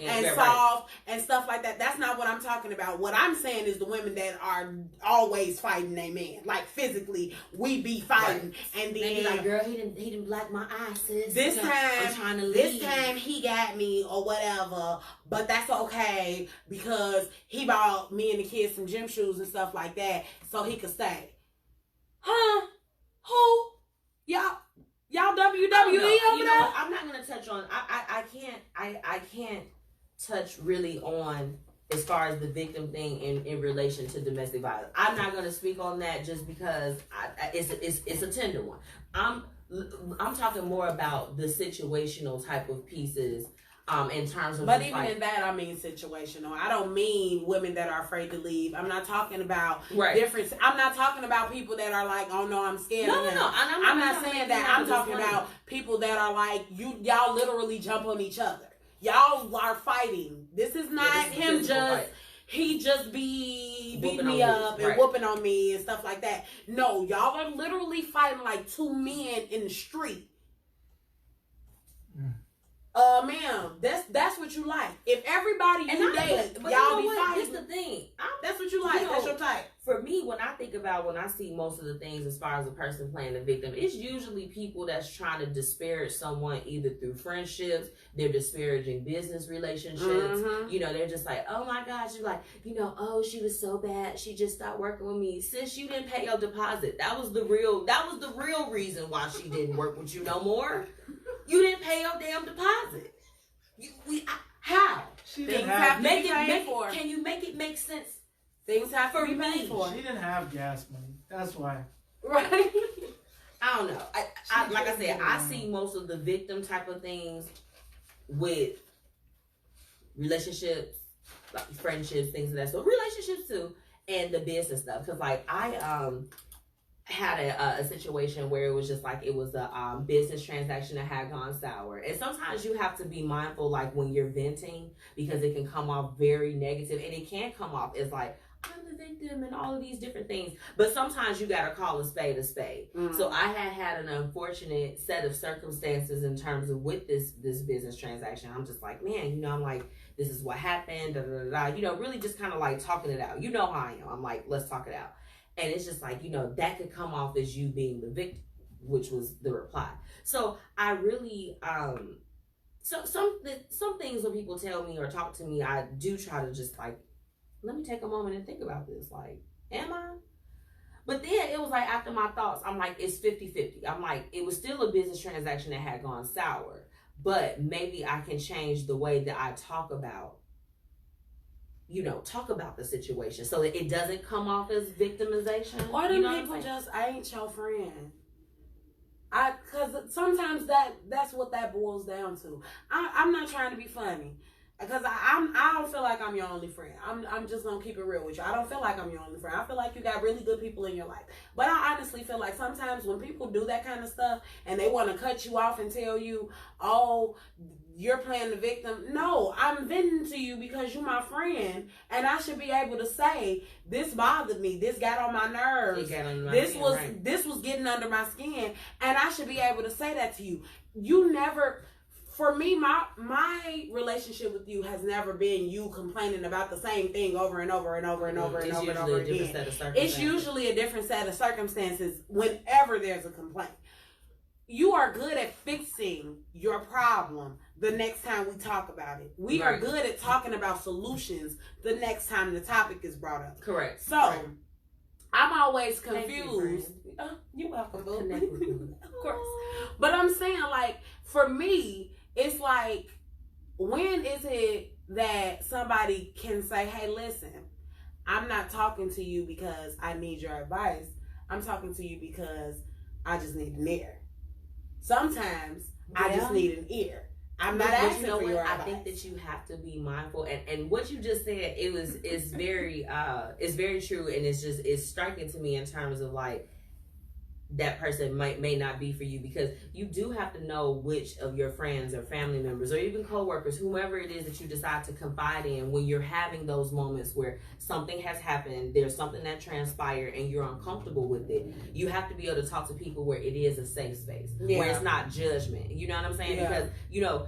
S7: and soft and stuff like that. That's not what I'm talking about. What I'm saying is the women that are always fighting a man, like physically, we be fighting, and then
S1: they be like, girl, he didn't black my eyes, sis.
S7: This time,
S1: I'm trying to leave.
S7: This time he got me or whatever. But that's okay because he bought me and the kids some gym shoes and stuff like that so he could stay. Huh? Who? Y'all WWE over there?
S1: I'm not gonna touch on. I can't touch really on as far as the victim thing in relation to domestic violence. I'm not gonna speak on that just because it's a tender one. I'm talking more about the situational type of pieces. In terms of,
S7: but even in that, I mean situational. I don't mean women that are afraid to leave. I'm not talking about different. I'm not talking about people that are like, oh no, I'm scared.
S1: No.
S7: I'm not saying that. I'm talking about people that are like, y'all literally jump on each other. Y'all are fighting. This is not him just. He just be beating me up and whooping on me and stuff like that. No, y'all are literally fighting like two men in the street. Ma'am, that's what you like. If everybody you date, y'all be fighting.
S1: Here's the thing.
S7: That's what you like. That's your type.
S1: For me, when I see most of the things as far as a person playing the victim, it's usually people that's trying to disparage someone either through friendships, they're disparaging business relationships. Mm-hmm. You know, they're just like, oh my gosh, you're like, you know, oh, she was so bad, she just stopped working with me. Sis, you didn't pay your deposit. That was the real reason why she didn't work with you no more. You didn't pay your damn deposit. How?
S7: Things have to be paid for.
S1: Can you make it make sense?
S7: Things have to be paid for.
S4: She didn't have gas money. That's why.
S7: Right.
S1: I don't know. Like I said, I see most of the victim type of things with relationships, like friendships, things of that sort. Relationships too, and the business stuff. Because like I had a situation where it was just like it was a business transaction that had gone sour, and sometimes you have to be mindful, like when you're venting, because it can come off very negative, and it can come off as like, I'm the victim and all of these different things. But sometimes you gotta call a spade a spade. Mm-hmm. So I had an unfortunate set of circumstances in terms of with this business transaction. I'm just like, man, you know, I'm like, this is what happened, da da da da. You know, really just kind of like talking it out. You know how I am. I'm like, let's talk it out. And it's just like, you know, that could come off as you being the victim, which was the reply. So I really, some things when people tell me or talk to me, I do try to just like, let me take a moment and think about this. Like, am I? But then it was like after my thoughts, I'm like, it's 50-50. I'm like, it was still a business transaction that had gone sour, but maybe I can change the way that I talk about the situation so that it doesn't come off as victimization.
S7: Or them people just ain't your friend. Cause sometimes that's what that boils down to. I'm not trying to be funny. Because I don't feel like I'm your only friend. I'm just gonna keep it real with you. I don't feel like I'm your only friend. I feel like you got really good people in your life. But I honestly feel like sometimes when people do that kind of stuff and they want to cut you off and tell you, oh, you're playing the victim. No, I'm venting to you because you're my friend, and I should be able to say this bothered me. This got on my nerves. This was getting under my skin, and I should be able to say that to you. You never. For me, my relationship with you has never been you complaining about the same thing over and over and over and over and over and over again. It's usually a different set of circumstances whenever there's a complaint. You are good at fixing your problem the next time we talk about it. We are good at talking about solutions the next time the topic is brought up.
S1: Correct.
S7: So,
S2: I'm always
S1: Thank you,
S2: confused.
S1: friend.
S2: You're welcome, boo.
S1: Connect with me.
S2: Of course. But I'm saying, like, for me, it's like, when is it that somebody can say, hey, listen, I'm not talking to you because I need your advice. I'm talking to you because I just need an ear. Sometimes I just need an ear. I'm not
S1: But
S2: asking
S1: you know
S2: for
S1: what?
S2: your
S1: I
S2: advice.
S1: think that you have to be mindful, and what you just said, it's very true, and it's striking to me in terms of like that person may not be for you, because you do have to know which of your friends or family members or even coworkers, whomever it is that you decide to confide in, when you're having those moments where something has happened, there's something that transpired and you're uncomfortable with it. You have to be able to talk to people where it is a safe space, where it's not judgment. You know what I'm saying? Because, you know,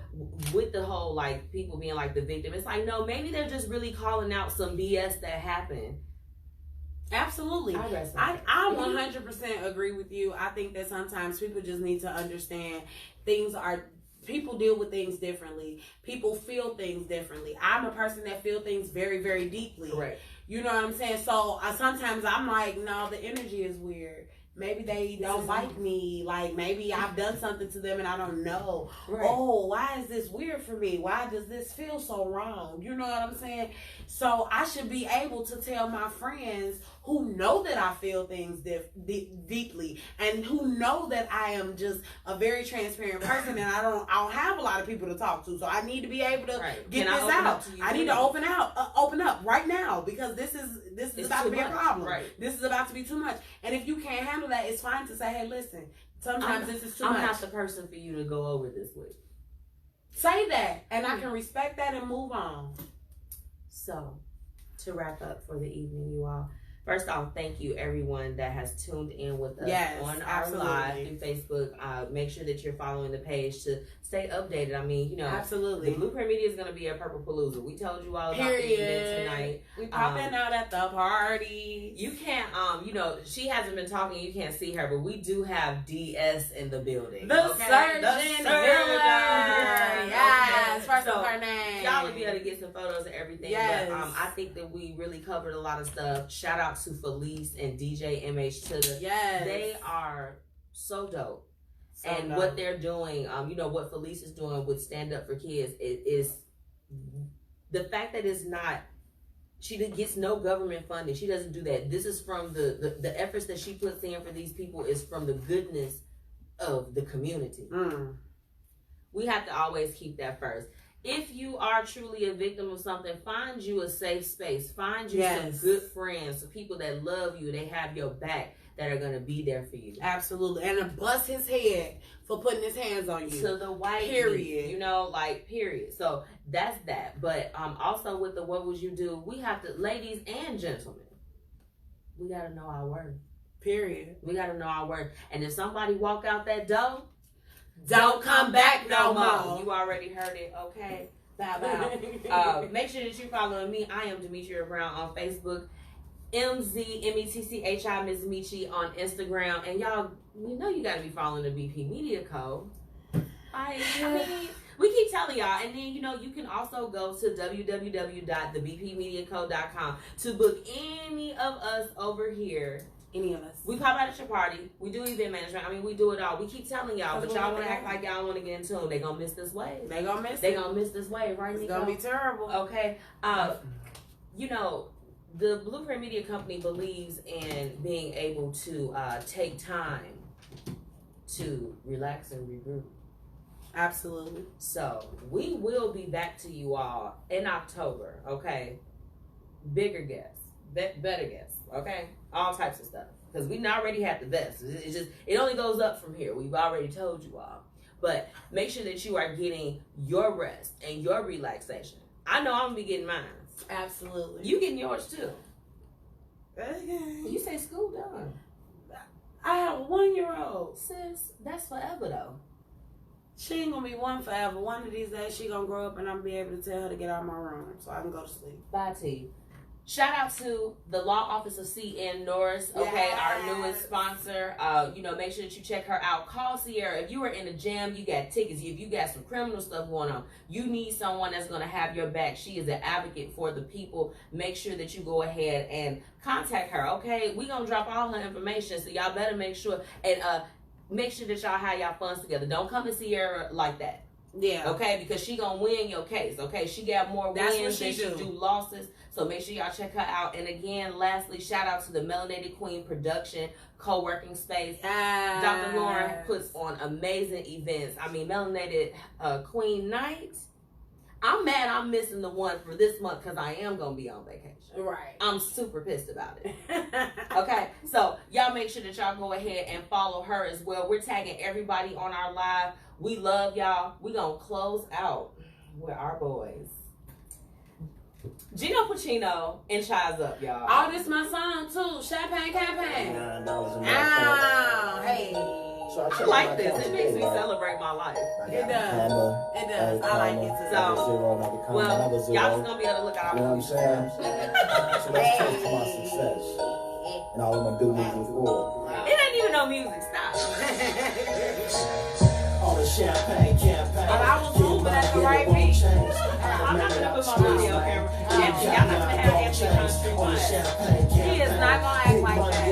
S1: with the whole like people being like the victim, it's like, no, maybe they're just really calling out some BS that happened.
S2: Absolutely. I 100% agree with you. I think that sometimes people just need to understand people deal with things differently. People feel things differently. I'm a person that feel things very, very deeply.
S1: Right.
S2: You know what I'm saying? So sometimes I'm like, no, the energy is weird. Maybe they don't like me. Like, maybe I've done something to them and I don't know. Right. Oh, why is this weird for me? Why does this feel so wrong? You know what I'm saying? So I should be able to tell my friends who know that I feel things deeply, and who know that I am just a very transparent person, and I don't have a lot of people to talk to. So I need to be able to get this out. I need to open up right now, because this is about to be a problem. Right. This is about to be too much. And if you can't handle that, it's fine to say, hey, listen, sometimes this is too much.
S1: I'm not the person for you to go over this with.
S2: Say that, and I can respect that and move on.
S1: So, to wrap up for the evening, you all. First off, thank you everyone that has tuned in with us on our live through Facebook. Make sure that you're following the page to stay updated. I mean, you know,
S2: absolutely.
S1: The Blueprint Media is going to be a Purple Palooza. We told you all about the event tonight.
S2: We popping out at the party.
S1: You can't, you know, she hasn't been talking. You can't see her, but we do have DS in the building.
S2: The Surgeon Healer. Yes, first of her name.
S1: Y'all will be able to get some photos and everything. Yes. But I think that we really covered a lot of stuff. Shout out to Felice and DJ MH Tudor.
S2: Yes.
S1: They are so dope. What they're doing, you know, what Felice is doing with Stand Up for Kids is the fact that it's not, she gets no government funding. She doesn't do that. This is from the efforts that she puts in for these people is from the goodness of the community. We have to always keep that first. If you are truly a victim of something, find you a safe space. Find you some good friends, some people that love you, they have your back, that are going to be there for you.
S2: Absolutely. And to bust his head for putting his hands on you.
S1: To the white period. You know, like, period. So that's that. But also with the what would you do, we have to, ladies and gentlemen, we got to know our worth.
S2: Period.
S1: We got to know our worth. And if somebody walk out that door,
S2: don't come back no more.
S1: You already heard it, okay? Bow, bow. Make sure that you're following me. I am Demetria Brown on Facebook. MzMetchi, MzMetchi on Instagram. And y'all, we know you got to be following the BP Media Code. I mean, we keep telling y'all. And then, you know, you can also go to www.thebpmediacode.com to book any of us over here.
S2: Any of us.
S1: We pop out at your party. We do event management. I mean, we do it all. We keep telling y'all, but y'all want to act like y'all want to get in tune. They gonna miss this wave.
S2: They gonna miss
S1: this wave, right, Nico?
S2: It's gonna be terrible.
S1: Okay. You know, the Blueprint Media Company believes in being able to take time to relax and regroup.
S2: Absolutely.
S1: So we will be back to you all in October. Okay. Bigger guests, better guests. Okay. All types of stuff. Because we already have the best. It's just, it only goes up from here. We've already told you all. But make sure that you are getting your rest and your relaxation. I know I'm going to be getting mine.
S2: Absolutely.
S1: You getting yours too.
S2: Okay.
S1: You say school done.
S2: I have a 1-year-old.
S1: Sis, that's forever though.
S2: She ain't going to be one forever. One of these days she going to grow up and I'm going to be able to tell her to get out of my room so I can go to sleep.
S1: Bye, T. Shout out to the law office of CN Norris, okay, our newest sponsor. Make sure that you check her out. Call Sierra. If you are in a jam, you got tickets, if you got some criminal stuff going on, you need someone that's going to have your back. She is an advocate for the people. Make sure that you go ahead and contact her, okay? We're going to drop all her information, so y'all better make sure and make sure that y'all have y'all funds together. Don't come to Sierra like that.
S2: Yeah.
S1: Okay, because she gonna win your case. Okay, she got more
S2: That's
S1: wins
S2: what
S1: than
S2: she
S1: she do losses. So make sure y'all check her out. And again, lastly, shout out to the Melanated Queen production co-working space. Dr. Lauren puts on amazing events. I mean, Melanated Queen Night. I'm mad I'm missing the one for this month because I am gonna be on vacation.
S7: Right.
S1: I'm super pissed about it. Okay, so y'all make sure that y'all go ahead and follow her as well. We're tagging everybody on our live. We love y'all. We gonna close out with our boys. Gino Puccino and Chai's Up, y'all.
S7: Oh, this my song too. Champagne campaign.
S8: $9 a month.
S7: Hey.
S8: So
S1: I like this. It makes me celebrate my life.
S2: It does. It does. I like it too.
S1: So, well, y'all just gonna be able to look out.
S8: You know what I'm saying? So let's take to my success. And all I'm gonna do is move forward.
S1: It ain't even no music. Stop.
S8: All the champagne campaign.
S7: But I was moving at the right beat.
S1: I'm not gonna put my video camera. Y'all not gonna have Anthony on the street.
S7: He is not gonna act like that.